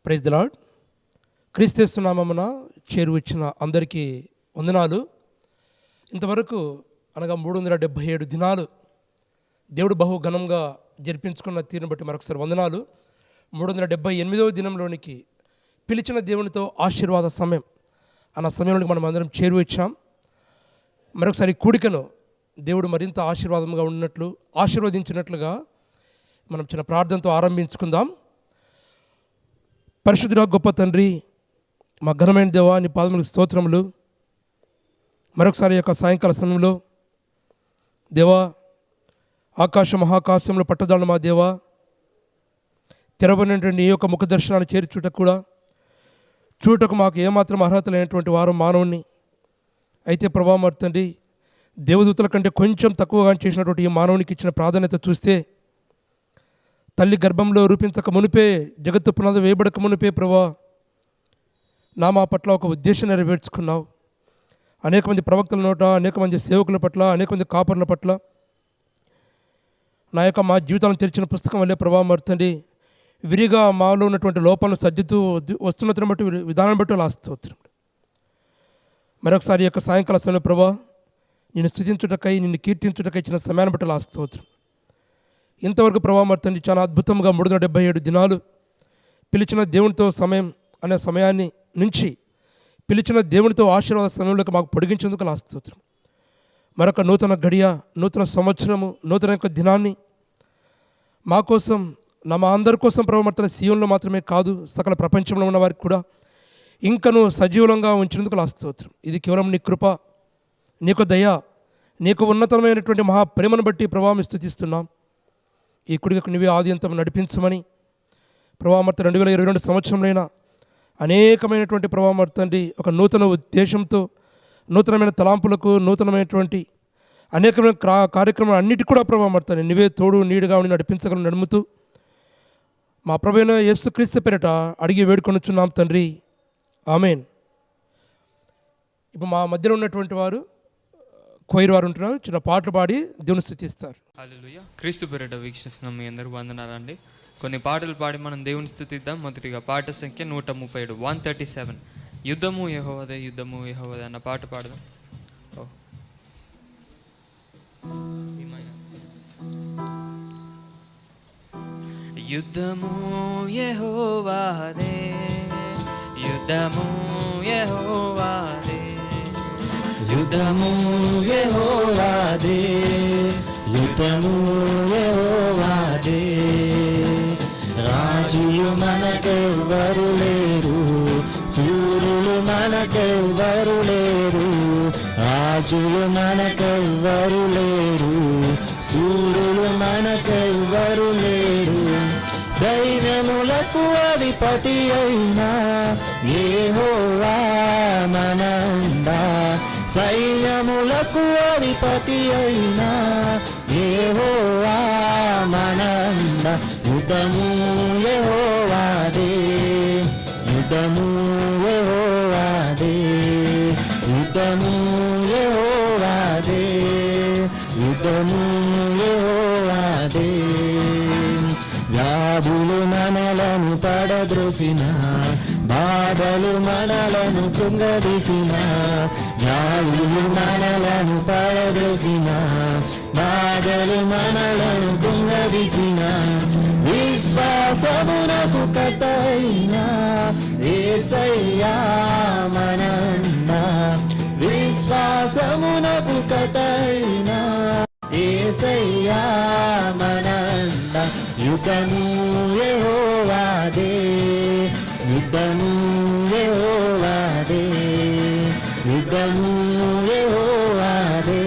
Praise the lord. క్రీస్తు నామమున చేరువచ్చిన అందరికీ వందనాలు. ఇంతవరకు అనగా 377 దినాలు దేవుడు బహు ఘనంగా జరిపించుకున్న తీరును బట్టి మరొకసారి వందనాలు. 378వ దినంలోనికి పిలిచిన దేవునితో ఆశీర్వాద సమయం అన్న సమయంలోకి మనం అందరం చేరువచ్చాం. మరొకసారి కూడికను దేవుడు మరింత ఆశీర్వాదంగా ఉన్నట్లు ఆశీర్వదించినట్లుగా మనం చిన్న ప్రార్థనతో ఆరంభించుకుందాం. పరిశుద్ధుడా గొప్ప తండ్రి, మా ఘనమైన దేవా, నీ పాదములకు స్తోత్రములు. మరొకసారి యొక్క సాయంకాల సమయంలో దేవా, ఆకాశ మహాకాశంలో పట్టదాడు మా దేవా, తెరవనటువంటి నీ యొక్క ముఖ దర్శనాన్ని చేర్చుటకు కూడా చూడటకు మాకు ఏమాత్రం అర్హత లేనటువంటి వారు మానవుని. అయితే ప్రభావం తండ్రి, దేవదూతల కంటే కొంచెం తక్కువగా చేసినటువంటి ఈ మానవునికి ఇచ్చిన ప్రాధాన్యత చూస్తే, తల్లి గర్భంలో రూపించక మునిపే, జగత్తు పునాది వేయబడక మునిపే ప్రభా మా పట్ల ఒక ఉద్దేశం నెరవేర్చుకున్నావు. అనేక మంది ప్రవక్తల నోట, అనేక మంది సేవకుల పట్ల, అనేక మంది కాపర్ల పట్ల మా జీవితాలను తెరిచిన పుస్తకం వల్లే ప్రభావం మరుతండి విరిగా మాలో ఉన్నటువంటి లోపాలను సర్దితూ వస్తున్నతను బట్టి విధానం బట్టి లాస్తోత్రం. మరొకసారి యొక్క సాయంకాల సమయంలో ప్రభా నిన్ను స్తుతించుటకై, నిన్ను కీర్తించుటకై ఇచ్చిన సమయాన్ని బట్టి లాస్తోత్రం. ఇంతవరకు ప్రభావం మరుతండి చాలా అద్భుతంగా 377 దినాలు పిలిచిన దేవునితో సమయం అనే సమయాన్ని నుంచి పిలిచిన దేవునితో ఆశీర్వాద సమయంలోకి మాకు పొడిగించేందుకు లాస్తోత్రం. మరొక నూతన గడియ, నూతన సంవత్సరము, నూతన యొక్క దినాన్ని మా కోసం, మా అందరి కోసం ప్రభావం సీఎంలో మాత్రమే కాదు, సకల ప్రపంచంలో ఉన్న వారికి కూడా ఇంకను సజీవంగా ఉంచినందుకు లాస్తోత్రం. ఇది కేవలం నీ కృప, నీకు దయ, నీకు ఉన్నతమైనటువంటి మహాప్రేమను బట్టి ప్రభావం స్తుతిస్తున్నాం. ఈ కుడికి నీవే ఆద్యంతం నడిపించమని ప్రభావమర్త 2022 సంవత్సరంలోనైనా అనేకమైనటువంటి ప్రభావమర్తండి ఒక నూతన ఉద్దేశంతో, నూతనమైన తలాంపులకు, నూతనమైనటువంటి అనేకమైన కార్యక్రమాలు అన్నిటి కూడా ప్రభావమర్తండి నీవే తోడు నీడుగా ఉండి నడిపించగలను నడుముతూ మా ప్రభువైన యేసుక్రీస్తు పేరిట అడిగి వేడుకొనుచున్నాం తండ్రి, ఆమేన్. ఇప్పుడు మా మధ్యలో ఉన్నటువంటి వారు కోయిర్ వారు ఉంటున్నారు, చిన్న పాటలు పాడి దేవుని స్తుతిస్తారు. హల్లెలూయా. క్రీస్తు పేరిట వీక్షిస్తున్నాం మీ అందరూ వందనాలండి. కొన్ని పాటలు పాడి మనం దేవుని స్తుతిద్దాం. మొదటిగా పాట సంఖ్య 137, 137, యుద్ధము యెహోవాదే, యుద్ధము యెహోవాదే అన్న పాట పాడదాం. యుద్ధము యెహోవాదే, యుద్ధము యెహోవాదే, యుద్ధము యెహోవాదే, యుద్ధము యెహోవాదే. రాజులు మనకెవ్వరు లేరు, సూర్యులు మనకెవ్వరు లేరు. రాజులు మనకెవ్వరు లేరు, సూర్యులు మనకెవ్వరు లేరు. సైన్యములకు అధిపతి అయినా యెహోవా మనందా. సైన్యములకు అధిపతి అయినా యెహోవా మనందా. యుద్ధము యెహోవాదే, యుద్ధము యెహోవాదే, యుద్ధము యెహోవాదే, యుద్ధము యెహోవాదే. వ్యాధులు మనలను పడద్రోసిన, బాధలు మనలను కృంగదీసిన. వ్యాధులు మనలను పడద్రోసిన, బాధలు మనలను కృంగదీసిన. విశ్వాసమునకు కర్తయైన యేసయ్యా మనందా. విశ్వాసమునకు కర్తయైన యేసయ్యా మనందా. యుద్ధము యెహోవాదే, యుద్ధము యెహోవాదే, యుద్ధము యెహోవాదే.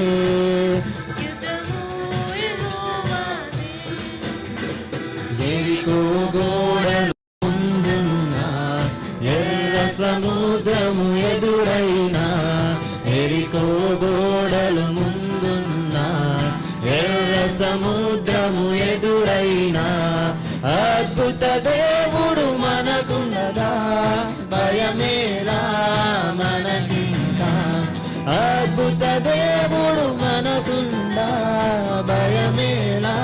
యెరికో గోడలు ముందున్నా, ఎర్ర సముద్రము ఎదురైనా. యెరికో గోడలు ముందున్నా, ఎర్ర సముద్రము ఎదురైనా. అద్భుత దేవుడు మనకుండగా భయమేలా మనకింకా. అద్భుత దేవుడు మనకుండా భయమేలా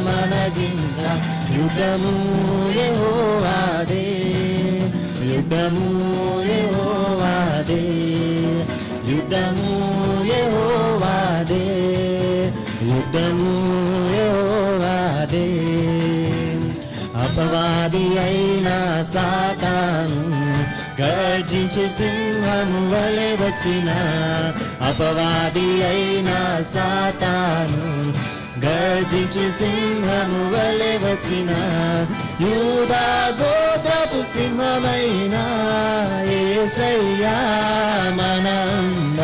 మనకింకా. యుద్ధము యెహోవాదే, యుద్ధము యెహోవాదే, యుద్ధము యెహోవాదే, యుద్ధము యెహోవాదే. అపవాది అయిన సాతాను గర్జించు సింహము వలె వచ్చిన, అపవాది అయిన సాతాను గర్జించు సింహము వలె వచ్చిన, యూదా గోత్రపు సింహమైన యేసయ్యా మన అన్న,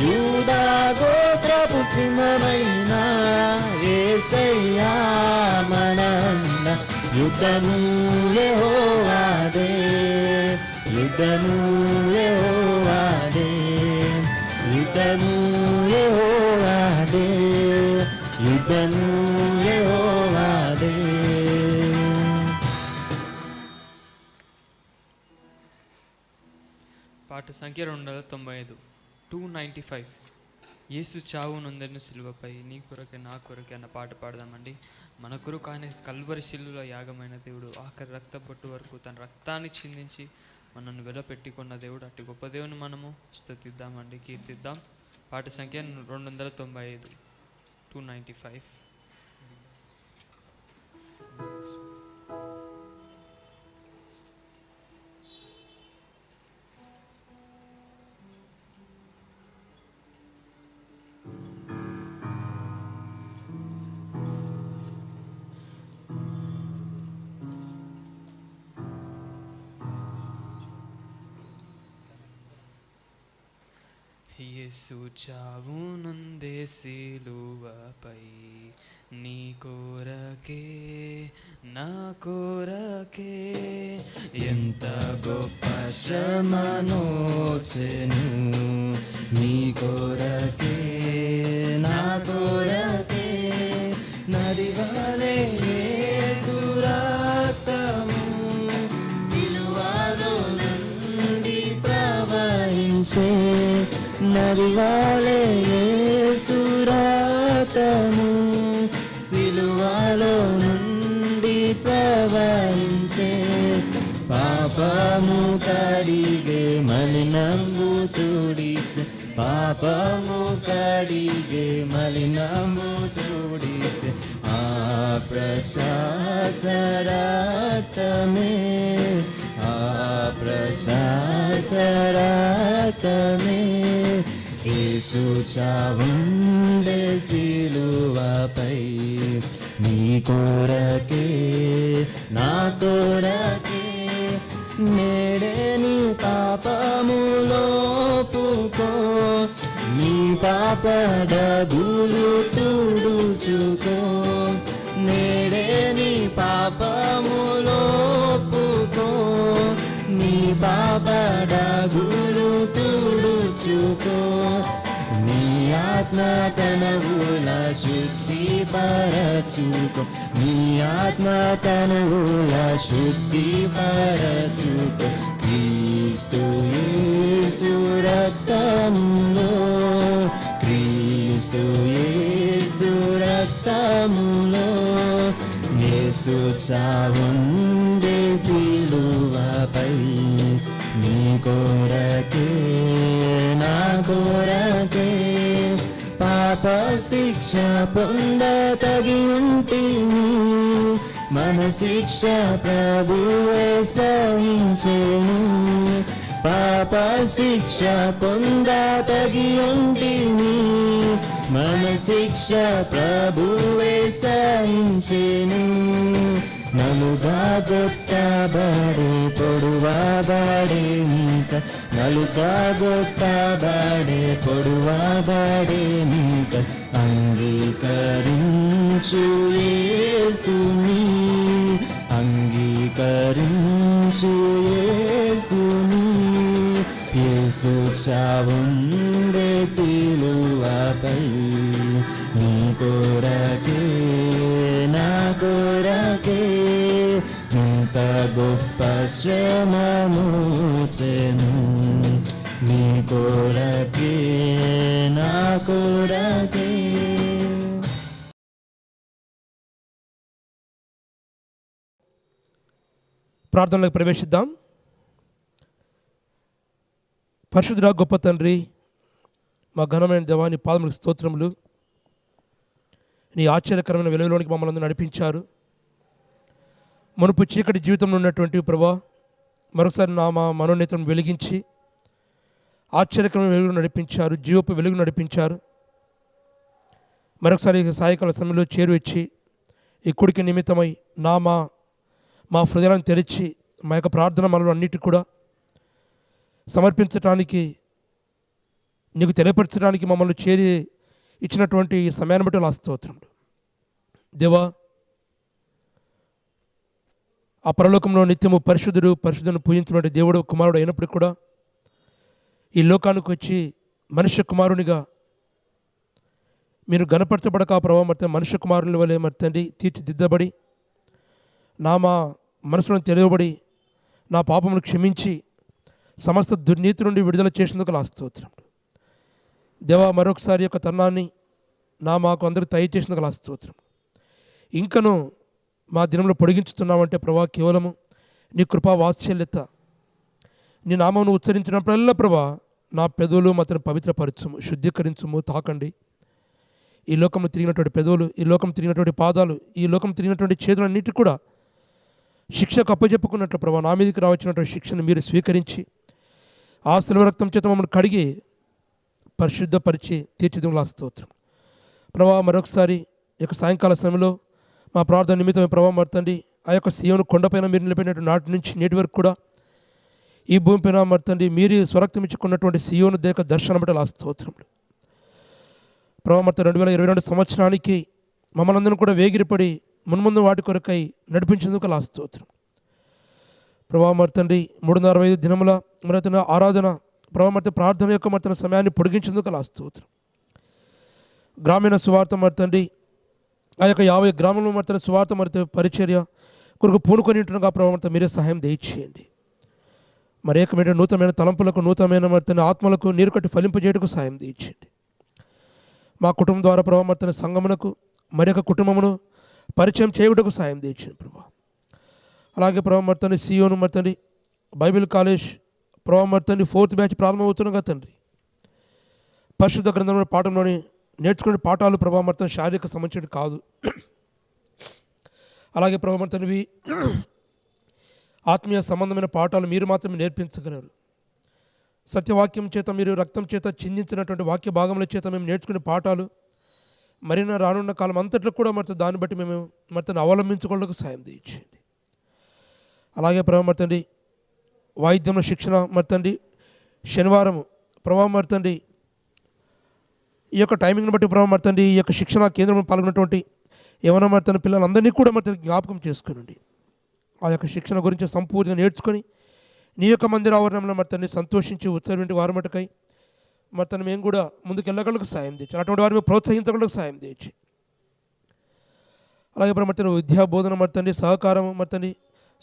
యూదా గోత్రపు సింహమైన యేసయ్యా మన అన్న. యుద్ధము యెహోవాదే, యుద్ధము యెహోవాదే, యుద్ధము యెహోవాదే, యుద్ధము యెహోవాదే. పాట సంఖ్య 295, 295. యేసు చావు నొందెను సిలువపై, నీ కొరకే నా కొరకే అన్న పాట పాడదామండి. మన కొరకు ఆయన కల్వరి శిలువలో యాగమైన దేవుడు, ఆఖరి రక్త బొట్టు వరకు తన రక్తాన్ని చిందించి మనల్ని వెలపెట్టుకున్న దేవుడు. అట్టి గొప్ప దేవుని మనము స్తుతిద్దామండి, కీర్తిద్దాం. పాట సంఖ్య 295, 295. యేసు చావు నొందే సిలువపై, నీ కోరకే నా కోరకే, ఎంత గొప్ప శ్రమనోచెను నీ కొరకే నా కొరకే, నది వలె యేసు రక్తము సిలువలో నుండి ప్రవహించే, నది వలె యేసు రక్తము సిలువలో నుండి ప్రవహించే, పాపము కడిగే మలినము తుడిచే, పాపము కడిగే మలినము తుడిచే, ఆ ప్రశస్త రక్తమే, ఆ ప్రశస్త రక్తమే, యేసు చావుండే సిలువపై, నీ కొరకే నా కొరకే, నేడే నీ పాపములోపుకో, నీ పాప డగులు తుడుచుకో, నేడే నీ పాపములోపుకో, నీ పాప డగులు తుడుచుకో, నీ ఆత్మ తనవుల శుద్ధి పరచుకో, నీ ఆత్మ తనవుల శుద్ధి పరచుకో, క్రీస్తు యేసు రక్తములో, క్రీస్తు యేసు రక్తములో, యేసు చావుండే సిలువపై, నీ కొరకే నా కొరకే, పాప శిక్ష పొంద తగి ఉంటిని, మన శిక్ష ప్రభువే సహించెను, పాప శిక్ష పొంద తగి ఉంటిని, మన శిక్ష ప్రభువే సహించెను, నలుగా గొట్టబడే పొడువబడే ఇంకా, నలుగా గొట్టబడే పొడువబడే ఇంకా, అంగీకరించు యేసుని, అంగీకరించు యేసుని, యేసు చావుండే సిలువపై, నీ కొరకే నా కొరకే, ఇంత గొప్ప శ్రమనోచెను నీ కొరకే నా కొరకే. ప్రార్థనలోకి ప్రవేశిద్దాం. పరిశుద్ధుడా గొప్ప తండ్రి, మా ఘనమైన దేవా, నీ పాదములకు స్తోత్రములు. నీ ఆశ్చర్యకరమైన వెలుగులోనికి మమ్మల్ని అందరూ నడిపించారు. మునుపు చీకటి జీవితంలో ఉన్నటువంటి ప్రభా, మరొకసారి మా మనోనేతం వెలిగించి ఆశ్చర్యకరమైన వెలుగు నడిపించారు, జీవపు వెలుగు నడిపించారు. మరొకసారి సాయంకాల సమయంలో చేరువచ్చి ఈ కుడికి నిమిత్తమై మా హృదయాలను తెరిచి మా యొక్క ప్రార్థన మనలో అన్నిటి కూడా సమర్పించటానికి, నీకు తెలియపరచడానికి మమ్మల్ని చేరి ఇచ్చినటువంటి ఈ సమయాన్ని బట్టి స్తోత్రములు దేవా. ఆ పరలోకంలో నిత్యము పరిశుద్ధుని పూజించినటువంటి దేవుడు కుమారుడు అయినప్పుడు కూడా ఈ లోకానికి వచ్చి మనుష్య కుమారునిగా మీరు గణపరచబడక ప్రభావం మర్త మనుష్య కుమారుని వలె మర్తండి తీర్చిదిద్దబడి మా మనసులను తెలియబడి నా పాపమును క్షమించి సమస్త దుర్నీతి నుండి విడుదల చేసినందుకు స్తోత్రం దేవా. మరొకసారి యొక్క తరుణాన్ని మాకు అందరూ దయచేసినందుకు స్తోత్రం. ఇంకను మా దినంలో పొడిగించుతున్నామంటే ప్రభా, కేవలము నీ కృపా వాత్సల్యత, నీ నామమును ఉచ్చరించినప్పుడల్లా ప్రభా నా పెదవులు మాత్రం పవిత్రపరచుము, శుద్ధీకరించుము, తాకండి. ఈ లోకంలో తిరిగినటువంటి పెదవులు, ఈ లోకం తిరిగినటువంటి పాదాలు, ఈ లోకం తిరిగినటువంటి చేతులన్నిటి కూడా శిక్షకు అప్పచెప్పుకున్నట్లు ప్రభా, నా మీదకి రావచ్చినటువంటి శిక్షను మీరు స్వీకరించి ఆ శిలువ రక్తం చేత మమ్మల్ని కడిగి పరిశుద్ధపరిచి తీర్చిదిద్దులా స్తోత్రం ప్రభా. మరొకసారి ఈ యొక్క సాయంకాల సమయంలో మా ప్రార్థన నిమిత్తమే ప్రభావం మర్తండి. ఆ యొక్క సీయోను కొండపైన మీరు నిలిపినట్టు నాటి నుంచి నేటి వరకు కూడా ఈ భూమిపైన మర్తండి మీరు స్వరక్తం ఇచ్చుకున్నటువంటి సీయోను దేక దర్శనం బట్టి స్తోత్రములు ప్రభావ. మర్త 2022 సంవత్సరానికి మమ్మల్ని అందరం కూడా వేగిరిపడి మున్ముందు వాటి కొరకై నడిపించేందుకు స్తోత్రం ప్రభావ. మర్తండి 365 దినముల మరతన ఆరాధన ప్రభావ, మర్త ప్రార్థన యొక్క మర్తన సమయాన్ని పొడిగించేందుకు స్తోత్రం. గ్రామీణ సువార్త మర్తండి ఆ యొక్క 50 గ్రామంలో మర్తన సువార్త మరిత పరిచర్య కొరకు పూనుకొని ఉంటున్నగా ప్రభావం మీరే సహాయం దయచేయండి. మరేకమైన నూతనమైన తలంపులకు, నూతనమైన మర్తన ఆత్మలకు నీరు కట్టి ఫలింపజేయటకు సహాయం దయచేయండి. మా కుటుంబం ద్వారా ప్రభావ మర్తన సంగమునకు మరి యొక్క కుటుంబమును పరిచయం చేయుటకు సహాయం దయచేయండి ప్రభా. అలాగే ప్రభావ మర్తని సీయోను మర్తండి బైబిల్ కాలేజ్ ప్రభావ మర్తండి 4th బ్యాచ్ ప్రారంభమవుతున్నగా తండ్రి. పరిశుద్ధ గ్రంథంలో పాఠంలోని నేర్చుకునే పాఠాలు ప్రభావమర్తన శారీరక సంబంధించినవి కాదు. అలాగే ప్రభావమర్తనివి ఆత్మీయ సంబంధమైన పాఠాలు మీరు మాత్రమే నేర్పించగలరు. సత్యవాక్యం చేత, మీరు రక్తం చేత చిందించినటువంటి వాక్య భాగముల చేత మేము నేర్చుకునే పాఠాలు మరిన్న రానున్న కాలం అంతట్లో కూడా దాన్ని బట్టి మేము మర్తను అవలంబించుకోవడానికి సాయం చేయండి. అలాగే ప్రభావమర్తండి వాయిద్యంలో శిక్షణ మర్తండి శనివారం ప్రభావమర్తండి ఈ యొక్క టైమింగ్ని బట్టి ప్రభావం మర్తండి ఈ యొక్క శిక్షణ కేంద్రంలో పాల్గొన్నటువంటి యవన మర్తన పిల్లలందరినీ కూడా మర్తని జ్ఞాపకం చేసుకునండి. ఆ యొక్క శిక్షణ గురించి సంపూర్ణంగా నేర్చుకొని నీ యొక్క మందిర ఆవరణంలో మర్తని సంతోషించి ఉత్సవింటి వారి మటుకై మర్తను మేము కూడా ముందుకు వెళ్ళగలకు సాయం తెచ్చి, అటువంటి వారిని ప్రోత్సహించగలకు సాయం తెచ్చి, అలాగే మర్తని విద్యా బోధన మర్తండి సహకారం మర్తండి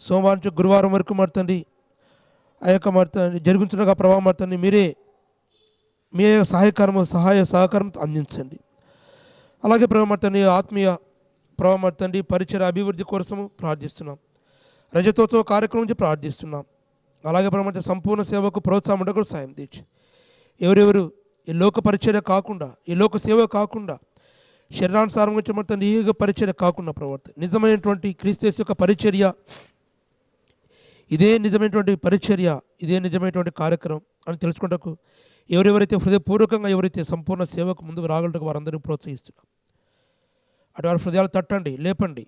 సోమవారం నుంచి గురువారం వరకు మర్తండి ఆ యొక్క మర్తని జరిగించుగా ప్రభావం మర్తని మీరే మీ సహాయ సహకారం అందించండి. అలాగే ప్రభావమర్తండి ఆత్మీయ ప్రభావమర్తండి పరిచయ అభివృద్ధి కోసము ప్రార్థిస్తున్నాం. రజతోత్సవ కార్యక్రమం నుంచి ప్రార్థిస్తున్నాం. అలాగే ప్రభావమర్త సంపూర్ణ సేవకు ప్రోత్సాహం ఉండకు సాయం తెచ్చి, ఎవరెవరు ఈ లోక పరిచర్య కాకుండా, ఈ లోక సేవ కాకుండా శరీరానుసారం నుంచి మర్తండి ఈ పరిచర్య కాకుండా ప్రవర్త నిజమైనటువంటి క్రీస్తు యొక్క పరిచర్య, ఇదే నిజమైనటువంటి పరిచర్య, ఇదే నిజమైనటువంటి కార్యక్రమం అని తెలుసుకుంటకు ఎవరెవరైతే హృదయపూర్వకంగా ఎవరైతే సంపూర్ణ సేవకు ముందుకు రాగలటకు వారందరినీ ప్రోత్సహిస్తున్నాం. అటు వారి హృదయాలు తట్టండి, లేపండి.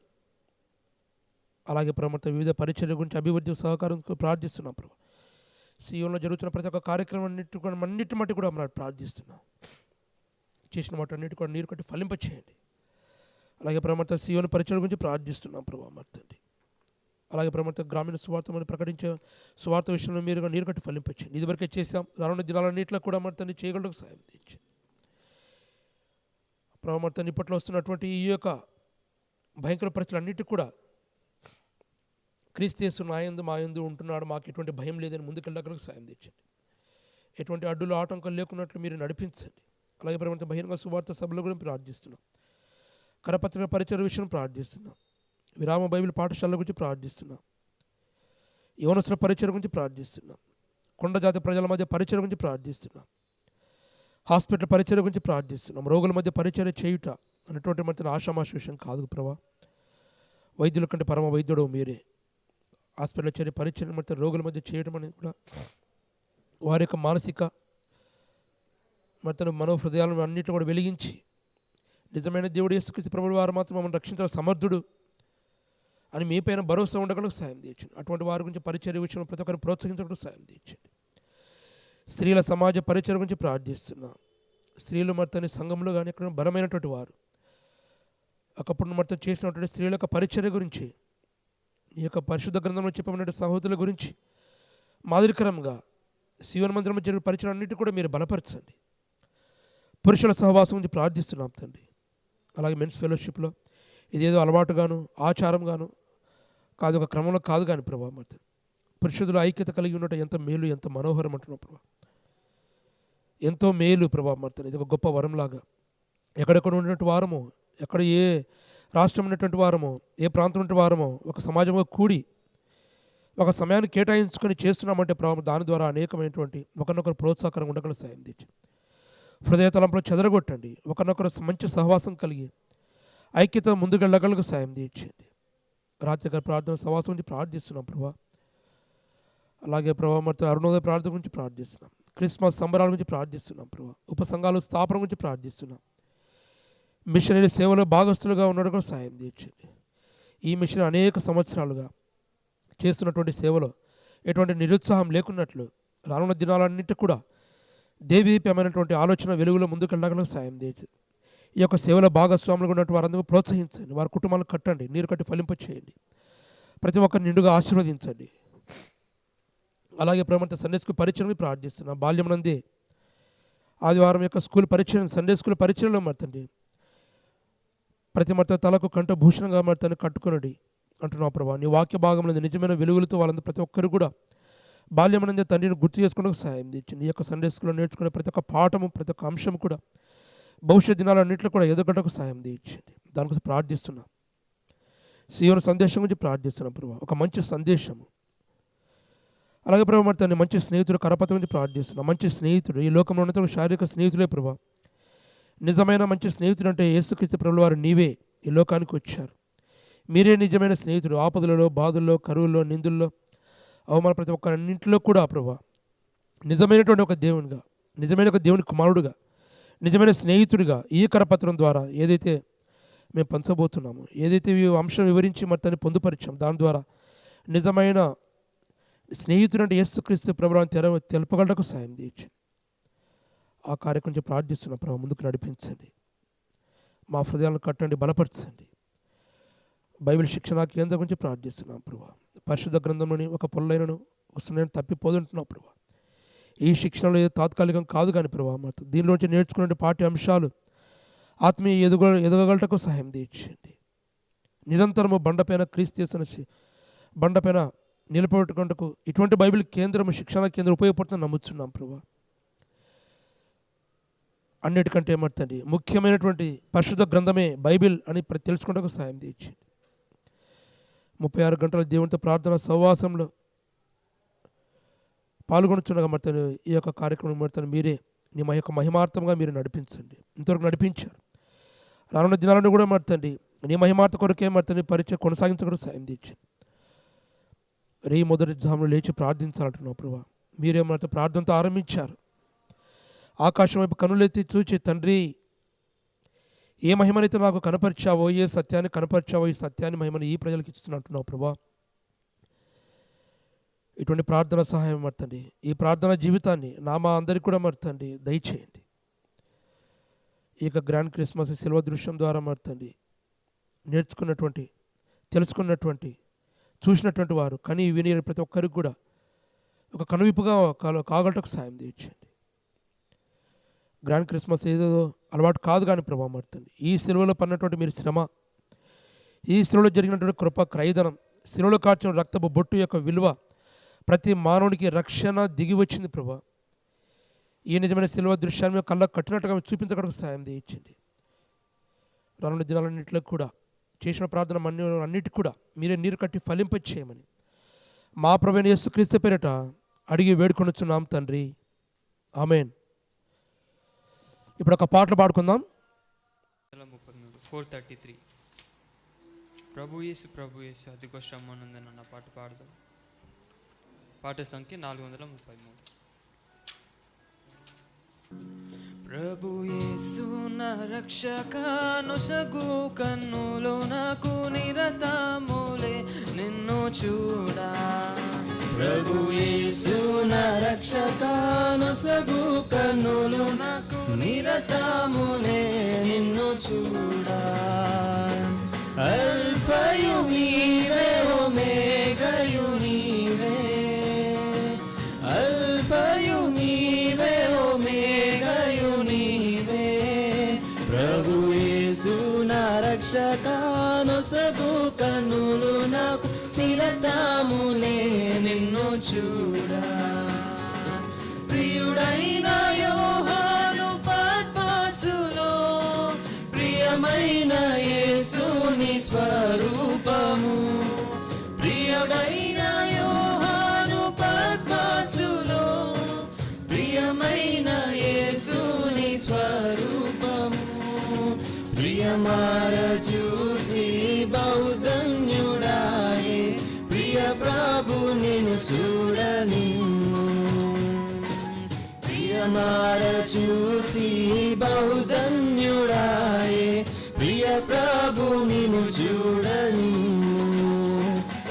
అలాగే ప్రమర్త వివిధ పరిచర్య గురించి అభివృద్ధి సహకారం ప్రార్థిస్తున్నాం ప్రభు. సీయోన్లో జరుగుతున్న ప్రతి ఒక్క కార్యక్రమం అన్నిటి మట్టి కూడా మనం ప్రార్థిస్తున్నాం. చేసిన మాట అన్నిటి కూడా నీరు కట్టి ఫలింపచేయండి. అలాగే ప్రమర్త సీయోన్ పరిచర్య గురించి ప్రార్థిస్తున్నాం ప్రభు మర్తండి. అలాగే ప్రమర్త గ్రామీణ సువార్తమని ప్రకటించే సువార్త విషయంలో మీరు నీరు కట్టి ఫలింపచేయండి. ఇదివరకే చేశాం, రానున్న దినాలన్నింటిలో కూడా మర్తని చేయగలకు సాయం తెచ్చి ప్రభు మర్తని ఇప్పట్లో వస్తున్నటువంటి ఈ యొక్క భయంకర పరిస్థితులు అన్నిటికీ కూడా క్రీస్తు యేసు నా యందు మా యందు ఉంటున్నాడు, మాకు ఎటువంటి భయం లేదని ముందుకెళ్ళగలకు సాయం తెచ్చండి. ఎటువంటి అడ్డులు ఆటంకాలు లేకున్నట్లు మీరు నడిపించండి. అలాగే ప్రమర్త బహిరంగ సువార్త సభల గురించి ప్రార్థిస్తున్నాం. కరపత్రిక పరిచయ విషయం ప్రార్థిస్తున్నాం. విరామ బైబిల్ పాఠశాల గురించి ప్రార్థిస్తున్నాం. యవనస్తుల పరిచయం గురించి ప్రార్థిస్తున్నాం. కొండ జాతి ప్రజల మధ్య పరిచయం గురించి ప్రార్థిస్తున్నాం. హాస్పిటల్ పరిచయం గురించి ప్రార్థిస్తున్నాం. రోగుల మధ్య పరిచయం చేయుట అన్నటువంటి మధ్య ఆషామాష విషయం కాదు ప్రభా. వైద్యుల కంటే పరమ వైద్యుడు మీరే. హాస్పిటల్ చేరే పరిచయం మధ్య రోగుల మధ్య చేయడం అనేది కూడా వారి యొక్క మానసిక మతను మనోహృదయాలను అన్నింటిలో కూడా వెలిగించి నిజమైన దేవుడు యేసుక్రీస్తు ప్రభువు వారు మాత్రం మమ్మల్ని రక్షించడం సమర్థుడు అని మీ పైన భరోసా ఉండగలకు సాయం తీర్చండి. అటువంటి వారి గురించి పరిచర్య విషయంలో ప్రతి ఒక్కరిని ప్రోత్సహించడం సాయం తీర్చండి. స్త్రీల సమాజ పరిచర్య గురించి ప్రార్థిస్తున్నాం. స్త్రీలు మర్తని సంఘంలో కానీ ఎక్కడ బలమైనటువంటి వారు ఒకప్పుడు మర్తం చేసినటువంటి స్త్రీల యొక్క పరిచర్య గురించి ఈ యొక్క పరిశుద్ధ గ్రంథంలో చెప్పబడిన సహోదరుల గురించి మాదిరికరంగా శివన మందిరం జరిగిన పరిచయం అన్నిటి కూడా మీరు బలపరచండి. పురుషుల సహవాసం గురించి ప్రార్థిస్తున్నాం తండ్రి. అలాగే మెన్స్ ఫెలోషిప్లో ఇదేదో అలవాటుగాను ఆచారంగాను కాదు, ఒక క్రమంలో కాదు కానీ ప్రభావ మరి పురుషుల ఐక్యత కలిగి ఉండటం ఎంత మేలు, ఎంత మనోహరం అంటున్నాం ప్రభావ. ఎంతో మేలు ప్రభావ మరి ఇది ఒక గొప్ప వరంలాగా ఎక్కడెక్కడ ఉన్నటువంటి వారమో, ఎక్కడ ఏ రాష్ట్రం ఉన్నటువంటి వారమో, ఏ ప్రాంతం ఉన్నటువంటి వారమో ఒక సమాజంగా కూడి ఒక సమయాన్ని కేటాయించుకొని చేస్తున్నామంటే ప్రభావం దాని ద్వారా అనేకమైనటువంటి ఒకరినొకరు ప్రోత్సాహకరంగా ఉండగల సాయం తెచ్చి హృదయ తలంపులో చెదరగొట్టండి. ఒకరినొకరు మంచి సహవాసం కలిగి ఐక్యత ముందుకెళ్ళగలకు సాయం తీర్చండి. రాత్రికాల ప్రార్థన సహవాసం గురించి ప్రార్థిస్తున్నాం ప్రభా. అలాగే ప్రభావ మరి అరుణోదయ ప్రార్థన గురించి ప్రార్థిస్తున్నాం. క్రిస్మస్ సంబరాల గురించి ప్రార్థిస్తున్నాం ప్రభా. ఉపసంఘాలు స్థాపన గురించి ప్రార్థిస్తున్నాం. మిషనరీ సేవలో భాగస్తులుగా ఉండడం సాయం తీర్చండి. ఈ మిషన్ అనేక సంవత్సరాలుగా చేస్తున్నటువంటి సేవలో ఎటువంటి నిరుత్సాహం లేకున్నట్లు రానున్న దినాలన్నింటి కూడా దేవీప్యమైనటువంటి ఆలోచన వెలుగులో ముందుకెళ్ళగలకు సాయం తీర్చండి. ఈ యొక్క సేవలో భాగస్వాములుగా ఉన్నటువంటి వారందరూ ప్రోత్సహించండి. వారి కుటుంబాలను కట్టండి, నీరు కట్టి ఫలింప చేయండి. ప్రతి ఒక్కరిని నిండుగా ఆశీర్వదించండి. అలాగే ప్రమత సండే స్కూల్ పరిచయం ప్రార్థిస్తున్నాం. బాల్యం నందే ఆదివారం యొక్క స్కూల్ పరిచయం, సండే స్కూల్ పరిచయంలో మర్తండి ప్రతి మత తలకు కంట భూషణంగా మర్తని కట్టుకునడి అంటున్నావు ప్రభా. నీ వాక్య భాగంలో నిజమైన వెలుగులతో వాళ్ళందరూ ప్రతి ఒక్కరు కూడా బాల్యమనందే తండ్రిని గుర్తు చేసుకోవడానికి సహాయం తెచ్చింది. ఈ యొక్క సండే స్కూల్లో నేర్చుకునే ప్రతి ఒక్క పాఠము, ప్రతి ఒక్క అంశం కూడా భవిష్యత్ దినాలన్నింటిలో కూడా ఎదుగటకు సహాయం తెచ్చింది. దానికోసం ప్రార్థిస్తున్నాం. సీయోను సందేశం గురించి ప్రార్థిస్తున్నాం ప్రభా. ఒక మంచి సందేశము. అలాగే ప్రభావ మరి తన మంచి స్నేహితుడు కరపతి గురించి ప్రార్థిస్తున్నాం. మంచి స్నేహితుడు ఈ లోకంలో ఉన్నత శారీరక స్నేహితులే ప్రభా. నిజమైన మంచి స్నేహితుడు అంటే యేసుక్రీస్తు ప్రభువు వారు నీవే ఈ లోకానికి వచ్చారు. మీరే నిజమైన స్నేహితుడు. ఆపదలలో, బాధల్లో, కరువుల్లో, నిందుల్లో, అవమాన ప్రతి ఒక్కరింటిలో కూడా ప్రభా నిజమైనటువంటి ఒక దేవునిగా, నిజమైన ఒక దేవుని కుమారుడుగా, నిజమైన స్నేహితుడిగా ఈ కరపత్రం ద్వారా ఏదైతే మేము పంచబోతున్నామో, ఏదైతే ఈ అంశం వివరించి మరి తను పొందుపరిచాం, దాని ద్వారా నిజమైన స్నేహితుడు అంటే యేసుక్రీస్తు ప్రభువుని తెలుపగలకు సాయం తీర్చండి. ఆ కార్యక్రమం ప్రార్థిస్తున్న ప్రభు ముందుకు నడిపించండి. మా హృదయాలను కట్టండి, బలపరచండి. బైబిల్ శిక్షణ కేంద్రం గురించి ప్రార్థిస్తున్నాం ప్రభు. పరిశుద్ధ గ్రంథంలోని ఒక పొల్లైనను ఒక సున్నైన తప్పిపోతుంటున్నాం ప్రభు. ఈ శిక్షణలో ఏదో తాత్కాలికం కాదు కానీ ప్రభు మాట దీనిలోంచి నేర్చుకునే పాఠ్య అంశాలు ఆత్మీయ ఎదగగలటకు సహాయం తీర్చండి. నిరంతరము బండపైన క్రీస్తు బండపైన నిలబెట్టుకుంటకు ఇటువంటి బైబిల్ కేంద్రం, శిక్షణ కేంద్రం ఉపయోగపడుతుందని నమ్ముతున్నాం ప్రభు. అన్నిటికంటే ఏమంటండి ముఖ్యమైనటువంటి పరిశుద్ధ గ్రంథమే బైబిల్ అని తెలుసుకుంటకు సహాయం తీర్చండి. 36 గంటల దేవునితో ప్రార్థన సహవాసంలో పాల్గొనుచున్నగా మర్తను ఈ యొక్క కార్యక్రమం మర్తను మీరే నీ యొక్క మహిమార్థంగా మీరు నడిపించండి. ఇంతవరకు నడిపించారు. రానున్న దినాలను కూడా మర్తండి నీ మహిమార్థ కొరకే మర్తని పరిచయం కొనసాగించడం సాయం తీర్చండి. మొదటి జాములు లేచి ప్రార్థించాలంటున్నావు ప్రభా. మీరే మర్త ప్రార్థనతో ఆరంభించారు. ఆకాశం వైపు కనులెత్తి చూచి తండ్రి ఏ మహిమనైతే నాకు కనపరిచావో, ఏ సత్యాన్ని కనపరిచావో, ఈ సత్యాన్ని మహిమని ఈ ప్రజలకు ఇస్తున్నట్టున్నావు ప్రభా. ఇటువంటి ప్రార్థన సహాయం మర్తండి. ఈ ప్రార్థన జీవితాన్ని మా అందరికీ కూడా మర్తండి దయచేయండి. ఈ యొక్క గ్రాండ్ క్రిస్మస్ సిల్వ దృశ్యం ద్వారా మర్తండి నేర్చుకున్నటువంటి, తెలుసుకున్నటువంటి, చూసినటువంటి వారు కని విని ప్రతి ఒక్కరికి కూడా ఒక కనువిప్పుగా కాగలటకు సాయం తీర్చండి. గ్రాండ్ క్రిస్మస్ ఏదో అలవాటు కాదు కానీ ప్రభావం మర్తండి ఈ సిలువలో పడినటువంటి మీరు శ్రమ, ఈ సిలువలో జరిగినటువంటి కృప, క్రయధనం, సిలువలో కాచిన రక్తపు బొట్టు యొక్క విలువ ప్రతి మానవునికి రక్షణ దిగి వచ్చింది ప్రభా. ఈ నిజమైన సిలువ దృశ్యాన్ని కళ్ళకు కట్టినట్టుగా చూపించడానికి సాయం తీయించండి. రానున్న దినాలన్నింటిలో కూడా చేసిన ప్రార్థన అన్నిటికీ కూడా మీరే నీరు కట్టి ఫలింప చేయమని మా ప్రభువైన యేసుక్రీస్తు పేరిట అడిగి వేడుకొనుచున్నాం తండ్రి, ఆమెన్. ఇప్పుడు ఒక పాటలు పాడుకుందాం. 433 ప్రభు యేసు అధిక శ్రమనుందన్న పాట పాడదాం. పాట సంఖ్య 433. ప్రభు యేసు నా రక్షక నొసగు కన్నులు నాకు నిరతములే నిన్ను చూడా. ప్రభు యేసు నా రక్షక నొసగు కన్నులు నాకు నిరతములే నిన్ను చూడా. అల్ఫయు నీవే ఒమేగయు నీవే, అల్ఫయు నీవే ఒమేగయు నీవే. ప్రభు యేసు నా రక్షక నొసగు కన్నులు నాకు నిరతములే నిన్ను చూడా. ప్రియుడైన యోహాను పద్మసులో ప్రియమైన యేసుని స్వరూపము. ప్రియుడైన యోహాను పద్మసులో ప్రియమైన యేసుని స్వరూపము. ప్రియమార చూచి బౌద్ధన్యుడాయే, ప్రియ ప్రభు నిన్ను చూడని. ప్రియమార చూచి బౌద్ధన్యుడాయే, ప్రియ ప్రభు నిన్ను చూడని.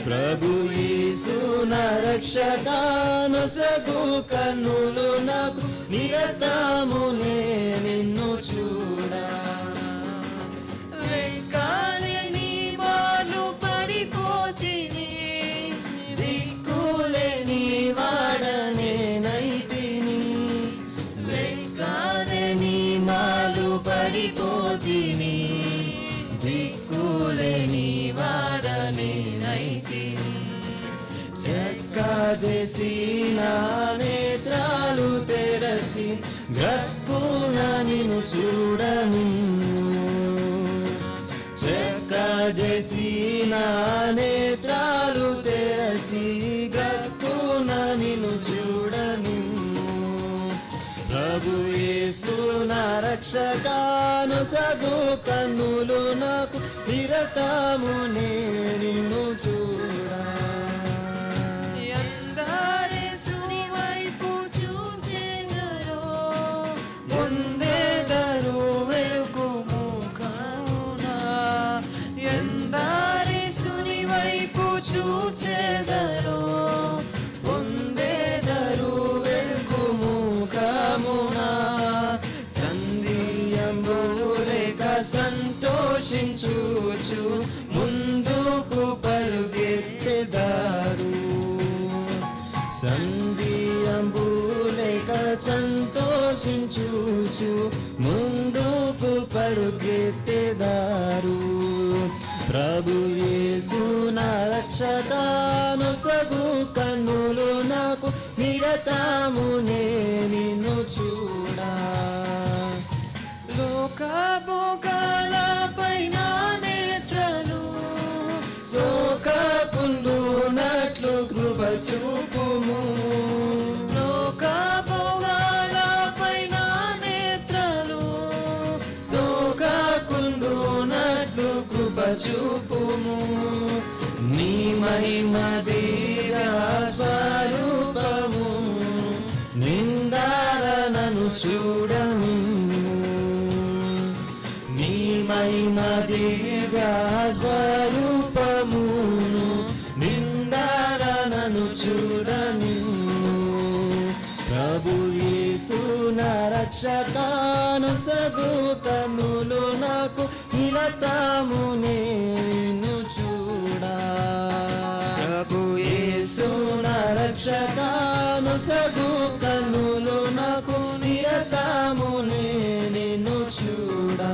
ప్రభు యేసు నా రక్షక నొసగు కన్నులు నాకు నిరతములే నిన్ను చూడా. వెంకాలని వాలు పడిపోతిని, దిక్కులేని వాడనే నైతిని. వెంకాలని మాలు పడిపోతిని, దిక్కులేని వాడనే నైతిని. చెక్క చేసి నా నేత్రాలు తెరచి గ్రక్కున నిన్ను చూడని. చెక్క చేసి నా నేత్రాలు తెరచి గ్రక్కున నిన్ను చూడని. ప్రభు యేసు నా రక్షక నొసగు కన్నులు నాకు నిరతమునే నిన్ను చూడా. ఎందరేసుని వైపు చూచెదరో, పొందెదరు వెలుగు ముఖమున. ఎందరేసుని వైపు చూచెదరో, పొందెదరు వెలుగు ముఖమున. సంధియంబులేక సంతోషించుచు ముందుకు పరుగెత్తెదారు. సంధియంబులేక సంతోషించుచు ముందుకు పరుగెత్తెదారు. ప్రభు యేసు నా రక్షక నొసగు కన్నులు నాకు నిరతమునే నిన్ను చూడా. లోక భోగాలపై నా నేత్రాలు శోకకుండునట్లు కృప చూపుము. లోక భోగాలపై నా నేత్రాలు శోకకుండునట్లు కృప చూపుము. నీ మహిమ దివ్య స్వరూపము నిందారనను చూడను. నీ మహిమ దివ్య స్వరూపమును నిందారనను చూడను. ప్రభు యేసు నా రక్షక నొసగు కన్నులు నాకు నిరతమునే నిన్ను చూడా. ప్రభు యేసు నా రక్షక నొసగు కన్నులు నాకు నిరతమునే నిన్ను చూడా.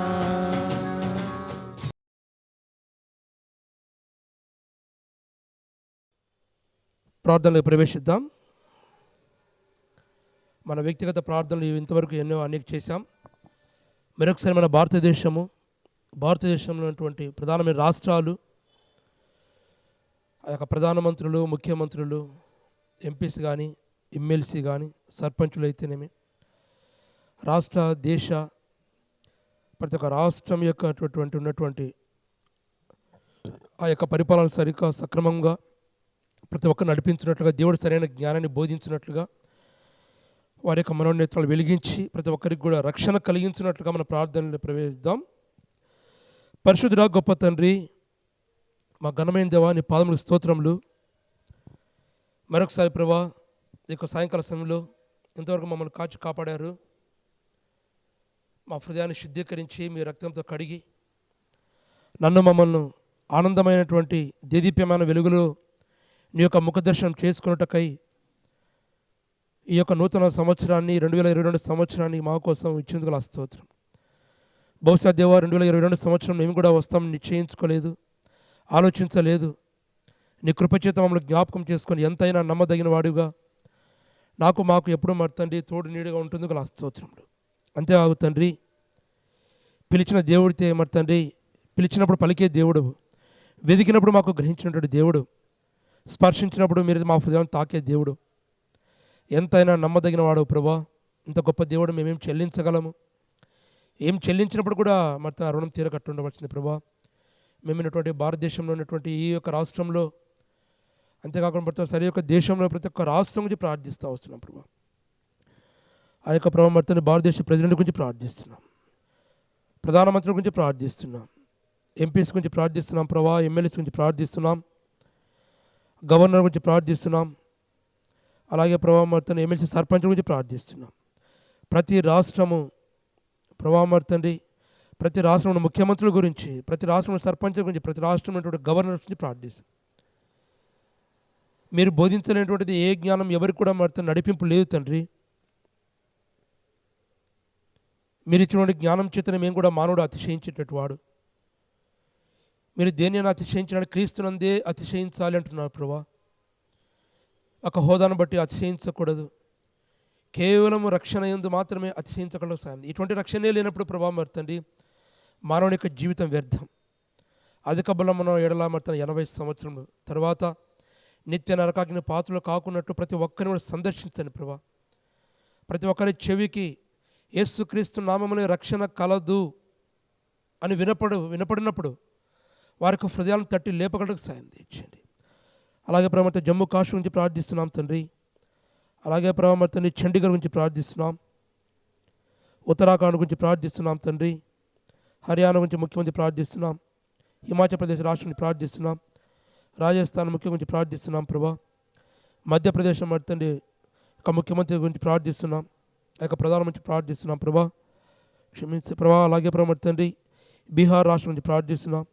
ప్రార్థనలకు ప్రవేశిద్దాం. మన వ్యక్తిగత ప్రార్థనలు ఇంతవరకు ఎన్నో అనేక చేశాం. మరొకసారి మన భారతదేశంలో ఉన్నటువంటి ప్రధానమైన రాష్ట్రాలు, ఆ యొక్క ప్రధానమంత్రులు, ముఖ్యమంత్రులు, ఎంపీస్ కానీ ఎమ్మెల్సీ కానీ సర్పంచులు అయితేనేమి రాష్ట్ర దేశ ప్రతి ఒక్క రాష్ట్రం యొక్క ఉన్నటువంటి ఆ యొక్క పరిపాలన సరిగ్గా సక్రమంగా ప్రతి ఒక్కరు నడిపించినట్లుగా దేవుడు సరైన జ్ఞానాన్ని బోధించినట్లుగా వారి యొక్క మనోనేత్రాలు వెలిగించి ప్రతి ఒక్కరికి కూడా రక్షణ కలిగించినట్లుగా మన ప్రార్థనలు ప్రవేశిద్దాం. పరిశుద్ధుడా గొప్ప తండ్రి, మా ఘనమైన దేవా, నీ పాదములకు స్తోత్రములు. మరొకసారి ప్రభా, ఈ యొక్క సాయంకాల సమయంలో ఇంతవరకు మమ్మల్ని కాచి కాపాడారు. మా హృదయాన్ని శుద్ధీకరించి మీ రక్తంతో కడిగి నన్ను మమ్మల్ని ఆనందమైనటువంటి దేదీప్యమైన వెలుగులో నీ యొక్క ముఖదర్శనం చేసుకున్నటకై ఈ యొక్క నూతన సంవత్సరాన్ని 2022 సంవత్సరాన్ని మా కోసం ఇచ్చేందుకు నా స్తోత్రం. బహుశా దేవా 2022 సంవత్సరం మేము కూడా వస్తామని నిశ్చయించుకోలేదు, ఆలోచించలేదు. నీ కృపచేత మమ్మల్ని జ్ఞాపకం చేసుకొని ఎంతైనా నమ్మదగిన వాడుగా మాకు ఎప్పుడు మరి తండ్రి తోడు నీడుగా ఉంటుందిగా నా స్తోత్రములు. అంతేకాదు తండ్రి, పిలిచిన దేవుడితే మరి తండ్రి, పిలిచినప్పుడు పలికే దేవుడు, వెదికినప్పుడు మాకు గ్రహించినటువంటి దేవుడు, స్పర్శించినప్పుడు మీరు మా హృదయం తాకే దేవుడు, ఎంతైనా నమ్మదగిన వాడు ప్రభా. ఇంత గొప్ప దేవుడు మేమేం చెల్లించగలము? ఏం చెల్లించినప్పుడు కూడా మరి ఆ రుణం తీరకట్టు ఉండవలసింది ప్రభా. మేమైనటువంటి భారతదేశంలో ఉన్నటువంటి ఈ యొక్క రాష్ట్రంలో, అంతేకాకుండా ప్రతి సరి యొక్క దేశంలో ప్రతి ఒక్క రాష్ట్రం గురించి ప్రార్థిస్తూ వస్తున్నాం ప్రభా. ఆ యొక్క ప్రభావ మర్తని భారతదేశ ప్రెసిడెంట్ గురించి ప్రార్థిస్తున్నాం, ప్రధానమంత్రి గురించి ప్రార్థిస్తున్నాం, ఎంపీస్ గురించి ప్రార్థిస్తున్నాం ప్రభా, ఎమ్మెల్యేస్ గురించి ప్రార్థిస్తున్నాం, గవర్నర్ గురించి ప్రార్థిస్తున్నాం, అలాగే ప్రభావ మర్తని ఎమ్మెల్సీ సర్పంచ్ గురించి ప్రార్థిస్తున్నాం. ప్రతి రాష్ట్రము ప్రభావ మర్తండి, ప్రతి రాష్ట్రంలో ముఖ్యమంత్రుల గురించి, ప్రతి రాష్ట్రంలో సర్పంచుల గురించి, ప్రతి రాష్ట్రంలో గవర్నర్ గురించి ప్రార్థిస్తాం. మీరు బోధించలేనటువంటిది ఏ జ్ఞానం ఎవరికి కూడా మరి నడిపింపు లేదు తండ్రి. మీరు ఇచ్చినటువంటి జ్ఞానం చేతనే మేము కూడా మానవుడు అతిశయించేటట్టు వాడు. మీరు దేనిని అతిశయించడానికి క్రీస్తునందే అతిశయించాలి అంటున్నారు ప్రభా. ఒక హోదాను బట్టి అతిశయించకూడదు, కేవలం రక్షణ యందు మాత్రమే అతిశయించగల సాయం. ఇటువంటి రక్షణే లేనప్పుడు ప్రభావం మర్తండి, మానవుని యొక్క జీవితం వ్యర్థం. అధిక బలం మనం ఎడలా మర్తన 80 సంవత్సరములు తర్వాత నిత్య నరకాగ్ని పాత్రలు కాకున్నట్టు ప్రతి ఒక్కరిని కూడా సందర్శించండి ప్రభా. ప్రతి ఒక్కరి చెవికి యేసుక్రీస్తు నామమునే రక్షణ కలదు అని వినపడినప్పుడు వారికి హృదయాలను తట్టి లేపగలకు సాయం తెచ్చండి. అలాగే ప్రభావ జమ్మూ కాశ్మీర్ గురించి ప్రార్థిస్తున్నాం తండ్రి. అలాగే ప్రభావ తండ్రి చండీగఢ్ గురించి ప్రార్థిస్తున్నాం, ఉత్తరాఖండ్ గురించి ప్రార్థిస్తున్నాం తండ్రి, హర్యానా గురించి ముఖ్యమంత్రి ప్రార్థిస్తున్నాం, హిమాచల్ ప్రదేశ్ రాష్ట్రం గురించి ప్రార్థిస్తున్నాం, రాజస్థాన్ ముఖ్యమంత్రి గురించి ప్రార్థిస్తున్నాం ప్రభా. మధ్యప్రదేశ్ తండ్రి ఒక ముఖ్యమంత్రి గురించి ప్రార్థిస్తున్నాం, ఆ యొక్క ప్రధానమంత్రి ప్రార్థిస్తున్నాం ప్రభా, క్షమించే ప్రభా. అలాగే ప్రభావ తండ్రి బీహార్ రాష్ట్రం గురించి ప్రార్థిస్తున్నాం,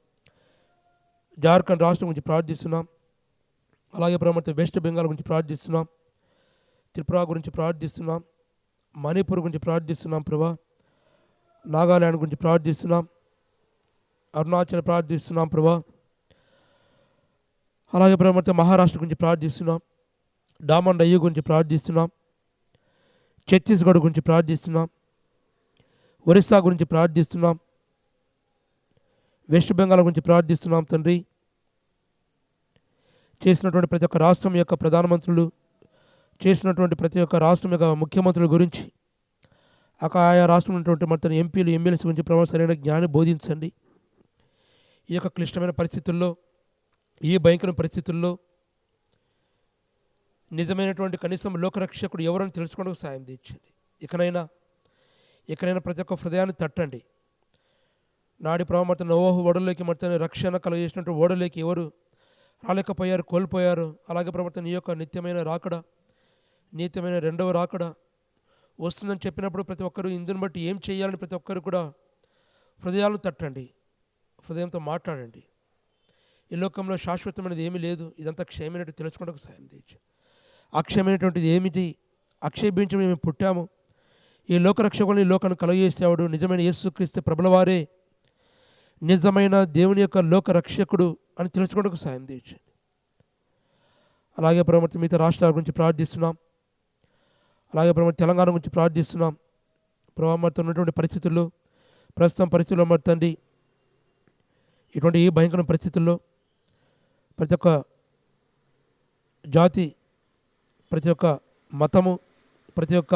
జార్ఖండ్ రాష్ట్రం గురించి ప్రార్థిస్తున్నాం, అలాగే ప్రభావ వెస్ట్ బెంగాల్ గురించి ప్రార్థిస్తున్నాం, త్రిపుర గురించి ప్రార్థిస్తున్నాం, మణిపూర్ గురించి ప్రార్థిస్తున్నాం ప్రభా, నాగాల్యాండ్ గురించి ప్రార్థిస్తున్నాం, అరుణాచల్ ప్రార్థిస్తున్నాం ప్రభా. అలాగే ప్రభావ మహారాష్ట్ర గురించి ప్రార్థిస్తున్నాం, డామన్ డయ్యూ గురించి ప్రార్థిస్తున్నాం, ఛత్తీస్గఢ్ గురించి ప్రార్థిస్తున్నాం, ఒరిస్సా గురించి ప్రార్థిస్తున్నాం, వెస్ట్ బెంగాల్ గురించి ప్రార్థిస్తున్నాం తండ్రి. చేసినటువంటి ప్రతి ఒక్క రాష్ట్రం యొక్క ప్రధానమంత్రులు, చేసినటువంటి ప్రతి ఒక్క రాష్ట్రం యొక్క ముఖ్యమంత్రుల గురించి, ఆయా రాష్ట్రం ఉన్నటువంటి మొత్తం ఎంపీలు ఎమ్మెల్యేస్ గురించి ప్రభావ సరైన జ్ఞానం బోధించండి. ఈ యొక్క క్లిష్టమైన పరిస్థితుల్లో, ఈ భయంకర పరిస్థితుల్లో నిజమైనటువంటి కనీసం లోకరక్షకుడు ఎవరని తెలుసుకోవడానికి సాయం తెచ్చండి. ఇకనైనా ప్రతి ఒక్క హృదయాన్ని తట్టండి. నాడి ప్రభావ నోవహు ఓడలోకి మొత్తాన్ని రక్షణ కలుగజేసినట్టు ఓడలోకి ఎవరు రాలేకపోయారు, కోల్పోయారు. అలాగే ప్రభావ నీ యొక్క నిత్యమైన రాకడ, నిత్యమైన రెండవ రాకడ వస్తుందని చెప్పినప్పుడు ప్రతి ఒక్కరు ఇందుని బట్టి ఏం చేయాలని ప్రతి ఒక్కరు కూడా హృదయాలను తట్టండి, హృదయంతో మాట్లాడండి. ఈ లోకంలో శాశ్వతమైనది ఏమీ లేదు, ఇదంతా క్షయమైనట్టు తెలుసుకోవడానికి సాయం తెచ్చు. అక్షయమైనటువంటిది ఏమిటి? అక్షయభించడం మేము పుట్టాము. ఈ లోకరక్షకుని లోకాన్ని కలుగజేసేవాడు నిజమైన యేసుక్రీస్తు ప్రభుల వారే నిజమైన దేవుని యొక్క లోకరక్షకుడు అని తెలుసుకోవడానికి సాయం తెచ్చు. అలాగే ప్రభుత్వ మిగతా రాష్ట్రాల గురించి ప్రార్థిస్తున్నాం, అలాగే ప్రభుత్వ తెలంగాణ గురించి ప్రార్థిస్తున్నాం. ప్రభావంతో ఉన్నటువంటి పరిస్థితుల్లో, ప్రస్తుతం పరిస్థితుల్లో మర్తండి, ఇటువంటి ఈ భయంకర పరిస్థితుల్లో ప్రతి ఒక్క జాతి, ప్రతి ఒక్క మతము, ప్రతి ఒక్క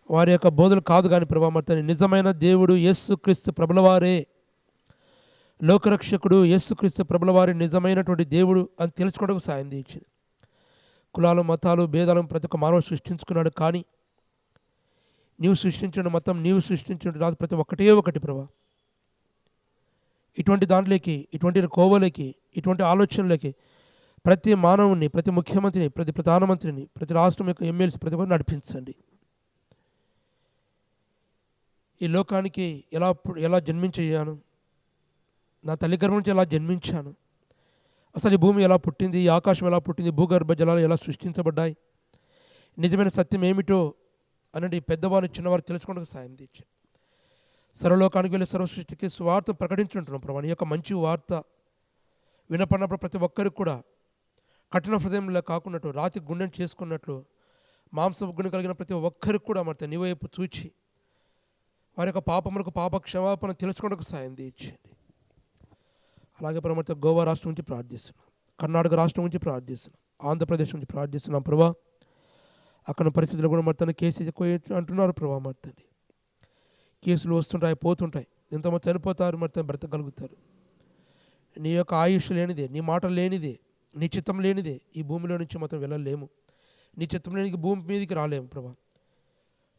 వారి యొక్క బోధలు కాదు కానీ ప్రభా మరి తండ్రి, నిజమైన దేవుడు యేసుక్రీస్తు ప్రభుల వారే లోకరక్షకుడు, యేసుక్రీస్తు ప్రభుల వారి నిజమైనటువంటి దేవుడు అని తెలుసుకోవడానికి సాయం తీయించింది. కులాలు, మతాలు, భేదాలను ప్రతి ఒక్క మానవుడు సృష్టించుకున్నాడు, కానీ నీవు సృష్టించిన మతం, నీవు సృష్టించిన రాజు ప్రతి ఒక్కటే ఒకటి ప్రభా. ఇటువంటి దాంట్లోకి, ఇటువంటి కోవలోకి, ఇటువంటి ఆలోచనలకి ప్రతి మానవుని, ప్రతి ముఖ్యమంత్రిని, ప్రతి ప్రధానమంత్రిని, ప్రతి రాష్ట్రం యొక్క ఎమ్మెల్సీ ప్రతి ఒక్కరు నడిపించండి. ఈ లోకానికి ఎలా జన్మించాను, నా తల్లి గర్భం నుంచి ఎలా జన్మించాను, అసలు ఈ భూమి ఎలా పుట్టింది, ఈ ఆకాశం ఎలా పుట్టింది, భూగర్భ జలాలు ఎలా సృష్టించబడ్డాయి, నిజమైన సత్యం ఏమిటో అనేది పెద్దవారు చిన్నవారు తెలుసుకోవడానికి సాయం తీర్చి సర్వలోకానికి వెళ్ళి సర్వ సృష్టికి స్వార్థ ప్రకటించుంటున్నాం ప్రభా. నీ యొక్క మంచి వార్త వినపడినప్పుడు ప్రతి ఒక్కరికి కూడా కఠిన హృదయంలో కాకున్నట్టు, రాతి గుండెని చేసుకున్నట్లు, మాంసపు గుండె కలిగిన ప్రతి ఒక్కరికి కూడా మరి నీ వైపు చూచి వారి యొక్క పాపములకు పాప క్షమాపణ తెలుసుకోవడానికి సాయం తీర్చండి. అలాగే ప్రమత గోవా రాష్ట్రం నుంచి ప్రార్థిస్తున్నాం, కర్ణాటక రాష్ట్రం నుంచి ప్రార్థిస్తున్నాం, ఆంధ్రప్రదేశ్ నుంచి ప్రార్థిస్తున్నాం ప్రభా. అక్కడ పరిస్థితులు కూడా మర్తని కేసు ఎక్కువ అంటున్నారు ప్రభా. మర్తని కేసులు వస్తుంటాయి, పోతుంటాయి, ఎంతమంది చనిపోతారు, మర్తని బ్రతకగలుగుతారు. నీ యొక్క ఆయుష్ లేనిదే, నీ మాట లేనిదే, నీ చిత్తం లేనిదే ఈ భూమిలో నుంచి మొత్తం వెళ్ళలేము. నీ చిత్తం లేని భూమి మీదకి రాలేము ప్రభా.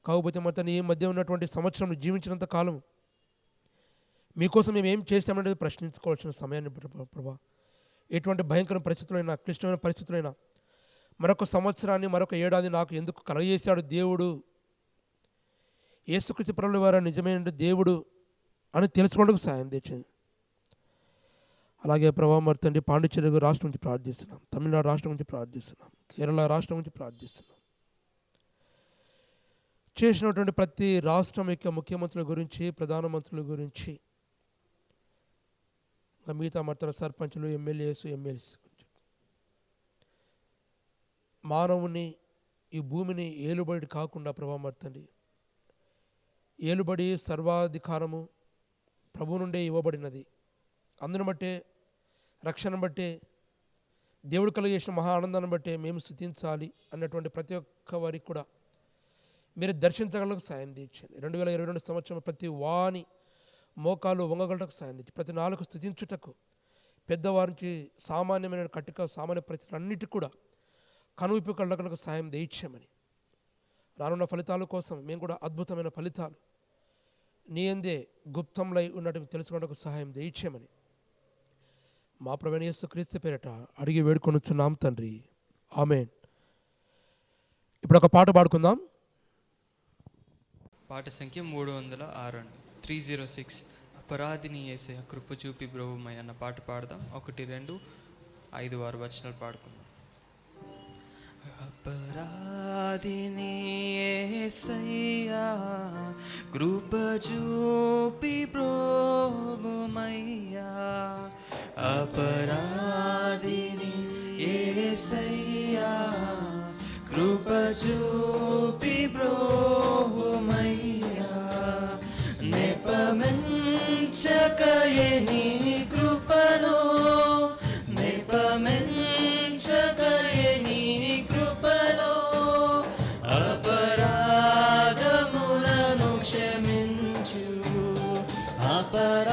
కాకపోతే మొత్తం ఈ మధ్య ఉన్నటువంటి సంవత్సరం జీవించినంత కాలం మీకోసం మేము ఏం చేశామనేది ప్రశ్నించుకోవాల్సిన సమయాన్ని ప్రభా. ఎటువంటి భయంకర పరిస్థితులైనా, క్లిష్టమైన పరిస్థితులైనా మరొక సంవత్సరాన్ని, మరొక ఏడాది నాకు ఎందుకు కలగజేశాడు దేవుడు, యేసుక్రీస్తు ప్రభుల వారు నిజమైన దేవుడు అని తెలుసుకోవడానికి సాయం తెచ్చింది. అలాగే ప్రభావ మరి తండ్రి పాండిచ్చేరి రాష్ట్రం నుంచి ప్రార్థిస్తున్నాం, తమిళనాడు రాష్ట్రం నుంచి ప్రార్థిస్తున్నాం, కేరళ రాష్ట్రం నుంచి ప్రార్థిస్తున్నాం. చేసినటువంటి ప్రతి రాష్ట్రం యొక్క ముఖ్యమంత్రుల గురించి, ప్రధానమంత్రుల గురించి, మిగతా మర్తన సర్పంచులు, ఎమ్మెల్యేస్, ఎమ్మెల్సీ గురించి, మానవుని ఈ భూమిని ఏలుబడి కాకుండా ప్రభావ మర్తండి, ఏలుబడి సర్వాధికారము ప్రభు నుండే ఇవ్వబడినది. అందును బట్టే, రక్షణ బట్టే, దేవుడు కలిగేసిన మహా ఆనందాన్ని బట్టే మేము స్తుతించాలి అన్నటువంటి ప్రతి ఒక్క వారికి కూడా మీరు దర్శించగలకు సాయం తీర్చండి. 2022 సంవత్సరం ప్రతి వాని మోకాలు వంగగలకు సాయం తీర్చి, ప్రతి నాలుగు స్తుతించుటకు, పెద్దవారికి సామాన్యమైన కట్టిక సామాన్య పరిస్థితులు అన్నిటికీ కూడా కనువిప్పు కళ్ళకు సాయం దయచేయమని, రానున్న ఫలితాల కోసం మేము కూడా అద్భుతమైన ఫలితాలు నీ యందే గుప్తంలై ఉన్నట్టు తెలుసుకోవడానికి సహాయం దయచేయమని మా ప్రభువైన యేసుక్రీస్తు పేరిట అడిగి వేడుకొనుచున్నాం తండ్రి, ఆమేన్. ఇప్పుడు ఒక పాట పాడుకుందాం. పాట సంఖ్య 306 306. అపరాధిని యేసయ్య కృప చూపి బ్రోవుమయ్య అన్న పాట పాడదాం. 1 2 5 6 వచనాలు పాడుకుందాం. అపరాధిని యేసయ్యా కృప చూపి బ్రోవుమయ్యా, అపరాధిని యేసయ్యా కృప చూపి బ్రోవుమయ్యా, నెపమెంచకయే నీ కృపలో, నెపమెంచకయే నీ కృపలో, అపరాధములను క్షమించు, అపరాధములను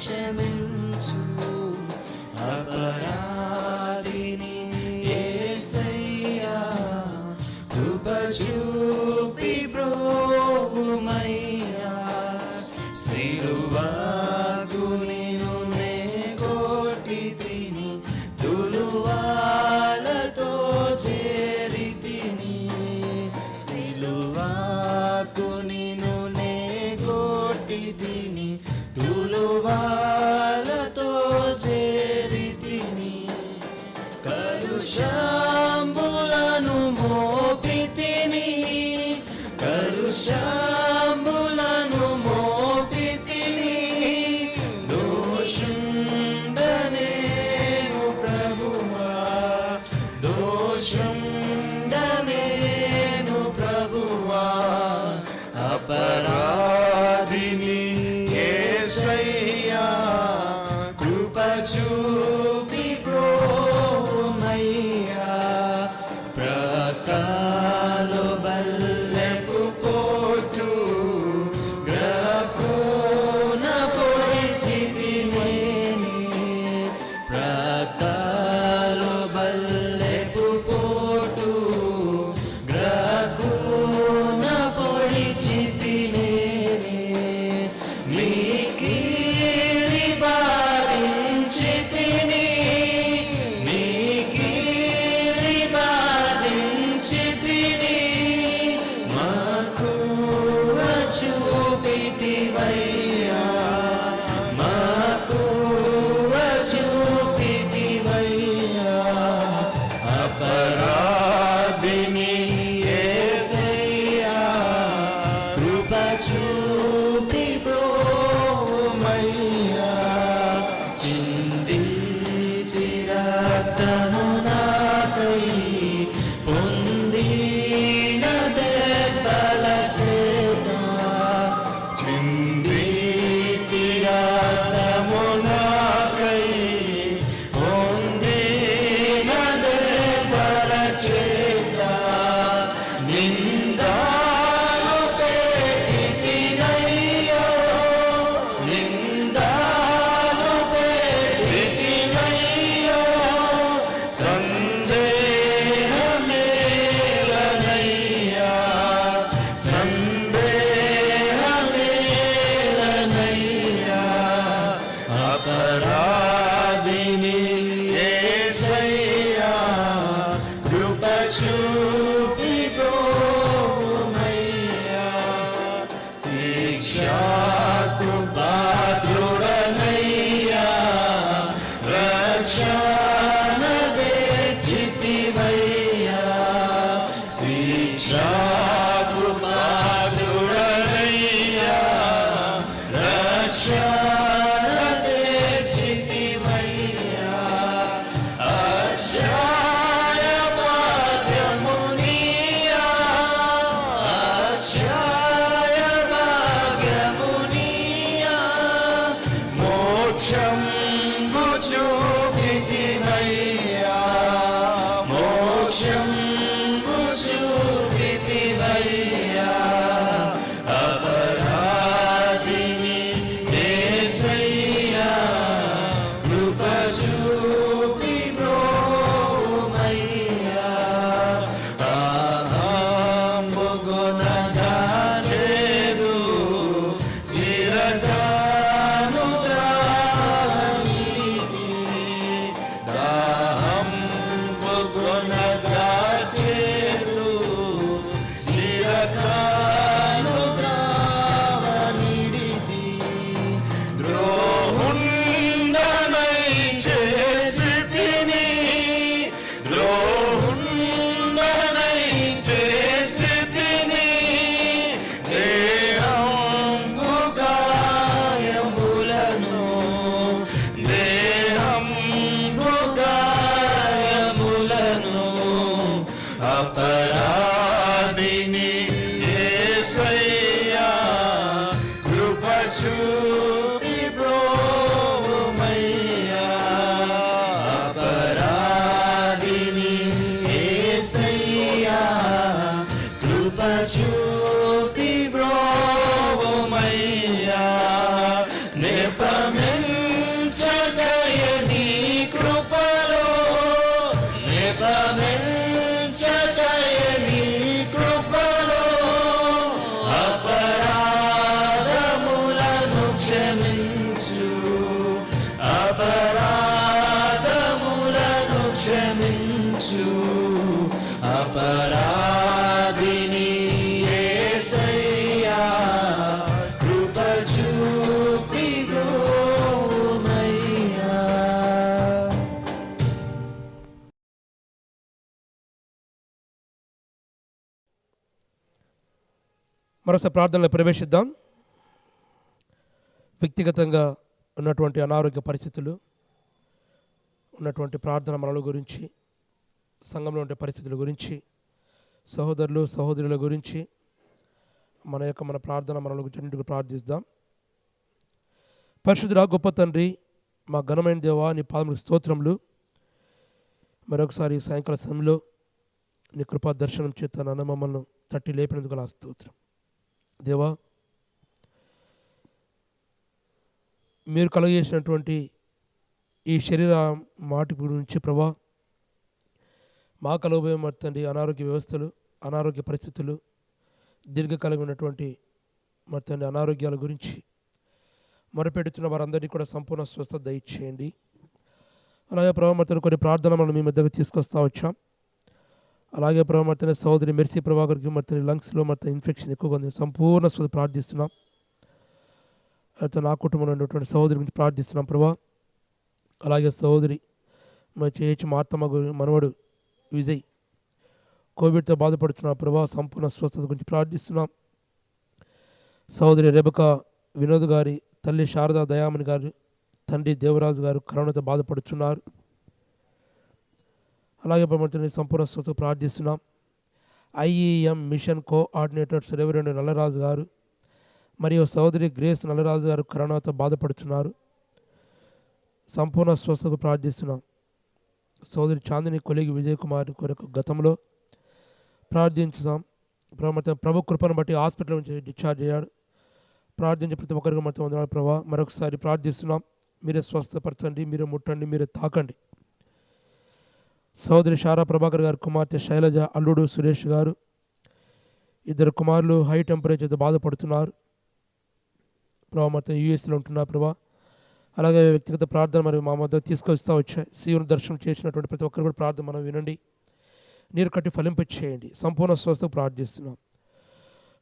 క్షమించు, అపరాధిని యేసయ్యా కృప చూపి బ్రోవుమయ్యా, సిలువకు నిన్ను నే కొట్టి తిని, తులువాలతో చేరి తిని, సిలువకు నిన్ను నే కొట్టి తిని, తులువాలతో చేరి తిని, కలుషంబులను మోపి తిని, కలుషంబులను మోపి తిని, దోషుండనేను ప్రభువా, దోషుండనేను ప్రభువా, అపరాధిని యేసయ్యా కృప చూపి బ్రోవుమయ్యా, ప్రకాలు బల్లెపు పోటు గ్రహకోన పొడిచితినేని ప్రకాలు బల్లెపు పోటు గ్రహకోన పొడిచితినేని మీ కీలి బాధించితిని మీ కీలి బాధించితిని మక్కువ చూపితివయ్యా మక్కువ చూపితివయ్యా అపరాధిని యేసయ్యా కృప చూపి బ్రోమయ్యా చిందించి రక్తము నాకై పొందిన దెబ్బల చేత చిందించి రక్తము నాకై పొందిన దెబ్బల చేత నిందాలు పెట్టితినయ్యో నిందాలు పెట్టితినయ్యో సందేహమేలనయ్యా సందేహమేలనయ్యా అపరాధిని యేసయ్యా కృప చూపి బ్రోమయ్యా శిక్షకు పాత్రుడనయ్యా రక్షణ తెచ్చితివయ్యా శిక్షకు పాత్రుడనయ్యా రక్షణ తెచ్చితివయ్యా అక్షయ భాగ్యమునియా అక్షయ భాగ్యమునియా మోక్షం చూపితివయ్యా మోక్షం చూపితివయ్యా అపరాధిని యేసయ్యా కృప చూపి బ్రోమయ్యా తాహంబుగొనగాసేదు చిరకాను త్రానిడితి దాహంబుగొనగాసేదు చిరకాను త్రానిడితి ద్రోహుండనై చేసితిని ద్రోహుండనై చేసితిని దేహంబు గాయములను దేహంబు గాయములను అపరాధిని యేసయ్యా కృప చూపి బ్రోమయ్యా అపరాధిని యేసయ్యా కృప చూపి బ్రోమయ్యా నిపమించకయ నీ కృపలో నిపమించకయ నీ కృపలో అపరాధములను క్షమించు అపరాధములను క్షమించు అపరాధిని యేసయ్యా కృప చూపి బ్రోమయ్యా మరోసారి ప్రార్థనలో ప్రవేశిద్దాం. వ్యక్తిగతంగా ఉన్నటువంటి అనారోగ్య పరిస్థితులు, ఉన్నటువంటి ప్రార్థన మనల గురించి, సంఘంలో ఉండే పరిస్థితుల గురించి, సహోదరులు సహోదరుల గురించి మన ప్రార్థన మనల గురించి ప్రార్థిస్తాం. పరిశుద్ధుడా గొప్ప తండ్రి, మా ఘనమైన దేవా, నీ పాదములకు స్తోత్రములు. మరొకసారి సాయంకాల సమయంలో నీ కృపా దర్శనం చేత నాన్న మమ్మల్ని తట్టి లేపినందుకు ఆ స్తోత్రం. దేవా, మీరు కలుగజేసినటువంటి ఈ శరీర మాటి గురించి ప్రభా, మా కలుగబోయే తండ్రి అనారోగ్య వ్యవస్థలు, అనారోగ్య పరిస్థితులు, దీర్ఘకాలమైనటువంటి తండ్రి అనారోగ్యాల గురించి మొరపెడుతున్న వారందరినీ కూడా సంపూర్ణ స్వస్థత దయచేయండి. అలాగే ప్రభావ కొన్ని ప్రార్థన మనం మీ మధ్యకు తీసుకొస్తా వచ్చాం. అలాగే ప్రభావ సహోదరి మెర్సీ ప్రభాకర్కి లంగ్స్లో ఇన్ఫెక్షన్ ఎక్కువగా ఉంది, సంపూర్ణ స్వస్థత ప్రార్థిస్తున్నాం. అయితే నా కుటుంబంలో ఉన్నటువంటి సహోదరి గురించి ప్రార్థిస్తున్నాం ప్రభా. అలాగే సహోదరి చేయొచ్చు మా అత్తమ్మ మనవడు విజయ్ కోవిడ్తో బాధపడుతున్న ప్రభా, సంపూర్ణ స్వస్థత గురించి ప్రార్థిస్తున్నాం. సహోదరి రెబకా వినోద్ గారి తల్లి శారదా దయామణి గారు, తండ్రి దేవరాజు గారు కరోనాతో బాధపడుతున్నారు. అలాగే ప్రభుత్వం సంపూర్ణ స్వస్థత ప్రార్థిస్తున్నాం. IEM machine coordinators reverend Nallaraju గారు మరియు సహోదరి గ్రేస్ నల్లరాజు గారు కరోనాతో బాధపడుతున్నారు. సంపూర్ణ స్వస్థత ప్రార్థిస్తున్నాం. సోదరి చాందిని కొలిగి విజయ్ కుమార్ కొరకు గతంలో ప్రార్థించుతాం. ప్రభు కృపను బట్టి హాస్పిటల్ నుంచి డిశ్చార్జ్ అయ్యాడు. ప్రార్థించే ప్రతి ఒక్కరికి వందనాలు ప్రభా. మరొకసారి ప్రార్థిస్తున్నాం, మీరే స్వస్థపరచండి, మీరే ముట్టండి, మీరే తాకండి. సోదరి షారా ప్రభాకర్ గారు కుమార్తె శైలజ, అల్లుడు సురేష్ గారు, ఇద్దరు కుమారులు హై టెంపరేచర్తో బాధపడుతున్నారు ప్రభా. యూఎస్లో ఉంటున్నారు ప్రభా. అలాగే వ్యక్తిగత ప్రార్థన మరియు మా మధ్య తీసుకొస్తా వచ్చాయి. సీఎం దర్శనం చేసినటువంటి ప్రతి ఒక్కరు కూడా ప్రార్థన మనం వినండి, నీరు కట్టి ఫలింప చేయండి. సంపూర్ణ స్వస్థకు ప్రార్థిస్తున్నాం.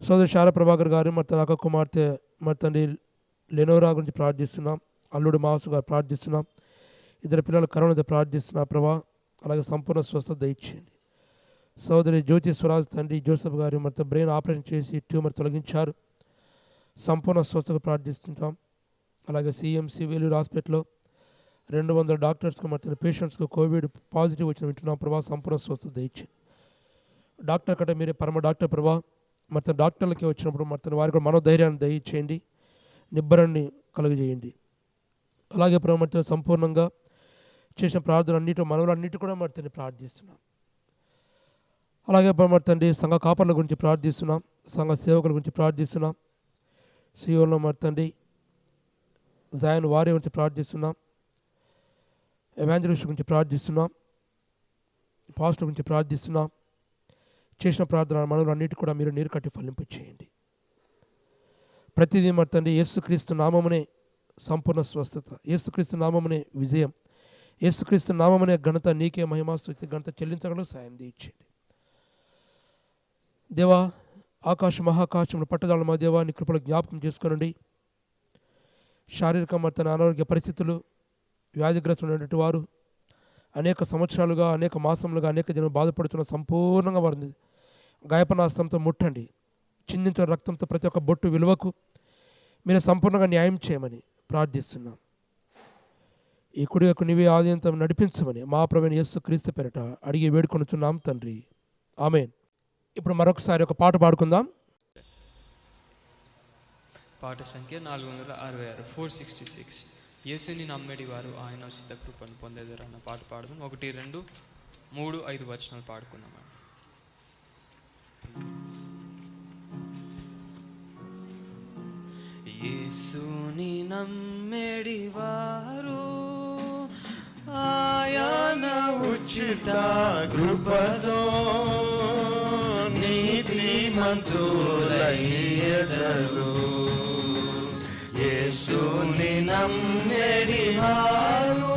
సోదరి శారా ప్రభాకర్ గారు అక్క కుమార్తె తండ్రి లెనోరా గురించి ప్రార్థిస్తున్నాం. అల్లుడు మాసు గారు ప్రార్థిస్తున్నాం. ఇద్దరు పిల్లలు కరోనాతో ప్రార్థిస్తున్నాం ప్రభా. అలాగే సంపూర్ణ స్వస్థత దయచేయండి. సోదరి జ్యోతి స్వరాజ్ తండ్రి జోసెఫ్ గారు బ్రెయిన్ ఆపరేషన్ చేసి ట్యూమర్ తొలగించారు. సంపూర్ణ స్వస్థకు ప్రార్థిస్తుంటాం. అలాగే సిఎంసి వేలూరు హాస్పిటల్లో 200 డాక్టర్స్కి పేషెంట్స్కి కోవిడ్ పాజిటివ్ వచ్చిన వింటున్నాం ప్రభా. సంపూర్ణ స్వస్థత దయచేయండి. డాక్టర్ కంటే మీరే పరమ డాక్టర్ ప్రభా. డాక్టర్లకి వచ్చినప్పుడు వారికి కూడా మనోధైర్యాన్ని దయచేయండి, నిబ్బరాన్ని కలుగజేయండి. అలాగే ప్రభు సంపూర్ణంగా చేసిన ప్రార్థన మనవులన్నిటి కూడా ప్రార్థిస్తున్నాం. అలాగే తండ్రి సంఘ కాపర్ల గురించి ప్రార్థిస్తున్నాం, సంఘ సేవకుల గురించి ప్రార్థిస్తున్నాం. సియోలో తండ్రి జాయన్ వారి గురించి ప్రార్థిస్తున్నాం. ఎవాంజలిస్ట్ గురించి ప్రార్థిస్తున్నాం. పాస్టర్ గురించి ప్రార్థిస్తున్నాం. చేసిన ప్రార్థన మనవులన్నిటి కూడా మీరు నీరు కట్టి ఫలింపు చేయండి. ప్రతిదీ తండ్రి యేసుక్రీస్తు నామమునే సంపూర్ణ స్వస్థత, యేసుక్రీస్తు నామమునే విజయం, యేసుక్రీస్తు నామమునే ఘనత, నీకే మహిమాస్తుతి ఘనత చెల్లించగలకు సాయం తీర్చండి. దేవా, ఆకాశ మహాకాశంలో పట్టదాల మా దేవా, నీ కృపలు జ్ఞాపకం చేసుకోనండి. శారీరక అనారోగ్య పరిస్థితులు, వ్యాధిగ్రస్తున్నటువంటి వారు అనేక సంవత్సరాలుగా, అనేక మాసములుగా, అనేక జనం బాధపడుతున్న సంపూర్ణంగా వారిని గాయపనాస్తంతో ముట్టండి. చిందించిన రక్తంతో ప్రతి ఒక్క బొట్టు విలువకు మీరు సంపూర్ణంగా న్యాయం చేయమని ప్రార్థిస్తున్నాం. ఈ కుడి యొక్క నీవే ఆదింతం నడిపించమని మా ప్రభువైన యేసుక్రీస్తు పేరిట అడిగి వేడుకొనుచున్నాం తండ్రి, ఆమేన్. ఇప్పుడు మరొకసారి ఒక పాట పాడుకుందాం. పాట సంఖ్య 466, 466. యేసుని నమ్మేడి వారు ఆయన ఉచిత కృపను పొందేదారు అన్న పాట పాడదాం. 1, 2, 3, 5 వచనాలు పాడుకుందాం. యేసుని నమ్మేడి వారు ఆయన ఉచిత కృపతో నీతిమంతులయ్యెదరు. యేసుని నమ్మేడి వారు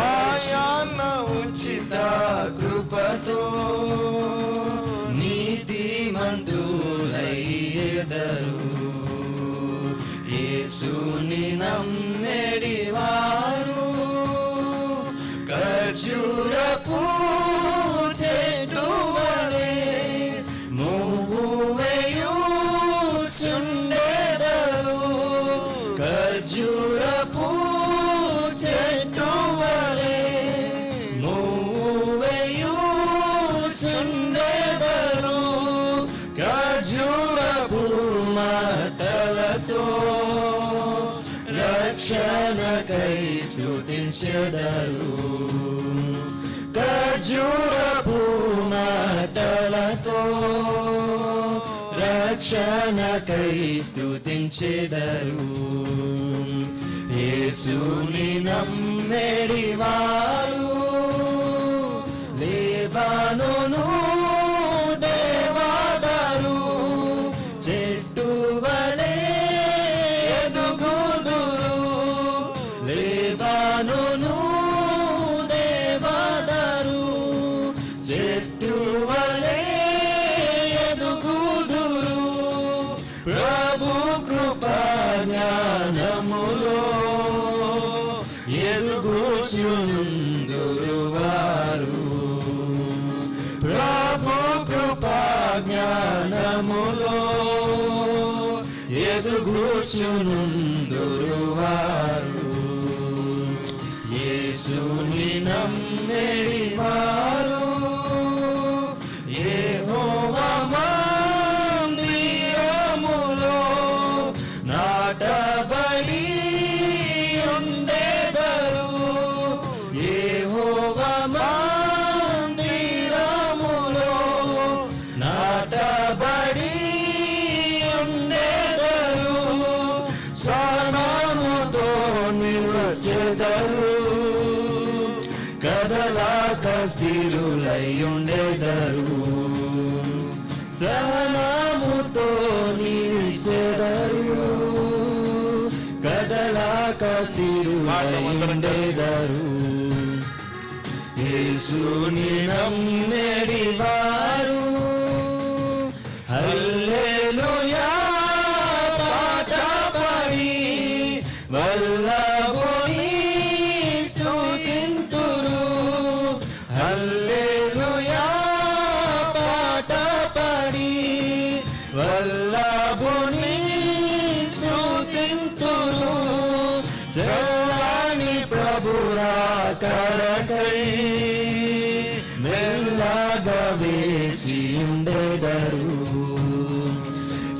ఆయన ఉచిత కృపతో నీతిమంతులయ్యెదరు. యేసుని నమ్మేడి వారు ఖర్జూరపు చెట్టు వలె నువ్వు వేయుచుండెదరు. ఖర్జూరపు చెట్టు వలె నువ్వు వేయుచుండెదరు. ఖర్జూరపు మాటలతో రక్షణకై స్తుతించెదరు. ఖర్జూరపు మాటలతో రక్షణకై స్తుతించెదరు. యేసుని నమ్మెడి వారు లేబానోను దేవదారు చెట్టు వలె ఎదుగుదురు. లేబానోను దేవదారు చెట్టు వలె ఎదుగుదురు. ప్రభు కృపా జ్ఞానములో ఎదుగుచుందురు వారు. ప్రభు కృపా జ్ఞానములో ఎదుగుచుందురు వారు. యేసుని నమ్మెడి వారు యెహోవా మందిరములో నాటబడి ఉండెదరు. యెహోవా మందిరములో నాటబడి ఉండెదరు. స్వనామముతో నిలిచెదరు. కదలాక స్థిరులై ఉండెదరు. సహనముతో నిలిచెదరు. కదలాక స్థిరులై ఉండెదరు. యేసుని నమ్మెడి వారు హల్లెలూయా పాట పాడి వల్లభుని స్తుతింతురు. హల్లెలూయా పాట పాడి వల్లభుని స్తుతింతురు. చల్లని ప్రభురాకరకై మెల్లగా వేచి ఉండెదరు.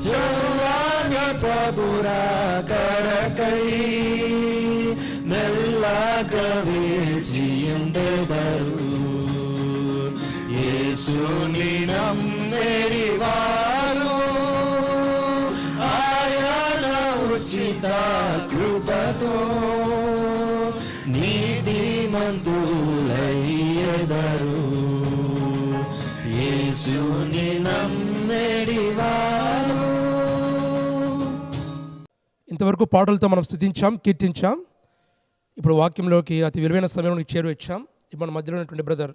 చల్లని ప్రభురాకరకై మెల్లగా వేచి ఉండెదరు. యేసుని నమ్మెడి వారు ఆయన ఉచిత కృపతో నీతిమంతులయ్యెదరు. యేసుని నమ్మెడి వారు. ఇంతవరకు పాటలతో మనం స్తుతించాం, కీర్తించాం. ఇప్పుడు వాక్యంలోకి అతి విలువైన సమయంలోకి చేరువచ్చాం. ఇప్పుడు మన మధ్యలో ఉన్నటువంటి బ్రదర్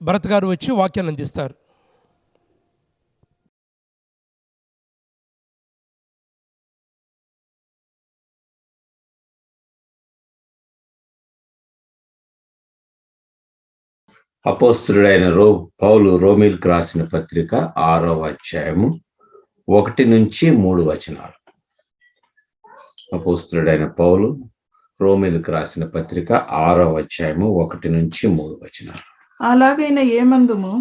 భరత్ గారు వచ్చి వాక్యాన్ని అందిస్తారు. అపోస్తులుడైన పౌలు రోమీలకు రాసిన పత్రిక 6వ అధ్యాయము 1-3 వచనాలు. అపోస్తులుడైన పౌలు రోమీలకు రాసిన పత్రిక 6వ అధ్యాయము 1-3 వచనాలు. అలాగైనా ఏమందుము,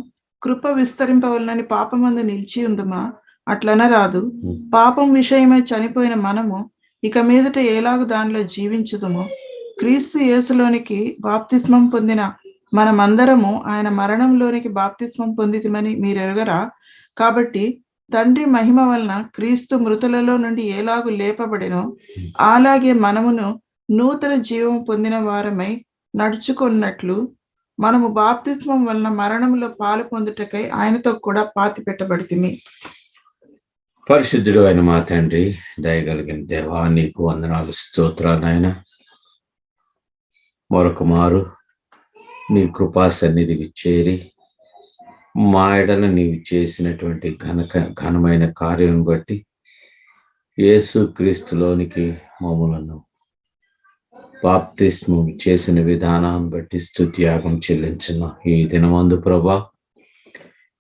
కృప విస్తరింపవలనని పాపమందు నిలిచి ఉందుమా? అట్లనరాదు. పాపం విషయమై చనిపోయిన మనము ఇక మీదట ఎలాగు దానిలో జీవించుదుము? క్రీస్తు యేసులోనికి బాప్తిస్మం పొందిన మనమందరము ఆయన మరణంలోనికి బాప్తిస్మం పొందితిమని మీరెరుగరా? కాబట్టి తండ్రి మహిమ వలన క్రీస్తు మృతులలో నుండి ఎలాగు లేపబడినో అలాగే మనమును నూతన జీవము పొందిన వారమై నడుచుకున్నట్లు మనము బాప్తిస్మం వలన మరణంలో పాలు పొందుటకై ఆయనతో కూడా పాతి పెట్టబడితిమి. పరిశుద్ధుడు అయిన మా తండ్రి, దయగలిగిన దేవా, నీకు వందనాలు, స్తోత్రాలు నాయన. మరొక మారు నీ కృపా సన్నిధికి చేరి మా ఎడల నీవు చేసినటువంటి ఘనమైన కార్యం బట్టి యేసు క్రీస్తులోనికి మమ్మలను బాప్తిస్మం చేసిన విధానాన్ని బట్టి స్తుతియాగం చెల్లించున్నాం. ఈ దినమందు ప్రభా,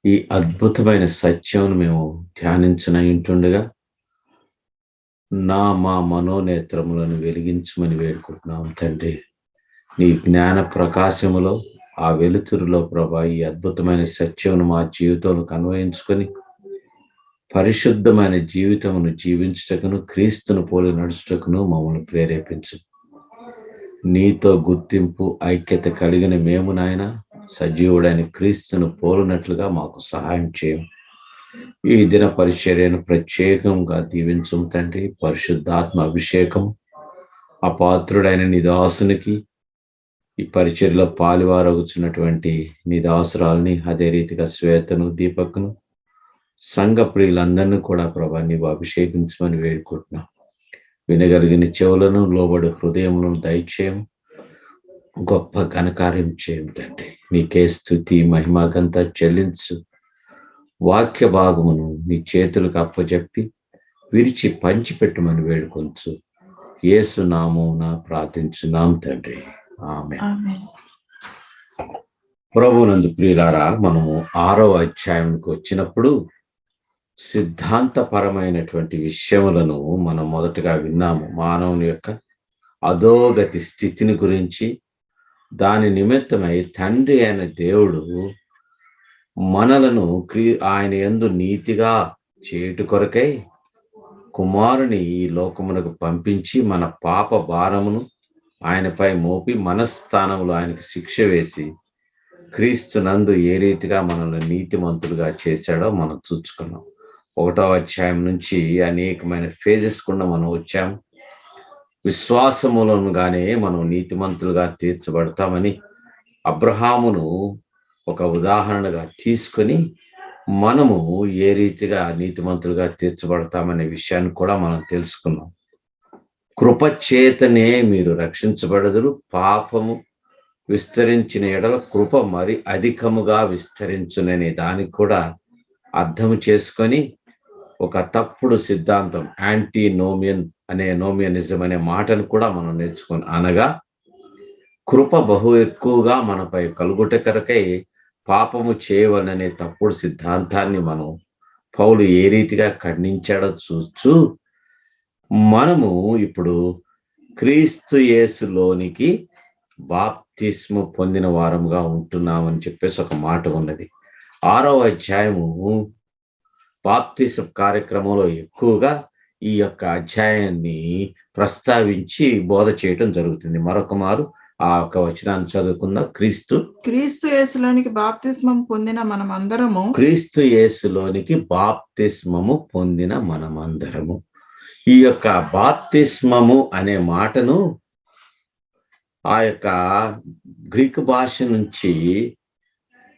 ఈ అద్భుతమైన సత్యం మేము ధ్యానించనయుంటుండగా మా మనోనేత్రములను వెలిగించమని వేడుకుంటున్నాం తండ్రి. నీ జ్ఞాన ప్రకాశములో, ఆ వెలుతురులో ప్రభా, ఈ అద్భుతమైన సత్యమును మా జీవితంలో అన్వయించుకొని పరిశుద్ధమైన జీవితమును జీవించుటకును, క్రీస్తును పోలి నడుచుటకును మమ్మల్ని ప్రేరేపించు. నీతో గుర్తింపు, ఐక్యత కలిగిన మేము నాయన సజీవుడైన క్రీస్తును పోలినట్లుగా మాకు సహాయం చేయం. ఈ దిన పరిచర్యను ప్రత్యేకంగా దీవించం తండ్రి. పరిశుద్ధాత్మ అభిషేకం అపాత్రుడైన నీ దాసునికి, ఈ పరిచర్యలో పాలువారగుచున్నటువంటి నీ దాసురాల్ని, అదే రీతిగా శ్వేతను, దీపక్ను, సంఘ ప్రియులందరినీ కూడా ప్రభా నీవు అభిషేకించమని వేడుకుంటున్నాం. వినగలిగిన చెవులను, లోబడి హృదయములను దయచేయం. గొప్ప ఘనకార్యం చేయం తండ్రి. మీకే స్తుతి మహిమగంతా చెల్లించు. వాక్య భాగమును నీ చేతులకు అప్పచెప్పి విరిచి పంచిపెట్టమని వేడుకొంచు. యేసు నామమున ప్రార్థించున్నాం తండ్రి. ఆమేన్. ఆమేన్. ప్రభువునందు ప్రియులారా, మనము 6వ అధ్యాయానికి వచ్చినప్పుడు సిద్ధాంతపరమైనటువంటి విషయములను మనం మొదటగా విన్నాము. మానవుని యొక్క అధోగతి స్థితిని గురించి, దాని నిమిత్తమై తండ్రి అయిన దేవుడు మనలను ఆయన యందు నీతిగా చేయుట కొరకై కుమారుని ఈ లోకమునకు పంపించి మన పాప భారమును ఆయనపై మోపి మనస్థానంలో ఆయనకు శిక్ష వేసి క్రీస్తునందు ఏ రీతిగా మనల్ని నీతిమంతులుగా చేశాడో మనం చూసుకున్నాం. 1వ అధ్యాయం నుంచి అనేకమైన ఫేజెస్ కూడా మనం వచ్చాం. విశ్వాసములనుగానే మనం నీతిమంతులుగా తీర్చబడతామని అబ్రహామును ఒక ఉదాహరణగా తీసుకొని మనము ఏ రీతిగా నీతిమంతులుగా తీర్చబడతామనే విషయాన్ని కూడా మనం తెలుసుకున్నాం. కృపచేతనే మీరు రక్షించబడదురు, పాపము విస్తరించిన ఎడల కృప మరి అధికముగా విస్తరించుననే దానికి కూడా అర్థం చేసుకొని ఒక తప్పుడు సిద్ధాంతం యాంటీ నోమియన్ అనే నోమియనిజం అనే మాటను కూడా మనం నేర్చుకొని, అనగా కృప బహు ఎక్కువగా మనపై కలుగుట కొరకై పాపము చేయవలననే తప్పుడు సిద్ధాంతాన్ని మనం పౌలు ఏ రీతిగా ఖండించాడో చూస్తూ మనము ఇప్పుడు క్రీస్తు యేసులోనికి బాప్తిస్ము పొందిన వారముగా ఉంటున్నామని చెప్పేసి ఒక మాట ఉన్నది. 6వ అధ్యాయము బాప్తిస్మ కార్యక్రమంలో ఎక్కువగా ఈ యొక్క అధ్యాయాన్ని ప్రస్తావించి బోధ చేయటం జరుగుతుంది. మరొక మారు ఆ యొక్క వచనాన్ని చదువుకుందాం. క్రీస్తు యేసులోనికి బాప్తిస్మం పొందిన మనమందరము, క్రీస్తు యేసులోనికి బాప్తిస్మము పొందిన మనమందరము. ఈ యొక్క బాప్తిస్మము అనే మాటను ఆ యొక్క గ్రీకు భాష నుంచి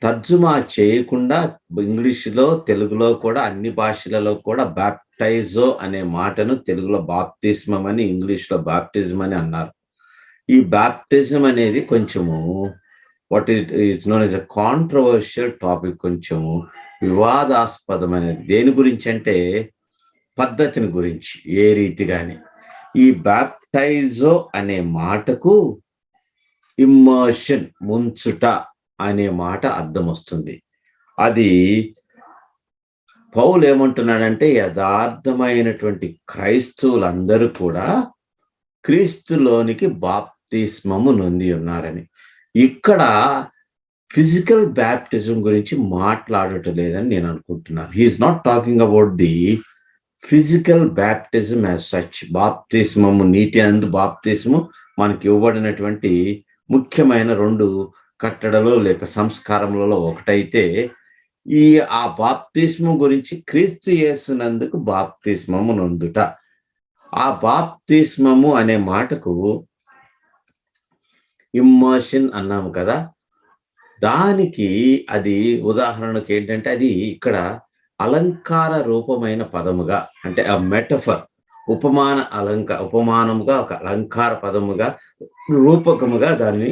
తర్జుమా చేయకుండా ఇంగ్లీషులో, తెలుగులో కూడా అన్ని భాషలలో కూడా బాప్టైజో అనే మాటను తెలుగులో బాప్తిస్మం అని, ఇంగ్లీష్లో బాప్టిజం అని అన్నారు. ఈ బాప్టిజం అనేది కొంచెము what it is known as a controversial topic, కొంచెము వివాదాస్పదమైనది. దేని గురించి అంటే పద్ధతిని గురించి. ఏ రీతిగానే ఈ బాప్టైజో అనే మాటకు ఇమ్మర్షన్, ముంచుట అనే మాట అర్థం వస్తుంది. అది పౌలు ఏమంటున్నాడంటే యథార్థమైనటువంటి క్రైస్తవులందరూ కూడా క్రీస్తులోనికి బాప్తిస్మము నొంది ఉన్నారని. ఇక్కడ ఫిజికల్ బ్యాప్టిజం గురించి మాట్లాడటం లేదని నేను అనుకుంటున్నాను. He's not talking about the physical baptism as such. బాప్తిస్మము, నీటి అందు బాప్తిస్ము మనకి ఇవ్వబడినటువంటి ముఖ్యమైన 2 కట్టడలు లేక సంస్కారములలో ఒకటైతే, ఆ బాప్తిస్మం గురించి క్రీస్తు యేసునందుకు బాప్తిస్మము నొందుట. ఆ బాప్తిస్మము అనే మాటకు ఇమ్మర్షన్ అన్నాము కదా, దానికి అది ఉదాహరణకు ఏంటంటే అది ఇక్కడ అలంకార రూపమైన పదముగా, అంటే ఆ మెటఫర్, ఉపమానముగా, ఒక అలంకార పదముగా, రూపకముగా దాన్ని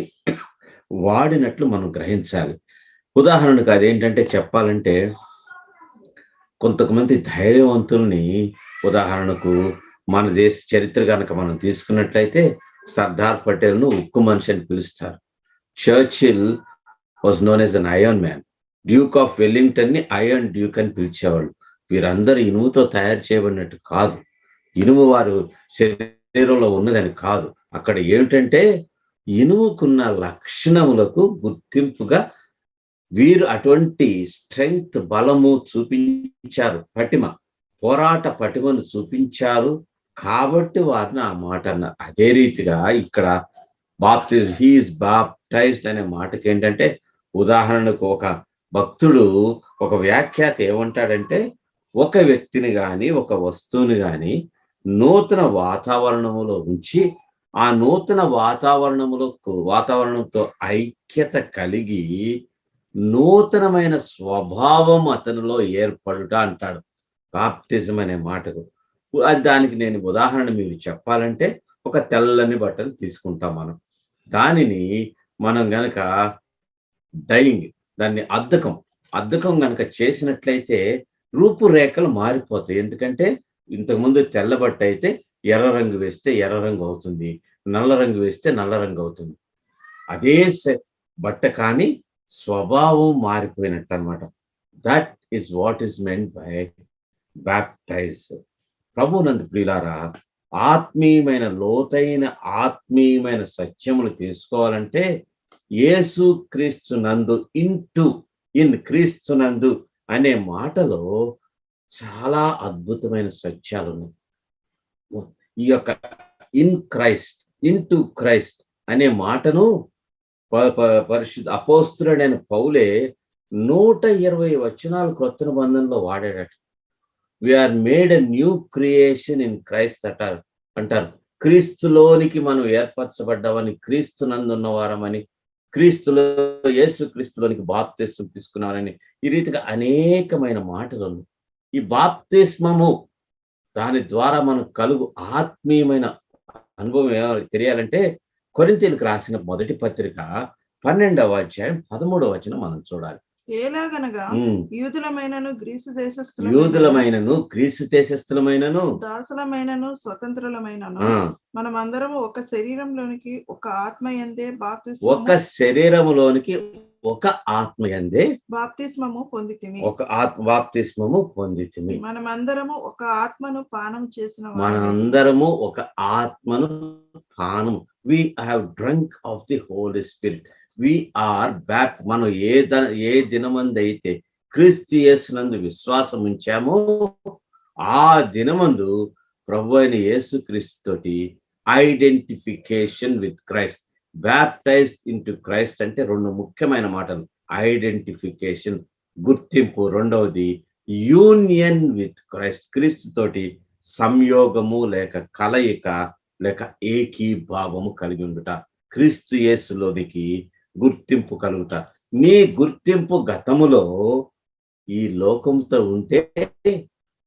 వాడినట్లు మనం గ్రహించాలి. ఉదాహరణకు అదేంటంటే చెప్పాలంటే, కొంతమంది ధైర్యవంతుల్ని, ఉదాహరణకు మన దేశ చరిత్ర కనుక మనం తీసుకున్నట్లయితే సర్దార్ పటేల్ను ఉక్కు మనిషి అని పిలుస్తారు. Churchill was known as an iron man. Duke of Wellington ని ఐరన్ డ్యూక్ అని పిలిచేవాళ్ళు. వీరందరూ ఇనుముతో తయారు చేయబడినట్టు కాదు, ఇనుము వారు శరీరంలో ఉన్నదని కాదు. అక్కడ ఏమిటంటే ఇనుముకున్న లక్షణములకు గుర్తింపుగా వీరు అటువంటి స్ట్రెంగ్త్, బలము చూపించారు, పటిమ, పోరాట పటిమను చూపించారు కాబట్టి వారిని ఆ మాట అన్నారు. అదే రీతిగా ఇక్కడ హీఈస్ బాప్టైజ్డ్ అనే మాటకి ఏంటంటే ఉదాహరణకు ఒక భక్తుడు, ఒక వ్యాఖ్యాత ఏమంటాడంటే, ఒక వ్యక్తిని గాని ఒక వస్తువుని గాని నూతన వాతావరణములో ఉంచి ఆ నూతన వాతావరణంతో ఐక్యత కలిగి నూతనమైన స్వభావం అతనిలో ఏర్పడుట అంటాడు బాప్టిజం అనే మాటకు. దానికి నేను ఉదాహరణ మీకు చెప్పాలంటే, ఒక తెల్లని బట్టను తీసుకుంటాం మనం. దానిని మనం గనక డైయింగ్, దాన్ని అద్దకం గనక చేసినట్లయితే రూపురేఖలు మారిపోతాయి. ఎందుకంటే ఇంతకుముందు తెల్ల బట్ట అయితే ఎర్ర రంగు వేస్తే ఎర్ర రంగు అవుతుంది. నల్ల రంగు వేస్తే నల్ల రంగు అవుతుంది. అదే బట్ట కానీ స్వభావం మారిపోయినట్టనమాట. That is what is meant by baptize. ప్రభువునందు ప్రియులారా, ఆత్మీయమైన లోతైన ఆత్మీయమైన సత్యములు తెలుసుకోవాలంటే యేసు క్రీస్తునందు ఇన్ క్రీస్తునందు అనే మాటలో చాలా అద్భుతమైన సత్యాలు ఉన్నాయి. ఈ యొక్క ఇన్ క్రైస్ట్, ఇంటూ క్రైస్ట్ అనే మాటను పరిశుద్ధ అపోస్తులుడైన పౌలే 120 వచనాలు క్రొత్త నిబంధనలో వాడాడట. We are made a new creation in Christ అంటారు. క్రీస్తులోనికి మనం ఏర్పరచబడ్డామని, క్రీస్తునందున్న వారమని, క్రీస్తులో యేసు క్రీస్తులోనికి బాప్తిస్మం తీసుకున్నామని, ఈ రీతిగా అనేకమైన మాటలు ఉన్నాయి. ఈ బాప్తిస్మము దాని ద్వారా మనకు కలుగు ఆత్మీయమైన అనుభవం తెలియాలంటే కొరింథీయులకు రాసిన మొదటి పత్రిక 12వ అధ్యాయం 13వ వచనం మనం చూడాలి. ఎలాగనగా యూదులమైనను గ్రీసు దేశస్థులమైనను దాసులమైనను స్వతంత్రులమైనను మనమందరము ఒక శరీరంలోనికి ఒక ఆత్మయందే బాప్తిస్మము పొందితిమి. మనమందరము ఒక ఆత్మను పానం చేసిన we have drunk of the Holy Spirit. We are back. మనం ఏ దినమందైతే క్రీస్తు యేసునందు విశ్వాసం ఉంచామో ఆ దినమందు ప్రభు అయిన యేసు క్రీస్తు తోటి identification with Christ. Baptised into Christ అంటే రెండు ముఖ్యమైన మాటలు. ఐడెంటిఫికేషన్, గుర్తింపు. రెండవది యూనియన్ విత్ క్రైస్ట్, క్రీస్తు తోటి సంయోగము లేక కలయిక లేక ఏకీభావము కలిగి ఉండుట. క్రీస్తు యేసులోనికి గుర్తింపు కలుగుట. నీ గుర్తింపు గతములో ఈ లోకంతో ఉంటే,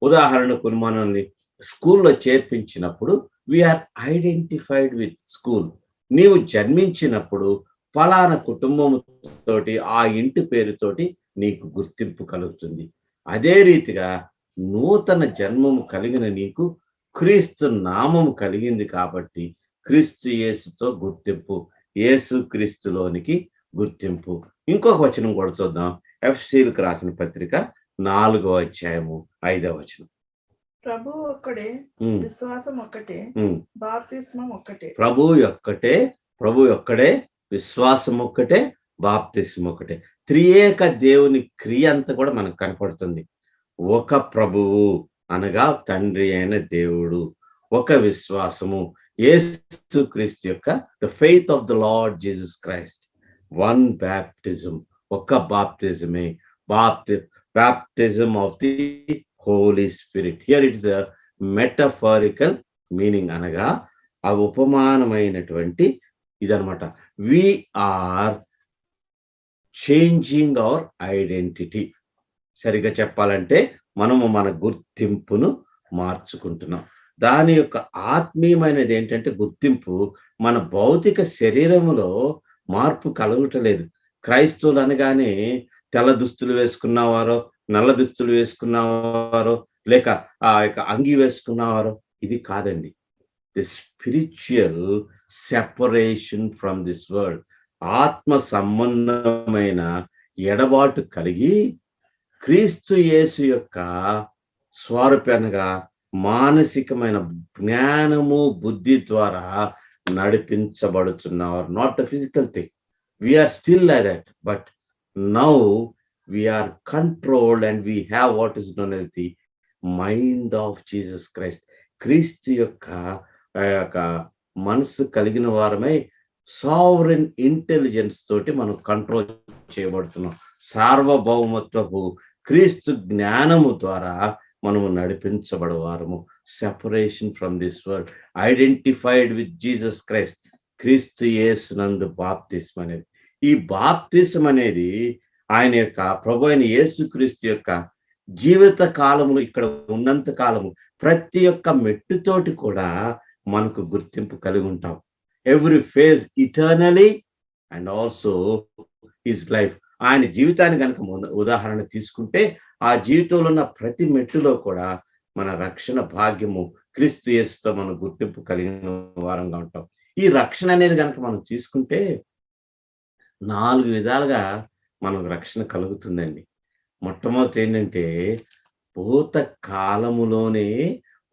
ఉదాహరణకు మనల్ని స్కూల్లో చేర్పించినప్పుడు వీఆర్ ఐడెంటిఫైడ్ విత్ స్కూల్. నీవు జన్మించినప్పుడు ఫలానా కుటుంబంతోటి, ఆ ఇంటి పేరుతోటి నీకు గుర్తింపు కలుగుతుంది. అదే రీతిగా నూతన జన్మము కలిగిన నీకు క్రీస్తు నామము కలిగింది కాబట్టి క్రీస్తు యేసుతో గుర్తింపు, యేసు క్రీస్తులోనికి గుర్తింపు. ఇంకొక వచనం కూడా చూద్దాం. ఎఫెసీయులకు రాసిన పత్రిక 4వ అధ్యాయము 5వ వచనం. ప్రభు ఒక్కడే, విశ్వాసం ఒక్కటే, బాప్తిస్మం ఒక్కటే. ప్రభు ఒక్కడే, విశ్వాసం ఒక్కటే, బాప్తిస్మం ఒక్కటే. త్రియేక దేవుని క్రియ అంతా కూడా మనకు కనపడుతుంది. ఒక ప్రభువు అనగా తండ్రి అయిన దేవుడు, ఒక విశ్వాసము యేసు క్రీస్తు యొక్క the faith of the Lord Jesus Christ. One baptism, ఒక బాప్తిజమే, baptism of the Holy Spirit. Here it is a metaphorical meaning, అనగా ఆ ఉపమానమైనటువంటి ఇదనమాట. We are changing our identity. సరిగా చెప్పాలంటే మనము మన గుర్తింపును మార్చుకుంటున్నాం. దాని యొక్క ఆత్మీయమైనది ఏంటంటే గుర్తింపు మన భౌతిక శరీరములో మార్పు కలుగుటలేదు. క్రైస్తవులు అనగానే తెల్ల దుస్తులు వేసుకున్నవారో, నల్ల దుస్తులు వేసుకున్నవారో, లేక ఆ యొక్క అంగి వేసుకున్నవారో ఇది కాదండి. The spiritual separation from this world, ఆత్మ సంబంధమైన ఎడబాటు కలిగి క్రీస్తు యేసు యొక్క స్వరూపంగా మానసికమైన జ్ఞానము బుద్ధి ద్వారా నడిపించబడుతున్నారు. Not the physical thing, we are still like that, but now we are controlled and we have what is known as the mind of Jesus Christ. క్రీస్తు యొక్క మనస్సు కలిగిన వారమై సావరెన్ ఇంటెలిజెన్స్ తోటి మనం కంట్రోల్ చేయబడుతున్నాం. సార్వభౌమత్వపు క్రీస్తు జ్ఞానము ద్వారా మనము నడిపించబడవారము. Separation from this world, identified with Jesus Christ. క్రీస్తు యేసునందు బాప్తిస్మ అనేది, ఈ బాప్తిస్మ అనేది ఆయన యొక్క ప్రభు అయిన యేసుక్రీస్తు యొక్క జీవిత కాలములు, ఇక్కడ ఉన్నంత కాలము ప్రతి ఒక్క మెట్టుతోటి కూడా మనకు గుర్తింపు కలిగి ఉంటాం. Every phase eternally and also his life. ఆయన జీవితాన్ని కనుక ఉదాహరణ తీసుకుంటే ఆ జీవితంలో ఉన్న ప్రతి మెట్టులో కూడా మన రక్షణ భాగ్యము క్రీస్తు యేసుతో మనం గుర్తింపు కలిగిన వారంగా ఉంటాం. ఈ రక్షణ అనేది కనుక మనం తీసుకుంటే 4 విధాలుగా మనకు రక్షణ కలుగుతుందండి. మొట్టమొదటి ఏంటంటే భూత కాలములోనే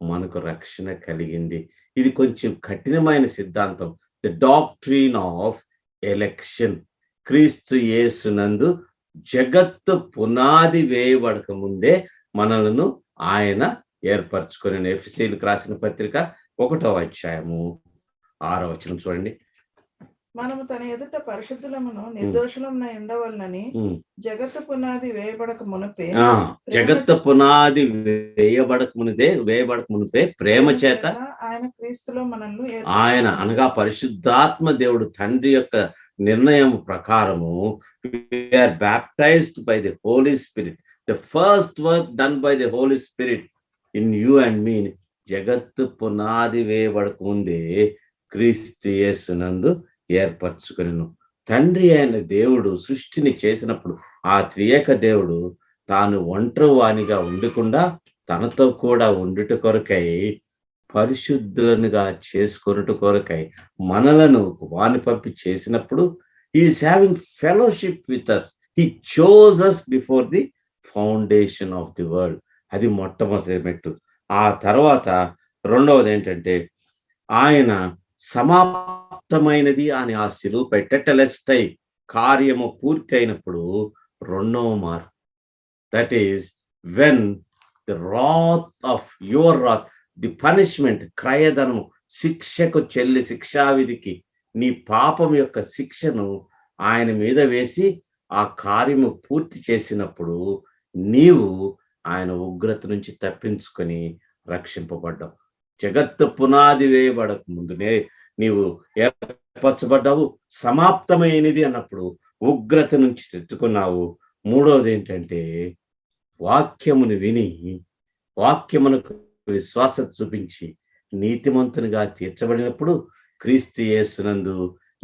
మనకు రక్షణ కలిగింది. ఇది కొంచెం కఠినమైన సిద్ధాంతం. The doctrine of election. క్రీస్తు యేసునందు జగత్తు పునాది వేయబడక ముందే మనలను ఆయన ఏర్పరచుకొని, ఎఫెసీయులకు రాసిన పత్రిక 1వ అధ్యాయము 6వ వచనం చూడండి. మనము తన ఎదుట పరిశుద్ధులమును నిర్దోషులమునై ఉండవలనని జగత్తు పునాది వేయబడక మునుపే జగత్తు పునాది వేయబడక మునిపే ప్రేమ చేత ఆయన క్రీస్తులో మనల్ని ఆయన అనగా పరిశుద్ధాత్మ దేవుడు తండ్రి యొక్క నిర్ణయం ప్రకారము are baptized by the Holy Spirit. The first work done by the Holy spirit in you and me. జగత్తు పునాది వేయబడక ముందే క్రీస్తు యేసునందు ఏర్పరచుకొనెను. తండ్రి అయిన దేవుడు సృష్టిని చేసినప్పుడు ఆ త్రియేక దేవుడు తాను ఒంటరి వానిగా ఉండకుండా తనతో కూడా ఉండుట కొరకై, పరిశుద్ధులనుగా చేసుకొనుట కొరకై మనలను వాని పంపి చేసినప్పుడు he's having fellowship with us. He chose us before the foundation of the world. అది మొట్టమొదటి మెట్టు. ఆ తర్వాత రెండవది ఏంటంటే ఆయన సమాప్తమైనది అని ఆ శిలువ పెట్టెటెలెస్టై కార్యము పూర్తి అయినప్పుడు రెండవ మార్పు. That is when the wrath of your wrath, the punishment, క్రయధనము, శిక్షకు చెల్లి శిక్షావిధికి నీ పాపం యొక్క శిక్షను ఆయన మీద వేసి ఆ కార్యము పూర్తి చేసినప్పుడు నీవు ఆయన ఉగ్రత నుంచి తప్పించుకొని రక్షింపబడ్డావు. జగత్తు పునాది వేయబడక ముందునే నీవు ఏర్పరచబడ్డావు. సమాప్తమైనది అన్నప్పుడు ఉగ్రత నుంచి తెచ్చుకున్నావు. మూడవది ఏంటంటే వాక్యమును విని వాక్యమునకు విశ్వాసత చూపించి నీతిమంతునిగా తీర్చబడినప్పుడు క్రీస్తు యేసునందు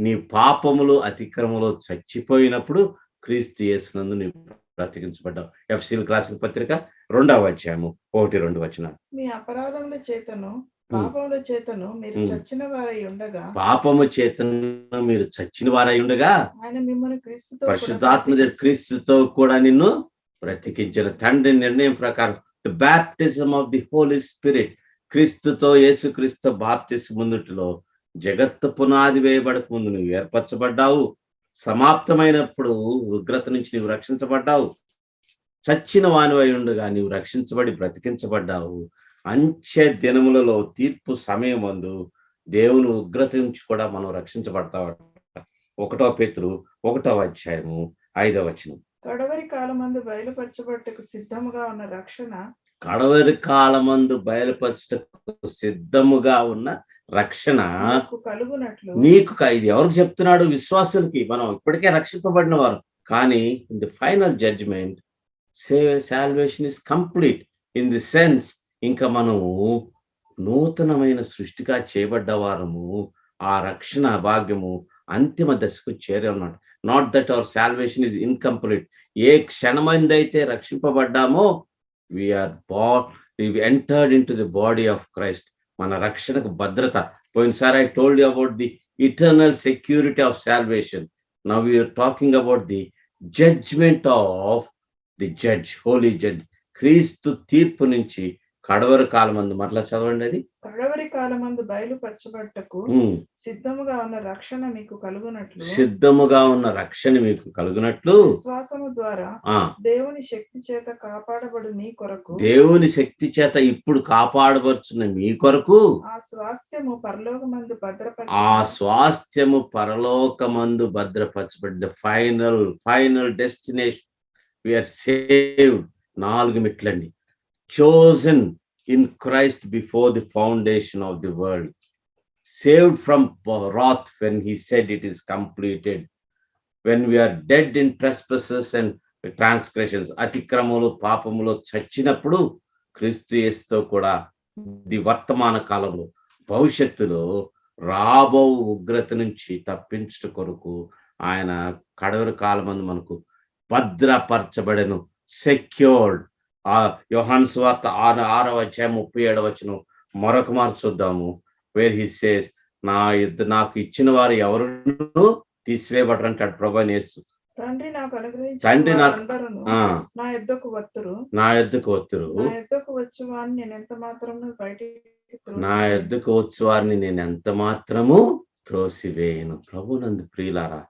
నీ పాపములు అతిక్రమములు చచ్చిపోయినప్పుడు క్రీస్తు యేసునందు నీ బ్రతికించబడ్డావు. ఎఫెసీయులకు రాసిన పత్రిక 2వ అధ్యాయము 1-2 వచనాలు. మీ అపరాధముల చేతను పాపముల చేతను మీరు చచ్చిన వారై ఉండగా, పాపము చేతను మీరు చచ్చిన వారై ఉండగా ఆయన మిమ్మల్ని క్రీస్తుతో పరిశుద్ధాత్మ క్రీస్తుతో కూడా నిన్ను బ్రతికించిన. తండ్రి నిర్ణయం ప్రకారం the baptism of the Holy Spirit, క్రీస్తుతో యేసుక్రీస్తు బాప్తిస్మ ముందుటిలో జగత్తు పునాది వేయబడక ముందు నువ్వు ఏర్పరచబడ్డావు. సమాప్తమైనప్పుడు ఉగ్రత నుంచి నీవు రక్షించబడ్డావు. చచ్చిన వానివై ఉండగా నీవు రక్షించబడి బ్రతికించబడ్డావు. అంచె దినములలో తీర్పు సమయం అందు దేవుని ఉగ్రత నుంచి కూడా మనం రక్షించబడతాం. 1 పేతురు 1వ అధ్యాయము 5వ వచనం. కడవరి కాలమందు బయలుపరచబట్టకు సిద్ధముగా ఉన్న రక్షణ, కడవరి కాలమందు బయలుపరచటకు సిద్ధముగా ఉన్న రక్షణ కలుగునట్లు నీకు. ఇది ఎవరికి చెప్తున్నాడు? విశ్వాసులకి. మనం ఇప్పటికే రక్షింపబడిన వారు, కానీ in the final judgement salvation is complete in the sense ఇంకా మనము నూతనమైన సృష్టిగా చేయబడ్డ వారము. ఆ రక్షణ భాగ్యము అంతిమ దశకు చేరే ఉన్నాడు. Not that our salvation is incomplete. ఏ క్షణమైందైతే రక్షింపబడ్డామో we entered into the body of Christ. మన రక్షణకు భద్రత. పోయినసారి I told you about the eternal security of salvation. Now we are talking about the judgment of the judge, holy judge. క్రీస్తు తీర్పు నుంచి కడవరి కాలమందు మరలా చదవండి అది. కడవరి కాలమందు బయలుపరచబట్టకు ఉమ్. సిద్ధముగా ఉన్న రక్షణ మీకు కలుగునట్లు సిద్ధముగా ఉన్న రక్షణ మీకు కలుగునట్లు విశ్వాసము ద్వారా ఆ దేవుని శక్తి చేత కాపాడబడు నీ కొరకు దేవుని శక్తి చేత ఇప్పుడు కాపాడబడుచున్న మీ కొరకు ఆ స్వాస్థ్యము పరలోకమందు ఆ భద్రపరచ స్వాస్థ్యము పరలోకమందు భద్రపరచబడ్డ ఫైనల్ డెస్టినేషన్. We are saved. 4 మెట్లండి. chosen in Christ before the foundation of the world, saved from wrath when he said it is completed, when we are dead in trespasses and transgressions, అతిక్రమములు పాపములు చచ్చినప్పుడు క్రీస్తు యేసుతో కూడా ఇది వర్తమాన కాలంలో భవిష్యత్తులో రాబో ఉగ్రత నుంచి తప్పించుట కొరకు ఆయన కడవరి కాలమందు మనకు భద్రపరచబడెను, సెక్యూర్డ్. ఆ యోహాను సువార్త 6వ అధ్యాయం 37వ వచనం మరొక మారు చూద్దాము. వేర్ హి సేస్, నాకు ఇచ్చిన వారు ఎవరు తీసివేయబడరు అంటాడు ప్రభువైన యేసు. తండ్రి నాకు అనుగ్రహించిన తండ్రి నాకు వారందరును నా యొద్దకు వత్తురు, నా యొద్దకు వత్తురు, నా యొద్దకు వచ్చి వారిని నేను ఎంత మాత్రము బయటికి నా యొద్దకు వచ్చి వారిని నేను ఎంత మాత్రము త్రోసివేయను. ప్రభునందు ప్రియులారా,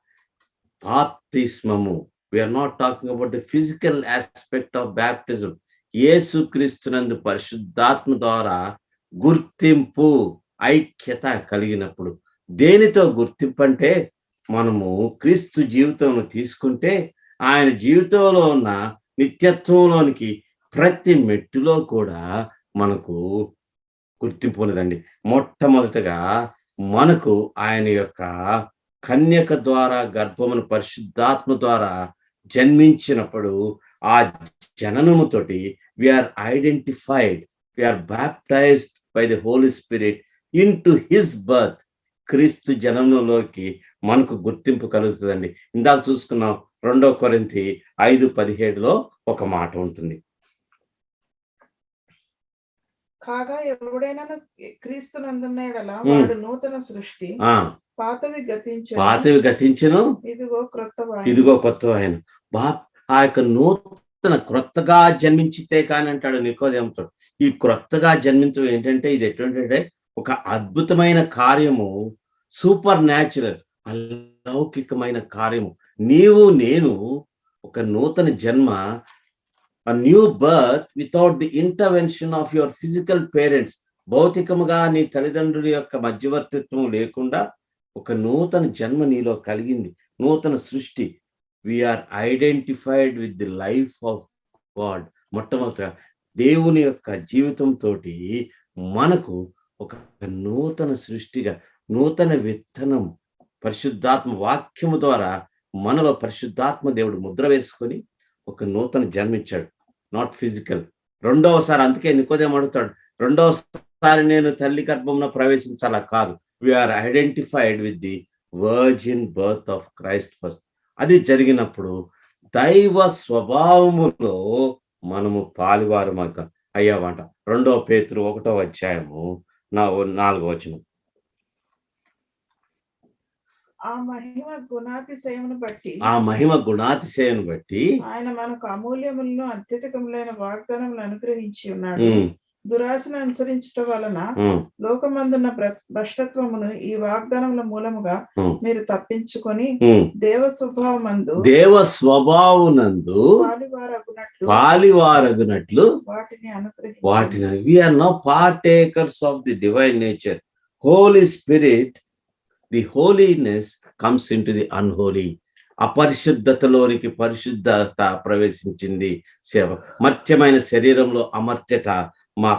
బాప్తిస్మము, we are not talking about the physical aspect of baptism. యేసు క్రీస్తునందు పరిశుద్ధాత్మ ద్వారా గుర్తింపు, ఐక్యత కలిగినప్పుడు. దేనితో గుర్తింపు అంటే, మనము క్రీస్తు జీవితం తీసుకుంటే ఆయన జీవితంలో ఉన్న నిత్యత్వంలోనికి ప్రతి మెట్టులో కూడా మనకు గుర్తింపు ఉన్నదండి. మొట్టమొదటగా మనకు ఆయన యొక్క కన్యక ద్వారా గర్భమును పరిశుద్ధాత్మ ద్వారా జన్మించినప్పుడు ఆ జననముతోటి we are identified, we are baptised by the Holy spirit into his birth. క్రీస్తు జనంలోకి మనకు గుర్తింపు కలుగుతుందండి. ఇందాక చూసుకున్నాం 2 కొరింథీ 5:17లో ఒక మాట ఉంటుంది. కాగా ఎవడైనా క్రీస్తునందున్న యెడల వాడు నూతన సృష్టి, పాతవి గతించెను, ఇదిగో క్రొత్తవైన. ఆ యొక్క నూతన క్రొత్తగా జన్మించితే కానీ అంటాడు నికోదేముతో. ఈ క్రొత్తగా జన్మించడం ఏంటంటే, ఇది ఎటువంటిదంటే ఒక అద్భుతమైన కార్యము, సూపర్ న్యాచురల్, అలౌకికమైన కార్యము. నీవు నేను ఒక నూతన జన్మ, a new birth without the intervention of your physical parents. భౌతికముగా నీ తల్లిదండ్రుల యొక్క మధ్యవర్తిత్వం లేకుండా ఒక నూతన జన్మ నీలో కలిగింది, నూతన సృష్టి. We are identified with the life of God. మొట్టమొదట దేవుని యొక్క జీవితంతో మనకు ఒక నూతన సృష్టిగా, నూతన విత్తనం పరిశుద్ధాత్మ వాక్యము ద్వారా మనలో పరిశుద్ధాత్మ దేవుడు ముద్ర వేసుకొని ఒక నూతన జన్మించాడు, నాట్ ఫిజికల్. రెండవసారి, అందుకే నికోదేము అడుగుతాడు, రెండవసారి నేను తల్లి గర్భంలో ప్రవేశించాలా? కాదు. We are identified with the virgin birth of Christ first. అది జరిగినప్పుడు దైవ స్వభావములో మనము పాలివారు అయ్యామంట. 2 పేతురు 1వ అధ్యాయము 4వ వచనం. ఆ మహిమ గుణాతిశయమును బట్టి ఆయన మనకు అమూల్యములను అత్యధికములైన వాగ్దానములు అనుగ్రహించి ఉన్నాడు. దురాశను అనుసరించడం వలన లోకమందున్న భ్రష్టత్వమును ఈ వాగ్దానముల మూలముగా మీరు తప్పించుకొని దేవ స్వభావమునందు పాలివారగునట్లు వాటిని we are now partakers of the divine nature. Holy Spirit, the holiness comes into the unholy. అపరిశుద్ధతలోనికి పరిశుద్ధత ప్రవేశించింది. సేవ మర్త్యమైన శరీరంలో అమర్త్యత, మా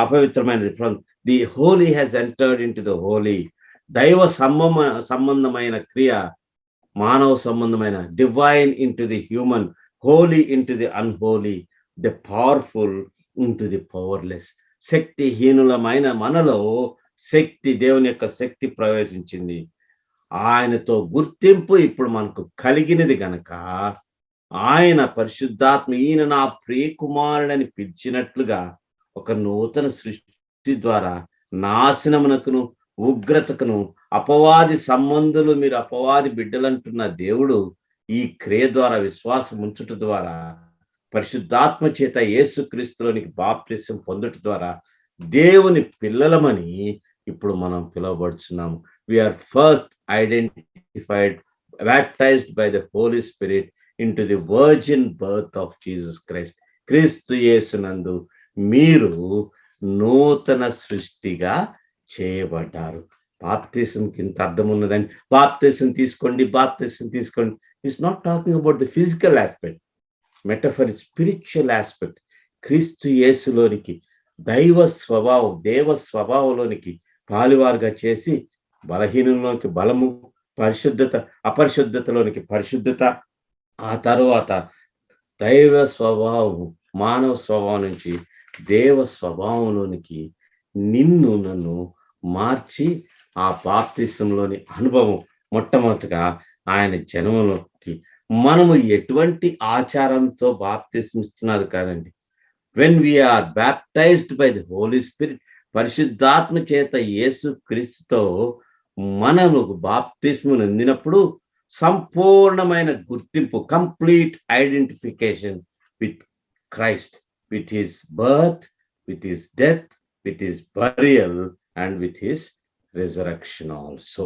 అపవిత్రమైనది. From the holy has entered into the holy. దైవ సంబంధమైన క్రియ, మానవ సంబంధమైన, divine into the human, holy into the unholy, the powerful into the powerless. శక్తిహీనులమైన మనలో శక్తి, దేవుని యొక్క శక్తి ప్రవేశించింది. ఆయనతో గుర్తింపు ఇప్పుడు మనకు కలిగినది గనక ఆయన పరిశుద్ధాత్మ, ఈయన నా ప్రియకుమారుడని పిలిచినట్లుగా ఒక నూతన సృష్టి ద్వారా నాశనమునకును ఉగ్రతకును అపవాది సంబంధులు, మీరు అపవాది బిడ్డలంటున్న దేవుడు ఈ క్రియ ద్వారా, విశ్వాసం ఉంచుట ద్వారా పరిశుద్ధాత్మ చేత యేసుక్రీస్తులోనికి బాప్తిసం పొందుట ద్వారా దేవుని పిల్లలమని ఇప్పుడు మనం పిలువబడుచున్నాము. We are first identified, baptized by the Holi Spirit into the virgin birth of Jesus Christ. క్రీస్తు యేసునందు మీరు నూతన సృష్టిగా చేయబడ్డారు. బాప్తిజంకి ఇంత అర్థం ఉన్నదని, బాప్తిజం తీసుకోండి, బాప్తిజం తీసుకోండి. It's not talking about the physical aspect, metaphor spiritual aspect. క్రీస్తు యేసులోనికి దైవ స్వభావం, దేవ స్వభావంలోనికి పాలువారుగా చేసి బలహీనంలోనికి బలము, పరిశుద్ధత అపరిశుద్ధతలోనికి పరిశుద్ధత, ఆ తరువాత దైవ స్వభావం మానవ స్వభావం నుంచి దేవ స్వభావంలోనికి నిన్ను నన్ను మార్చి ఆ బాప్తిసంలోని అనుభవం మొట్టమొదటిగా ఆయన జన్మలోకి మనము ఎటువంటి ఆచారంతో బాప్తిసం ఇస్తున్నది కాదండి. When we are baptised by the Holy Spirit, పరిశుద్ధాత్మ చేత యేసు క్రీస్తుతో మనము బాప్తిస్ము అందినప్పుడు సంపూర్ణమైన గుర్తింపు, complete identification with Christ, with his birth, with his death, with his burial and with his resurrection also.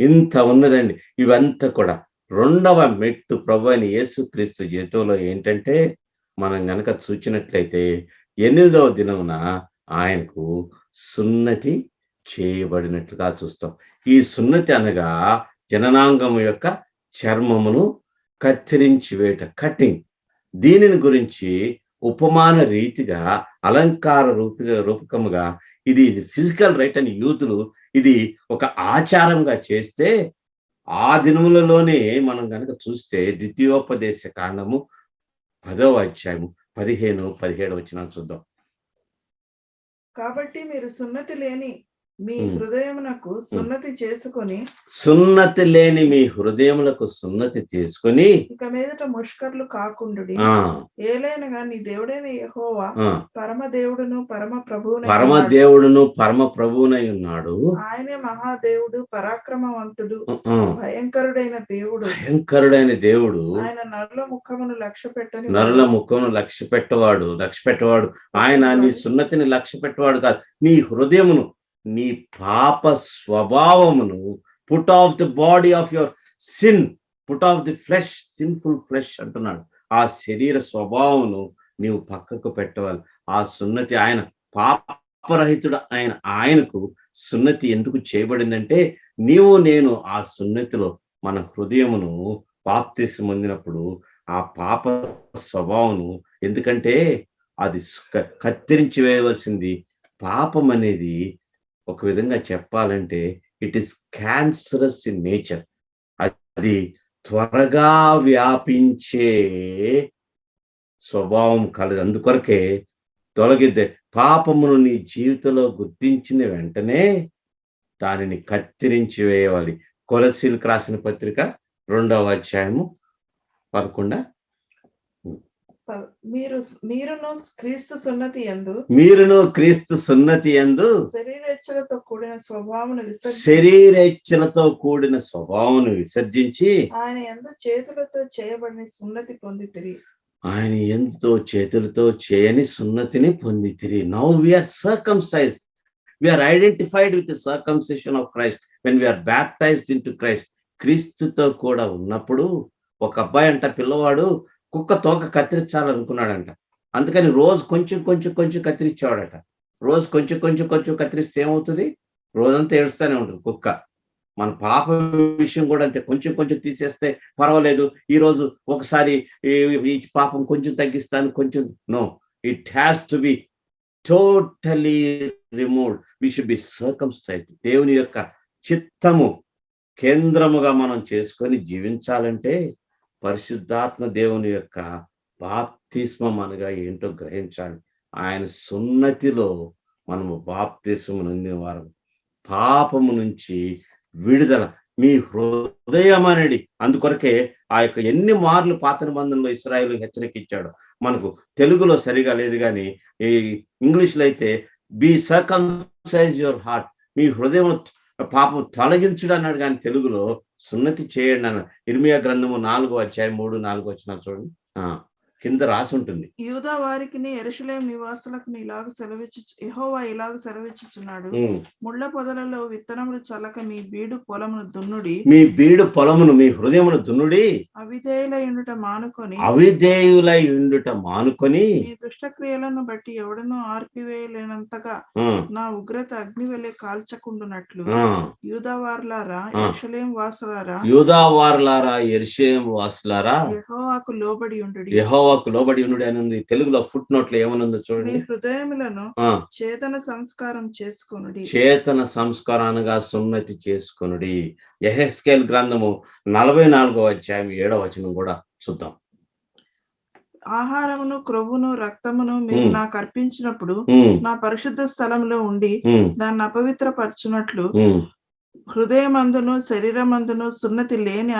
ఇంత ఉన్నదండి. ఇవంతా కూడా రెండవ మెట్టు ప్రభు అయిన యేసుక్రీస్తు జీవితంలో ఏంటంటే, మనం గనక చూచినట్లయితే 8వ దినమున ఆయనకు సున్నతి చేయబడినట్లుగా చూస్తాం. ఈ సున్నతి అనగా జననాంగం యొక్క చర్మమును కత్తిరించి వేట, కటింగ్. దీనిని గురించి ఉపమాన రీతిగా అలంకార రూపకముగా ఇది ఫిజికల్ రైట్ అని యూదులు ఇది ఒక ఆచారంగా చేస్తే, ఆ దినములలోనే మనం కనుక చూస్తే ద్వితీయోపదేశ కాండము 10వ అధ్యాయము 15-17 వచనాలు చూద్దాం. కాబట్టి మీరు సున్నతి లేని మీ హృదయమునకు సున్నతి చేసుకొని, సున్నతి లేని మీ హృదయములకు సున్నతి చేసుకొని ఇక మీదట ముష్కర్లు కాకుండుడి. ఆ ఏలైనగా నీ దేవుడైన యెహోవా ఆ పరమదేవుడును పరమ ప్రభువునై పరమ ఉన్నాడు. దేవుడును పరమ ప్రభువునై ఉన్నాడు. ఆయనే మహాదేవుడు, పరాక్రమవంతుడు, ఆ, భయంకరుడైన దేవుడు. భయంకరుడైన దేవుడు, ఆయన నరుల ముఖమును లక్ష్య పెట్టని నరుల ముఖమును లక్ష్య పెట్టవాడు. ఆయన నీ సున్నతిని లక్ష్య పెట్టవాడు కాదు, నీ హృదయమును, నీ పాప స్వభావమును, put off the body of your sin, put off the flesh, sinful flesh అంటున్నాడు. ఆ శరీర స్వభావమును నీవు పక్కకు పెట్టవాలి. ఆ సున్నతి, ఆయన పాపరహితుడు ఆయనకు సున్నతి ఎందుకు చేయబడిందంటే, నీవు నేను ఆ సున్నతిలో మన హృదయమును బాప్తిసం పొందినప్పుడు ఆ పాప స్వభావము, ఎందుకంటే అది కత్తిరించి వేయవలసింది. పాపం అనేది ఒక విధంగా చెప్పాలంటే it is cancerous in nature. అది త్వరగా వ్యాపించే స్వభావం కలదు. అందుకొరకే తొలగిద్దే. పాపమును నీ జీవితంలో గుర్తించిన వెంటనే దానిని కత్తిరించి వేయవాలి. కొలసీలకు రాసిన పత్రిక 2వ అధ్యాయము 11. మీరును క్రీస్తు సున్నతి యందు శరీరేచ్ఛలతో కూడిన స్వభావమును విసర్జించి ఆయన యందు చేతులతో చేయబడిన సున్నతి పొందితిరి. ఆయన ఎంతో చేతులతో చేయని సున్నతిని పొందితిరి. Now we are circumcised, we are identified with the circumcision of Christ when we are baptized into Christ. క్రీస్తుతో కూడా ఉన్నప్పుడు ఒక అబ్బాయి అంట, పిల్లవాడు కుక్క తోక కత్తిరించాలనుకున్నాడంట. అందుకని రోజు కొంచెం కత్తిరించేవాడట. రోజు కొంచెం కత్తిరిస్తే ఏమవుతుంది? రోజంతా ఏడుస్తూనే ఉంటుంది కుక్క. మన పాప విషయం కూడా అంతే. కొంచెం తీసేస్తే పర్వాలేదు, ఈ రోజు ఒకసారి ఈ పాపం కొంచెం తగ్గిస్తాను, కొంచెం. No, it has to be totally removed. We should be circumcised. దేవుని యొక్క చిత్తము కేంద్రముగా మనం చేసుకొని జీవించాలంటే పరిశుద్ధాత్మ దేవుని యొక్క బాప్తిస్మం అనగా ఏంటో గ్రహించాలి. ఆయన సున్నతిలో మనము బాప్తిస్మం నొందిన వారం, పాపము నుంచి విడుదల, మీ హృదయం అనేది. అందుకొరకే ఆ యొక్క ఎన్ని మార్లు పాత నిబంధనలో ఇశ్రాయేలు హెచ్చరిక ఇచ్చాడు. మనకు తెలుగులో సరిగా లేదు కానీ ఈ ఇంగ్లీష్లో అయితే బీ సర్కంసైజ్ యువర్ హార్ట్, మీ హృదయం పాపం తొలగించుడు అన్నాడు. కానీ తెలుగులో సున్నతి చేయండి అన్న. ఇర్మియా గ్రంథము 4వ అధ్యాయం 3-4 వచనాలు చూడండి. కింద రాసి ఉంటుంది. యూదా వారికిని యెరూషలేము నివాసులకుని యెహోవా ఇలాగ సెలవిచ్చుచున్నాడు. ముళ్ళ పొదలలో విత్తనములు చల్లక మీ బీడు పొలమును దున్నుడి. మీ బీడు పొలమును, మీ హృదయమును దున్నుడి. అవిధేయులై ఉండుట మానుకొని మీ దుష్టక్రియలను బట్టి ఎవడనూ ఆర్పివేయలేనంతగా నా ఉగ్రత అగ్ని వలె కాల్చకుండునట్లు యూదా వారులారా, యెరూషలేము వాసులారా, యెరూషలేము వాసులారా, యెహోవాకు లోబడి ఉండుడి. యెహోవాకు లోబడి ఉండుడి అని ఉంది. తెలుగులో ఫుట్ నోట్ లో ఏమనుందో మీ చూడండి. హృదయములను చేతన సంస్కారం చేసుకొనుడి. చేతన సంస్కారానుగా సున్నతి చేసుకొనుడి. యెహెజ్కేలు గ్రంథము 44వ అధ్యాయం 7వ వచనం కూడా చూద్దాం. ఆహారమును, క్రొవ్వును, రక్తమును మీరు నాకు అర్పించినప్పుడు నా పరిశుద్ధ స్థలంలో ఉండి దాన్ని అపవిత్రపరచునట్లు హృదయమందును శరీరమందును సున్నతి లేని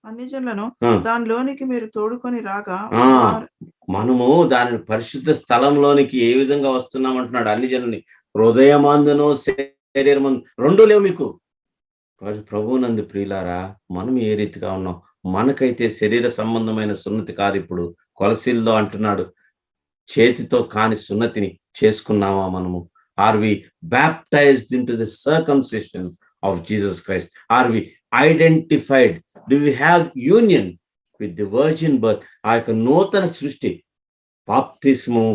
అన్యజనులను దానిలోనికి మీరు తోడుకొని రాగా మనము దాని పరిశుద్ధ స్థలంలోనికి ఏ విధంగా వస్తున్నాం అంటున్నాడు. అన్ని జనుని హృదయమందును శరీరమందు రెండు లేవు మీకు. ప్రభువునందు ప్రియులారా, మనం ఏ రీతిగా ఉన్నాం? మనకైతే శరీర సంబంధమైన సున్నతి కాదు. ఇప్పుడు కొలసీల్లో అంటున్నాడు, చేతితో కాని సున్నతిని చేసుకున్నామా మనము? Are we baptised into the circumcision of Jesus Christ? Are we identified? Do we have union with the virgin birth? ఆ యొక్క నూతన సృష్టి బాప్తిస్ము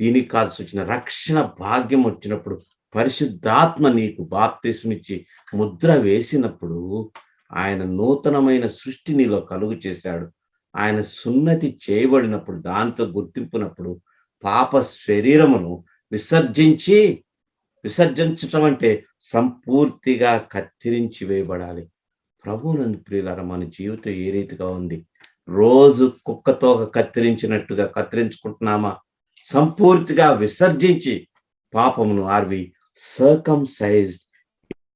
దీనికి కాదు సూచన. రక్షణ భాగ్యం వచ్చినప్పుడు పరిశుద్ధాత్మ నీకు బాప్తిస్మిచ్చి ముద్ర వేసినప్పుడు ఆయన నూతనమైన సృష్టి నీలో కలుగు చేశాడు. ఆయన సున్నతి చేయబడినప్పుడు, దానితో గుర్తింపునప్పుడు పాప శరీరమును విసర్జించటం అంటే సంపూర్తిగా కత్తిరించి వేయబడాలి. ప్రభువునందు ప్రియులారా, మన జీవితం ఏ రీతిగా ఉంది? రోజు కుక్కతో కత్తిరించినట్టుగా కత్తిరించుకుంటున్నామా? సంపూర్తిగా విసర్జించి పాపమును are we circumcised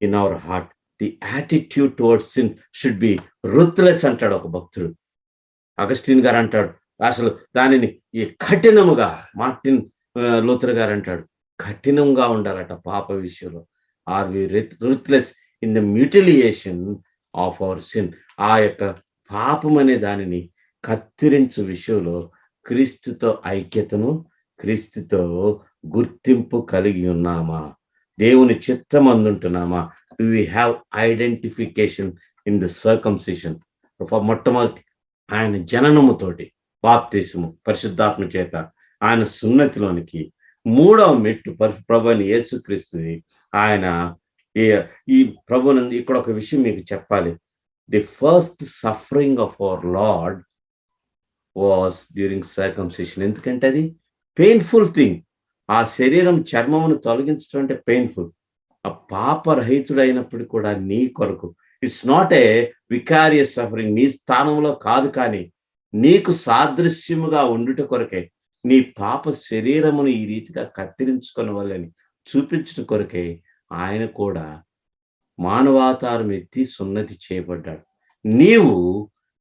in our heart? The attitude towards sin should be ruthless అంటాడు ఒక భక్తుడు. అగస్టిన్ గారు అంటాడు అసలు దానిని ఈ కఠినముగా. మార్టిన్ లూథర్ గారు అంటాడు కఠినంగా ఉండాలట పాప విషయంలో. Are we ruthless in the mutilation of our sin? ఆ యొక్క పాపం అనే దానిని కత్తిరించు విషయంలో క్రీస్తుతో ఐక్యతను, క్రీస్తుతో గుర్తింపు కలిగి ఉన్నామా? దేవుని చిత్తం అందుంటున్నామా? We have identification in the circumcision. మొట్టమొదటి ఆయన జననముతోటి, బాప్తిసము పరిశుద్ధాత్మ చేత, ఆయన సున్నతిలోనికి. మూడవ మెట్టు ప్రభుని యేసుక్రీస్తుది. ఆయన ఈ ప్రభునందు ఇక్కడ ఒక విషయం మీకు చెప్పాలి. The first suffering of our Lord was during circumcision. ఎందుకంటే అది పెయిన్ఫుల్ థింగ్. ఆ శరీరం చర్మమును తొలగించడం అంటే పెయిన్ఫుల్. ఆ పాపరహితుడైనప్పుడు కూడా నీ కొరకు, it's not A vicarious suffering, నీ స్థానంలో కాదు, కానీ నీకు సాదృశ్యముగా ఉండుట కొరకే, నీ పాప శరీరమును ఈ రీతిగా కత్తిరించుకున్న వాళ్ళని చూపించడం కొరకే ఆయన కూడా మానవాతారం ఎత్తి సున్నతి చేయబడ్డాడు. నీవు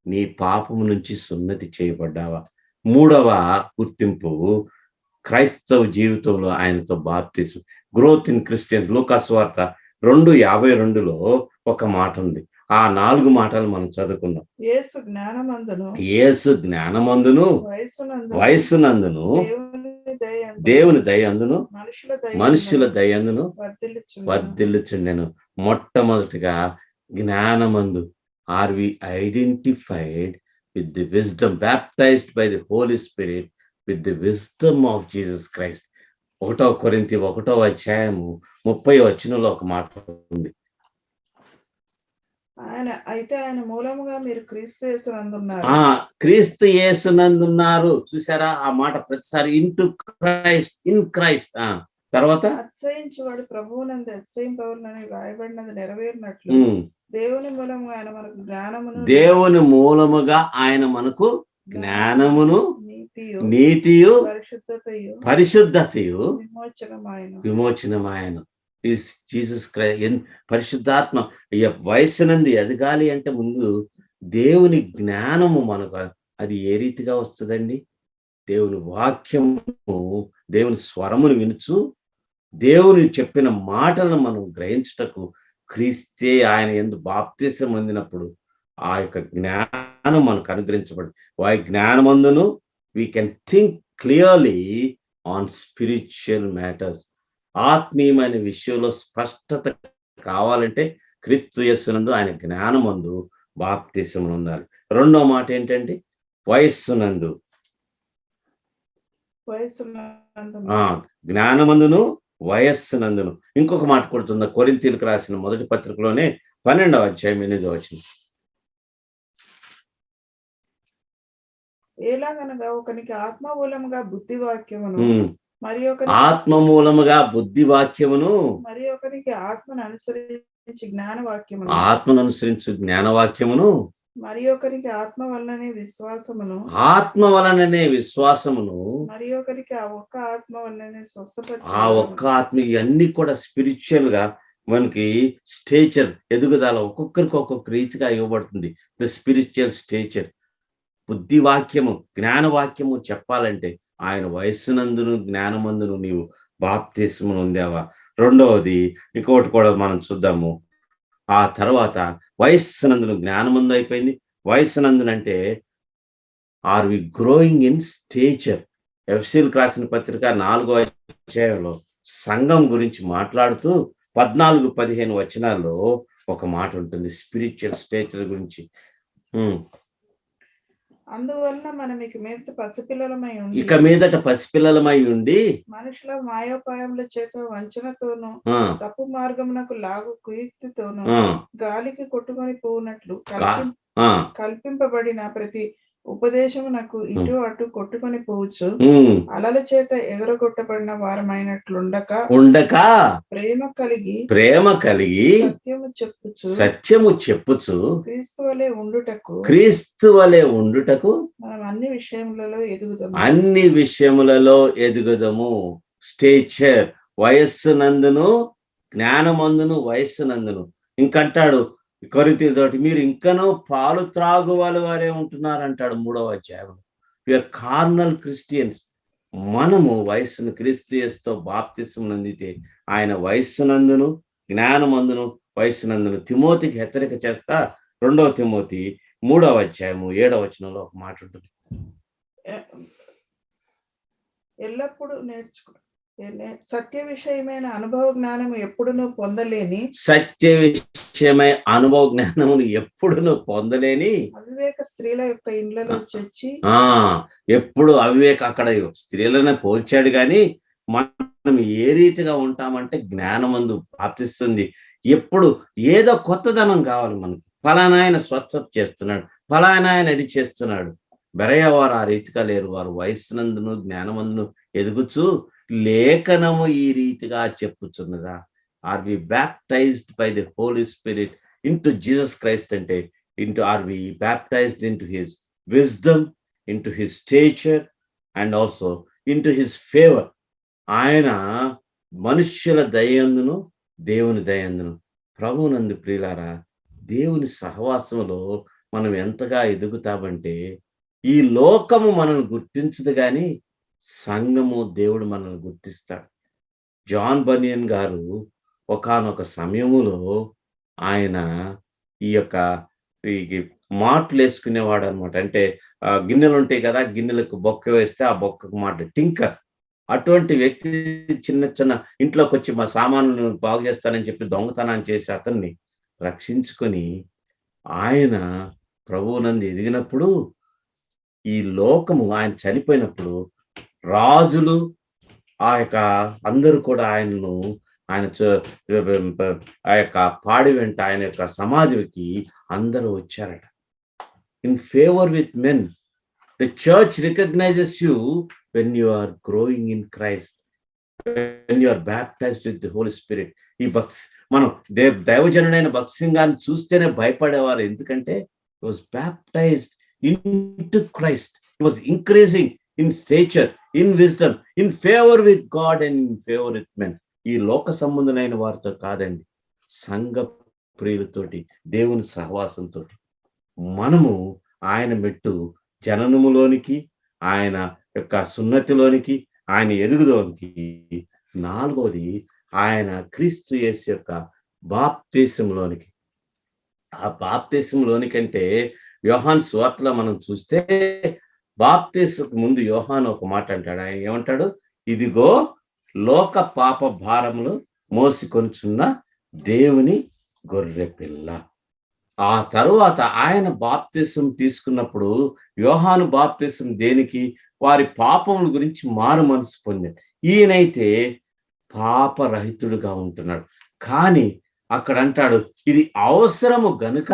నీ పాపము నుంచి సున్నతి చేయబడ్డావా? మూడవ గుర్తింపు క్రైస్తవ జీవితంలో ఆయనతో బాప్తిసం. Growth in Christians. లూకాసు వార్త 2:52లో ఒక మాట ఉంది. ఆ 4 మాటలు మనం చదువుకుందాం. యేసు జ్ఞానమందును వయస్సునందును దేవుని దయందును మనుషుల దయందును వర్ధిల్లుచుండెను. మొట్టమొదటిగా జ్ఞానమందు. Are we identified with the wisdom, baptized by the Holy Spirit with the wisdom of Jesus Christ? 1 కొరింథీ 1వ అధ్యాయము 30వ వచనంలో ఒక మాట ఉంది. ఆయన మూలముగా మీరు క్రీస్తు యేసునందున్నారు. క్రీస్తు యేసునందున్నారు. చూసారా ఆ మాట ప్రతిసారి? Into Christ, in Christ. తర్వాత అతిశయించువాడు ప్రభువునందు అతిశయింపవలెనని రాయబడినది నెరవేరినట్లు దేవుని మూలముగా ఆయన మనకు జ్ఞానమును, నీతియు, పరిశుద్ధతయు విమోచనమాయను. Is Jesus Christ. పరిశుద్ధాత్మ వయస్సునందు ఎదగాలి అంటే ముందు దేవుని జ్ఞానము మనకు. అది ఏ రీతిగా వస్తుందండి? దేవుని వాక్యము, దేవుని స్వరమును వినుచు, దేవుని చెప్పిన మాటలను మనం గ్రహించుటకు క్రీస్తే ఆయన యందు బాప్తిసం పొందినప్పుడు ఆ యొక్క జ్ఞానం మనకు అనుగ్రహించబడింది. వారి జ్ఞానమందును we can think clearly on spiritual matters. ఆత్మీయమైన విషయంలో స్పష్టత కావాలంటే క్రీస్తు యేసునందు ఆయన జ్ఞానమందు బాప్తిసం పొందాలి. రెండో మాట ఏంటంటే వయస్సునందు. వయస్సునందును. జ్ఞానమందును వయస్సునందును. ఇంకొక మాట కొడుతుంది కొరింథీయులకు రాసిన మొదటి పత్రికలోనే 12వ అధ్యాయం 8వ వచనం. ఎలాగనగా ఒకనికి ఆత్మ మూలముగా బుద్ధి వాక్యమును, ఉమ్. మరి ఒకనికి ఆత్మ మూలముగా బుద్ధి వాక్యమును, మరి ఒకనికి ఆత్మను అనుసరించి జ్ఞాన వాక్యమును, ఆత్మను అనుసరించు జ్ఞానవాక్యమును, మరి ఒకరికి ఆత్మ వలననే విశ్వాసమును, ఆత్మ వలననే విశ్వాసమును, మరి ఒకరికి ఆ ఒక్క ఆత్మ వలననే ఆ స్వస్థపరచు. ఒక్క ఆత్మ ఇవన్నీ కూడా స్పిరిచువల్ గా మనకి స్టేచర్ ఎదుగుదల ఒక్కొక్కరికి ఒక్కొక్క రీతిగా ఇవ్వబడుతుంది. The spiritual stature. బుద్ధి వాక్యము జ్ఞానవాక్యము చెప్పాలంటే ఆయన వయస్సునందును జ్ఞానమందును నీవు బాప్తిస్మం పొందావా. రెండవది ఇంకొకటి కూడా మనం చూద్దాము. ఆ తర్వాత వయస్సునందును జ్ఞానమందు అయిపోయింది. వయస్సునందునంటే are we growing in stature. ఎఫ్ఎస్సీలకు రాసిన పత్రిక 4వ అధ్యాయంలో సంఘం గురించి మాట్లాడుతూ 14-15 వచనాల్లో ఒక మాట ఉంటుంది స్పిరిచువల్ స్టేచర్ గురించి. అందువలన మనం ఇక మీదట పసిపిల్లలమై ఉండి, ఇక మీదట పసిపిల్లలమై ఉండి మనుషుల మాయోపాయముల చేత వంచనతోను ఆ, తప్పు మార్గమునకు లాగు కుయుక్తితోను ఆ, గాలికి కొట్టుకొని పోవునట్లు కా- ఆ, కల్పింపబడిన ప్రతి ఉపదేశమునకు ఇటు అటు కొట్టుకొని పోవచ్చు ఉమ్, అలల చేత ఎగరగొట్టబడిన వారమైనట్లుండక ఉండక ప్రేమ కలిగి సత్యము చెప్పుచు క్రీస్తు వలె ఉండుటకు క్రీస్తు వలె ఉండుటకు మనం అన్ని విషయములలో ఎదుగుదము. స్టేచర్ వయస్సునందును జ్ఞానమందును వయస్సునందును. ఇంకంటాడు కొరింథీయులతోటి మీరు ఇంకనూ పాలు త్రాగువాల వారే ఉంటున్నారంటాడు 3వ అధ్యాయం. We are carnal Christians. మనము వయస్సును క్రీస్తు యేసుతో బాప్తిస్మం పొందితే ఆయన వయస్సునందును జ్ఞానమందును వయస్సునందును తిమోతికి హెచ్చరిక చేస్తా 2వ తిమోతి 3వ అధ్యాయము 7వ వచనంలో ఒక మాట ఉంటుంది. ఎల్లప్పుడూ సత్య విషయమైన అనుభవ జ్ఞానము ఎప్పుడునూ పొందలేని అవివేక స్త్రీల యొక్క ఇండ్లలో చచ్చి ఎప్పుడు అవివేక అక్కడ స్త్రీలను పోల్చాడు కానీ మనం ఏ రీతిగా ఉంటామంటే జ్ఞానమందు ప్రాప్తిస్తుంది. ఎప్పుడు ఏదో కొత్తదనం కావాలి మనకు. ఫలానా ఆయన స్వస్థత చేస్తున్నాడు, ఫలానా ఆయన అది చేస్తున్నాడు. బెరయ వారు ఆ రీతిగా లేరు. వారు వయస్సునందును జ్ఞానమందును ఎదుగుచు లేఖనము ఈ రీతిగా చెప్పుచున్నదా. Are we baptised by the Holy Spirit into Jesus Christ అంటే are we baptised into his wisdom, into his stature and also into his favour. ఆయన మనుష్యుల దయందును దేవుని దయందును. ప్రభువునందు ప్రియులారా, దేవుని సహవాసంలో మనం ఎంతగా ఎదుగుతామంటే ఈ లోకము మనల్ని గుర్తించదు కానీ సంఘము దేవుడు మనల్ని గుర్తిస్తాడు. జాన్ బనియన్ గారు ఒకానొక సమయములో ఆయన ఈ యొక్క మాటలు వేసుకునేవాడు అనమాట. అంటే గిన్నెలు ఉంటాయి కదా, గిన్నెలకు బొక్క వేస్తే ఆ బొక్కకు మాట టింకర్. అటువంటి వ్యక్తి చిన్న చిన్న ఇంట్లోకి వచ్చి మా సామాను బాగు చేస్తానని చెప్పి దొంగతనాన్ని చేసి అతన్ని రక్షించుకొని ఆయన ప్రభువునందు ఎదిగినప్పుడు ఈ లోకము ఆయన చనిపోయినప్పుడు రాజులు ఆ యొక్క అందరూ కూడా ఆయనను ఆయన ఆ యొక్క పాడి వెంట ఆయన యొక్క సమాధికి అందరూ వచ్చారట. In favour with men. The church recognises you when you are growing in Christ, when you are baptized with the Holy Spirit. ఈ మనం దైవజనుడైన భక్త్ సింగ్ గారిని చూస్తేనే భయపడేవారు. ఎందుకంటే he was baptized into Christ. He was increasing in stature, in wisdom, in favor with God and in favor with men. ఈ లోక సంబంధమైన వారితో కాదండి, సంఘ ప్రియులతోటి దేవుని సహవాసంతో మనము ఆయన మెట్టు జననములోనికి, ఆయన యొక్క సున్నతిలోనికి, ఆయన ఎదుగుదోనికి. 4వది ఆయన క్రీస్తు యేసు యొక్క బాప్తిసంలోనికి. ఆ బాప్తిసంలోనికంటే యోహాను సువార్తలో మనం చూస్తే బాప్తిసంకు ముందు యోహాను ఒక మాట అంటాడు. ఆయన ఏమంటాడు? ఇదిగో లోక పాప భారములు మోసికొనుచున్న దేవుని గొర్రె పిల్ల. ఆ తరువాత ఆయన బాప్తిసం తీసుకున్నప్పుడు యోహాను బాప్తిసం దేనికి? వారి పాపముల గురించి మారు మనసు పొందాడు. ఈయనైతే పాపరహితుడుగా ఉంటున్నాడు. కానీ అక్కడ అంటాడు, ఇది అవసరము గనుక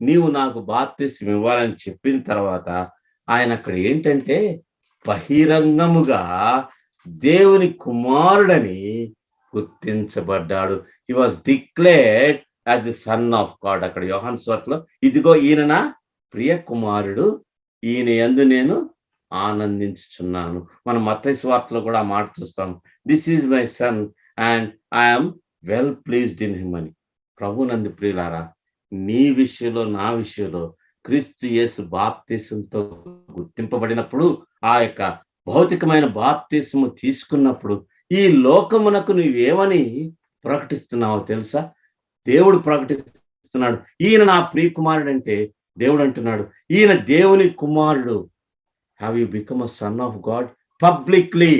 నీవు నాకు బాప్తిసం ఇవ్వాలని చెప్పిన తర్వాత ఆయన అక్కడ ఏంటంటే బహిరంగముగా దేవుని కుమారుడని గుర్తించబడ్డాడు. He was declared as the son of God. అక్కడ యోహాను సువార్తలో ఇదిగో ఈయన నా ప్రియ కుమారుడు, ఈయన యందు నేను ఆనందించుచున్నాను. మనం మత్తయి సువార్తలో కూడా ఆ మాట చూస్తాం. This is my son and I'm well pleased in him అని. ప్రభునందు ప్రియులారా, నీ విషయంలో నా విషయంలో క్రీస్తు యేసు బాప్తిసంతో గుర్తింపబడినప్పుడు, ఆ యొక్క భౌతికమైన బాప్తిసము తీసుకున్నప్పుడు ఈ లోకమునకు నువ్వేమని ప్రకటిస్తున్నావో తెలుసా? దేవుడు ప్రకటిస్తున్నాడు, ఈయన నా ప్రియ కుమారుడు అంటే దేవుడు అంటున్నాడు, ఈయన దేవుని కుమారుడు. Have you become a son of God publicly,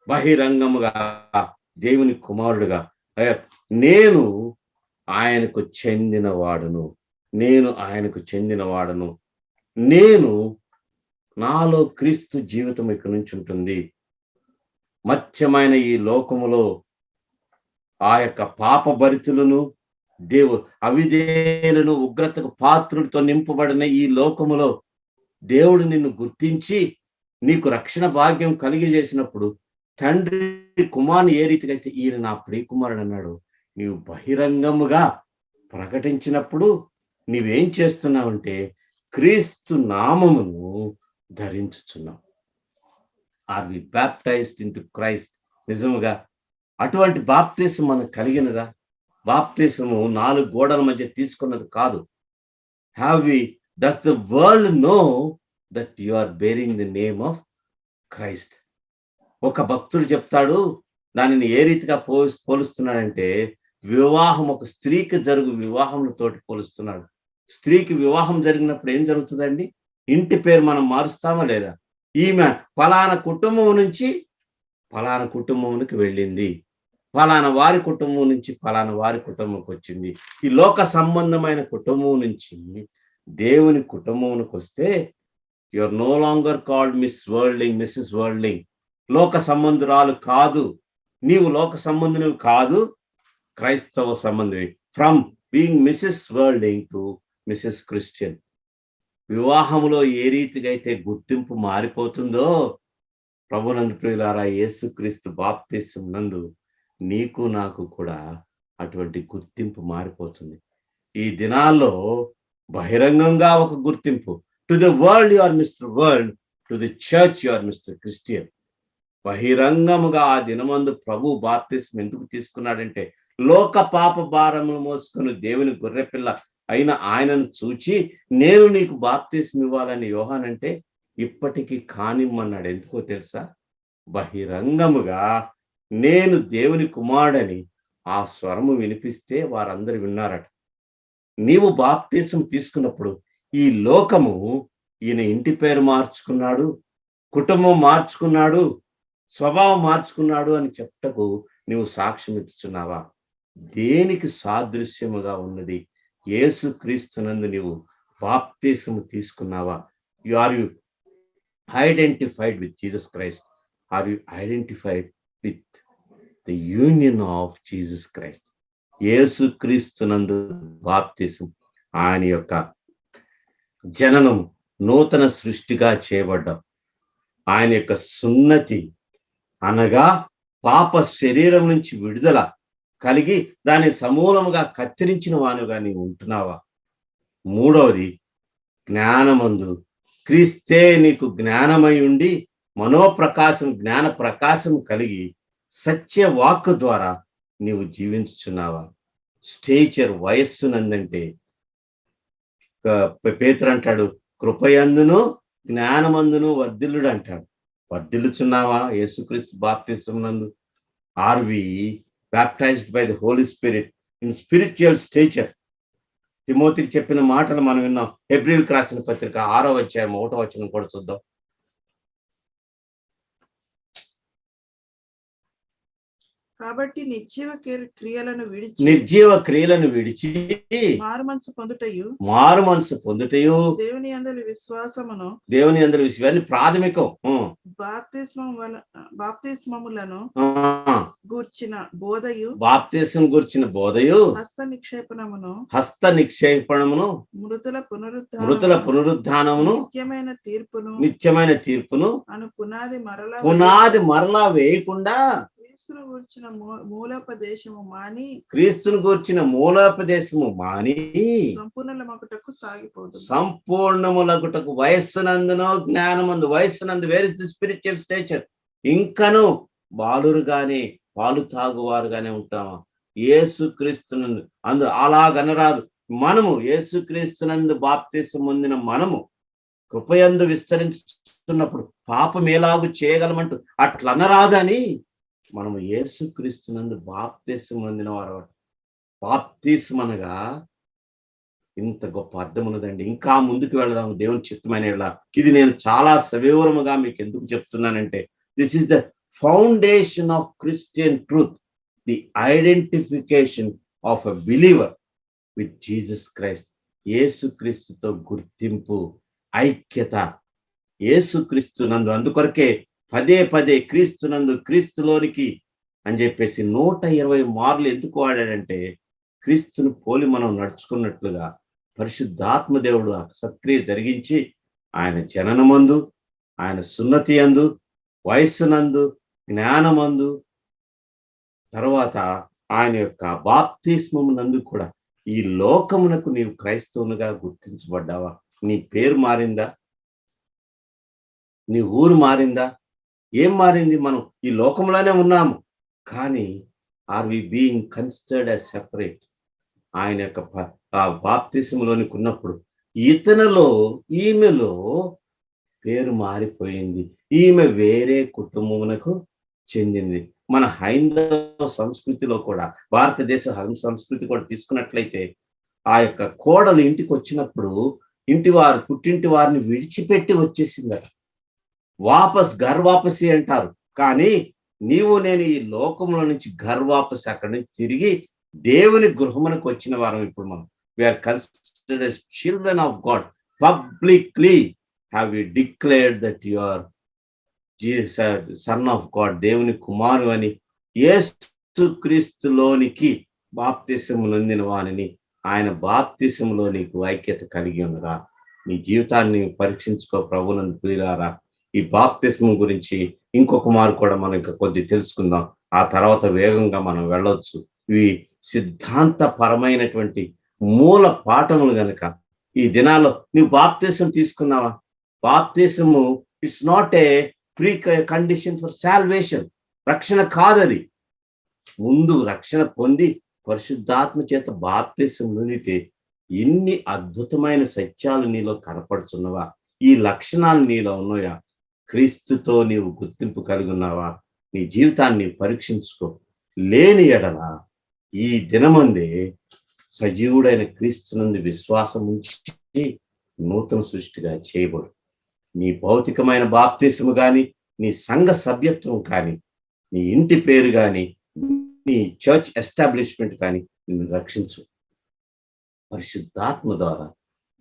బహిరంగముగా దేవుని కుమారుడుగా. నేను ఆయనకు చెందినవాడును, నేను ఆయనకు చెందినవాడును, నేను నాలో క్రీస్తు జీవితం ఇక్కడి నుంచి ఉంటుంది. మత్స్యమైన ఈ లోకములో ఆ యొక్క పాపభరితులను అవిధేయులను ఉగ్రతకు పాత్రులతో నింపబడిన ఈ లోకములో దేవుడు నిన్ను గుర్తించి నీకు రక్షణ భాగ్యం కలిగజేసినప్పుడు తండ్రి కుమారుని ఏ రీతిగా అయితే ఈయన నా ప్రియకుమారుడు అన్నాడు, నీవు బహిరంగముగా ప్రకటించినప్పుడు నీవేం చేస్తున్నావంటే క్రీస్తు నామమును ధరించుచున్నావు. Are we baptised into Christ? నిజముగా అటువంటి బాప్తిసం మనకు కలిగినదా? బాప్తిసము 4 గోడల మధ్య తీసుకున్నది కాదు. Does the world know that you are bearing the name of Christ? ఒక భక్తుడు చెప్తాడు, దానిని ఏ రీతిగా పోలుస్తున్నాడంటే, వివాహం ఒక స్త్రీకి జరుగు వివాహంతోటి పోలుస్తున్నాడు. స్త్రీకి వివాహం జరిగినప్పుడు ఏం జరుగుతుందండి? ఇంటి పేరు మనం మారుస్తామా లేదా? ఈమె ఫలానా కుటుంబం నుంచి ఫలానా కుటుంబంకి వెళ్ళింది, ఫలానా వారి కుటుంబం నుంచి ఫలానా వారి కుటుంబంకి వచ్చింది. ఈ లోక సంబంధమైన కుటుంబం నుంచి దేవుని కుటుంబంకి వస్తే you are no longer called Mrs worldling. లోక సంబంధురాలు కాదు, నీవు లోక సంబంధునివి కాదు, క్రైస్తవ సంబంధివి. From being Mrs worldling to Mrs Christian. వివాహములో ఏ రీతిగా అయితే గుర్తింపు మారిపోతుందో, ప్రభునందు ప్రియులారా, యేసుక్రీస్తు బాప్తిసం నందు నీకు నాకు కూడా అటువంటి గుర్తింపు మారిపోతుంది. ఈ దినాల్లో బహిరంగంగా ఒక గుర్తింపు. To the world you are Mr world, to the church you are Mr Christian. బహిరంగముగా ఆ దినమందు ప్రభు బాప్తిసం ఎందుకు తీసుకున్నాడంటే, లోక పాప భారములు మోసుకుని దేవుని గొర్రెపిల్ల అయిన ఆయనను చూచి నేను నీకు బాప్తిసం ఇవ్వాలని యోహానంటే ఇప్పటికీ కానిమ్మన్నాడు. ఎందుకో తెలుసా? బహిరంగముగా నేను దేవుని కుమారుడని ఆ స్వరము వినిపిస్తే వారందరూ విన్నారట. నీవు బాప్తిసం తీసుకున్నప్పుడు ఈ లోకము ఈయన ఇంటి పేరు మార్చుకున్నాడు, కుటుంబం మార్చుకున్నాడు, స్వభావం మార్చుకున్నాడు అని చెప్టకు నీవు సాక్ష్యం ఇచ్చుచున్నావా? దేనికి సాదృశ్యముగా ఉన్నది? యేసు క్రీస్తునందు నీవు బాప్తిసము తీసుకున్నావా? Are you identified with Jesus Christ? Are you identified with the union of Jesus Christ? యేసు క్రీస్తునందు బాప్తిసం, ఆయన యొక్క జననం, నూతన సృష్టిగా చేయబడ్డాం. ఆయన యొక్క సున్నతి అనగా పాప శరీరం నుంచి విడుదల కలిగి దాన్ని సమూలముగా కత్తిరించిన వానుగా నీవు ఉంటున్నావా? మూడవది జ్ఞానమందు క్రీస్తే నీకు జ్ఞానమై ఉండి మనోప్రకాశం, జ్ఞాన ప్రకాశం కలిగి సత్య వాక్కు ద్వారా నీవు జీవించుచున్నావా? స్టేచర్ వయస్సునందంటే పేతురు అంటాడు, కృపయందును జ్ఞానమందును వర్ధిల్లుడు అంటాడు. వర్ధిల్లుచున్నావా యేసుక్రీస్తు బాప్తిసం నందు? Are we baptised by the Holi spirit in spiritual stature? తిమోతికి చెప్పిన మాటలు మనం విన్నాం. హెబ్రీయులకు రాసిన పత్రిక 6వ అధ్యాయం 1వ వచనం కూడా చూద్దాం. కాబట్టి నిర్జీవ క్రియలను విడిచి మారు మనసు పొందుటయు దేవుని యందలి విశ్వాసమును ప్రాథమికం బాప్తిస్మములను గూర్చిన బోధయు హస్త నిక్షేపణమును మృతుల పునరుద్ధానమును నిత్యమైన తీర్పును అను పునాది మరలా వేయకుండా క్రీస్తును గూర్చిన మూలోపదేశము మాని సంపూర్ణములగుటకు వయస్సునందునో జ్ఞానమందు. వయస్సునందు where is the spiritual stature. ఇంకను బాలురుగానే పాలు తాగువారుగానే ఉంటామా? యేసుక్రీస్తునందు అలాగనరాదు. మనము యేసుక్రీస్తునందు బాప్తిసం పొందిన మనము కృపయందు విస్తరించుతున్నప్పుడు పాపం ఎలాగూ చేయగలమంటూ అట్లనరాదని మనము యేసుక్రీస్తునందు బాప్తిసం పొందిన వారు. బాప్తిసం అనగా ఇంత గొప్ప అర్థం ఉన్నదండి. ఇంకా ముందుకు వెళదాము దేవుని చిత్తమైన. ఇది నేను చాలా సవివరముగా మీకు ఎందుకు చెప్తున్నానంటే, this is the foundation of Christian truth, the identification of a believer with Jesus Christ. యేసుక్రీస్తుతో గుర్తింపు, ఐక్యత. యేసుక్రీస్తునందు, అందుకొరకే పదే పదే క్రీస్తునందు, క్రీస్తులోనికి అని చెప్పేసి 120 మార్లు ఎందుకు వాడాడంటే, క్రీస్తును పోలి మనం నడుచుకున్నట్లుగా పరిశుద్ధాత్మ దేవుడు సక్రియ జరిగించి ఆయన జననమందు, ఆయన సున్నతి యందు, వయస్సునందు, జ్ఞానమందు, తర్వాత ఆయన యొక్క బాప్తిస్మమునందు కూడా ఈ లోకమునకు నీవు క్రైస్తవునిగా గుర్తించబడ్డావా? నీ పేరు మారిందా? నీ ఊరు మారిందా? ఏం మారింది? మనం ఈ లోకంలోనే ఉన్నాము, కానీ are we being considered as separate? ఆయన యొక్క బాప్తిసంలోనికి ఉన్నప్పుడు ఇతనిలో, ఈమెలో పేరు మారిపోయింది. ఈమె వేరే కుటుంబమునకు చెందింది. మన హైందవ సంస్కృతిలో కూడా, భారతదేశ సంస్కృతి కూడా తీసుకున్నట్లయితే, ఆ యొక్క కోడలు ఇంటికి వచ్చినప్పుడు పుట్టింటి వారిని విడిచిపెట్టి వచ్చేసిందట. వాపసి అంటారు. కానీ నీవు నేను ఈ లోకంలో నుంచి వాపసి అక్కడి నుంచి తిరిగి దేవుని గృహమునకు వచ్చిన వారం. ఇప్పుడు మనం we are considered as children of God. Publicly have we declared that you are son of God, దేవుని కుమారు అని. యేసుక్రీస్తులోనికి బాప్తిసము నొందిన వానిని ఆయన బాప్తిసములో నీకు ఐక్యత కలిగి ఉన్నదా? నీ జీవితాన్ని పరీక్షించుకో ప్రభువునందు ప్రియులారా. ఈ బాప్తిస్మం గురించి ఇంకొక మారు కూడా మనం ఇంకా కొద్ది తెలుసుకుందాం. ఆ తర్వాత వేగంగా మనం వెళ్ళొచ్చు. ఇవి సిద్ధాంతపరమైనటువంటి మూల పాఠములు గనక ఈ దినాల్లో నీవు బాప్తిసం తీసుకున్నావా? బాప్తిసము it's not a precondition for salvation. రక్షణ కాదది. ముందు రక్షణ పొంది పరిశుద్ధాత్మ చేత బాప్తిసం పొందితే ఎన్ని అద్భుతమైన సత్యాలు నీలో కనపడుచున్నవా? ఈ లక్షణాలు నీలో ఉన్నాయా? క్రీస్తుతో నీవు గుర్తింపు కలిగి ఉన్నావా? నీ జీవితాన్ని పరీక్షించుకో. లేని ఎడల ఈ దినమందే సజీవుడైన క్రీస్తునందు విశ్వాసం ఉంచి నూతన సృష్టిగా చేయబడు. నీ భౌతికమైన బాప్తిసము కానీ, నీ సంఘ సభ్యత్వం కానీ, నీ ఇంటి పేరు కానీ, నీ చర్చ్ ఎస్టాబ్లిష్మెంట్ కానీ నిన్ను రక్షించు. పరిశుద్ధాత్మ ద్వారా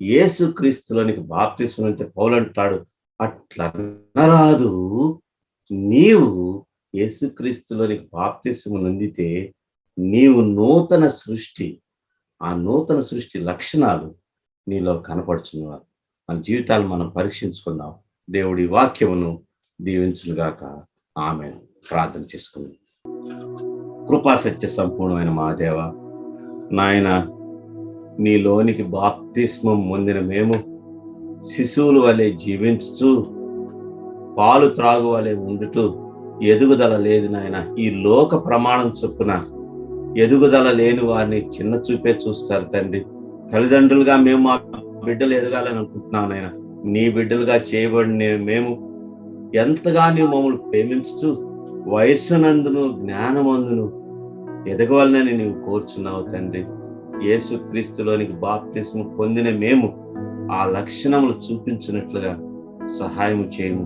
యేసుక్రీస్తులోనికి బాప్తిసం అంటే పౌలంటాడు, అట్లా అనరాదు. నీవు యేసుక్రీస్తులోనికి బాప్తిసము నొందితే నీవు నూతన సృష్టి. ఆ నూతన సృష్టి లక్షణాలు నీలో కనపడుచున్నవారు. మన జీవితాలు మనం పరీక్షించుకుందాం. దేవుడి వాక్యమును దీవించునుగాక. ఆమేన్. ప్రార్థన చేసుకుందాం. కృపా సత్య సంపూర్ణమైన మా దేవ, నాయన, నీలోనికి బాప్తిస్మం పొందిన మేము శిశువుల వలె జీవించుతూ పాలు త్రాగు వలె ఉండుతూ ఎదుగుదల లేదు నాయన. ఈ లోక ప్రమాణం చొప్పున ఎదుగుదల లేని వారిని చిన్న చూపే చూస్తారు తండ్రి. తల్లిదండ్రులుగా మేము మా బిడ్డలు ఎదగాలని అనుకుంటున్నాం నాయన. నీ బిడ్డలుగా చేయబడిన మేము ఎంతగా నీవు మమ్మల్ని ప్రేమించుతూ వయస్సునందును జ్ఞానమందును ఎదగవాలని నీవు కోరుచున్నావు తండ్రి. యేసుక్రీస్తులోనికి బాప్తిస్ము పొందిన మేము ఆ లక్షణములు చూపించినట్లుగా సహాయం చేయము.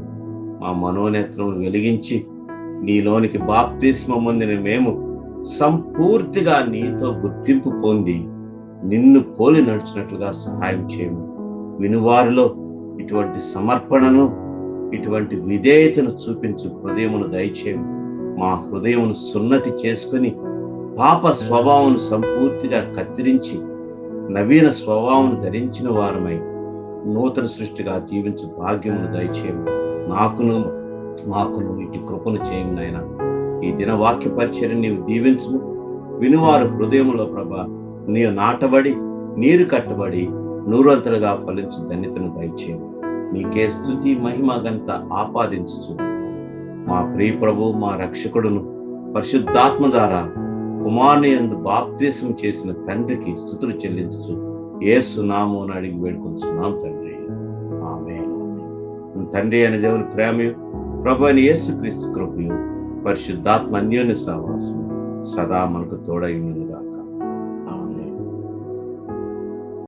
మా మనోనేత్రములు వెలిగించి నీలోనికి బాప్తిస్మం పొందిన మేము సంపూర్తిగా నీతో గుర్తింపు పొంది నిన్ను పోలి నడుచున్నట్లుగా సహాయం చేయము. వినువారిలో ఇటువంటి సమర్పణను, ఇటువంటి విధేయతను చూపించు హృదయమును దయచేయము. మా హృదయమును సున్నతి చేసుకొని పాప స్వభావం సంపూర్తిగా కత్తిరించి నవీన స్వభావం ధరించిన వారమై నూతన సృష్టిగా జీవించు భాగ్యమును దయచేయము. మాకును ఇటు కృపను చేయము నాయన. ఈ దిన వాక్య పరిచర్య నీవు దీవించుము. వినువారు హృదయములో ప్రభా నీవు నాటబడి నీరు కట్టబడి నూరంతలుగా ఫలించు ధన్యతను దయచేయము. నీకే స్తుతి మహిమ ఘనత ఆపాదించు. మా ప్రియ ప్రభు, మా రక్షకుడును పరిశుద్ధాత్మ ద్వారా కుమారుని యందు బాప్తిసం చేసిన తండ్రికి స్తుతులు చెల్లించు యేసు నామమున అడిగి వేడుకొంచున్నాం తండ్రి, ఆమేన్. తండ్రి అనే దేవుని ప్రేమయు ప్రభు అయిన యేసుక్రీస్తు కృపయు పరిశుద్ధాత్మ అన్యోన్య సహవాసము సదా మనకు తోడై ఉన్నది.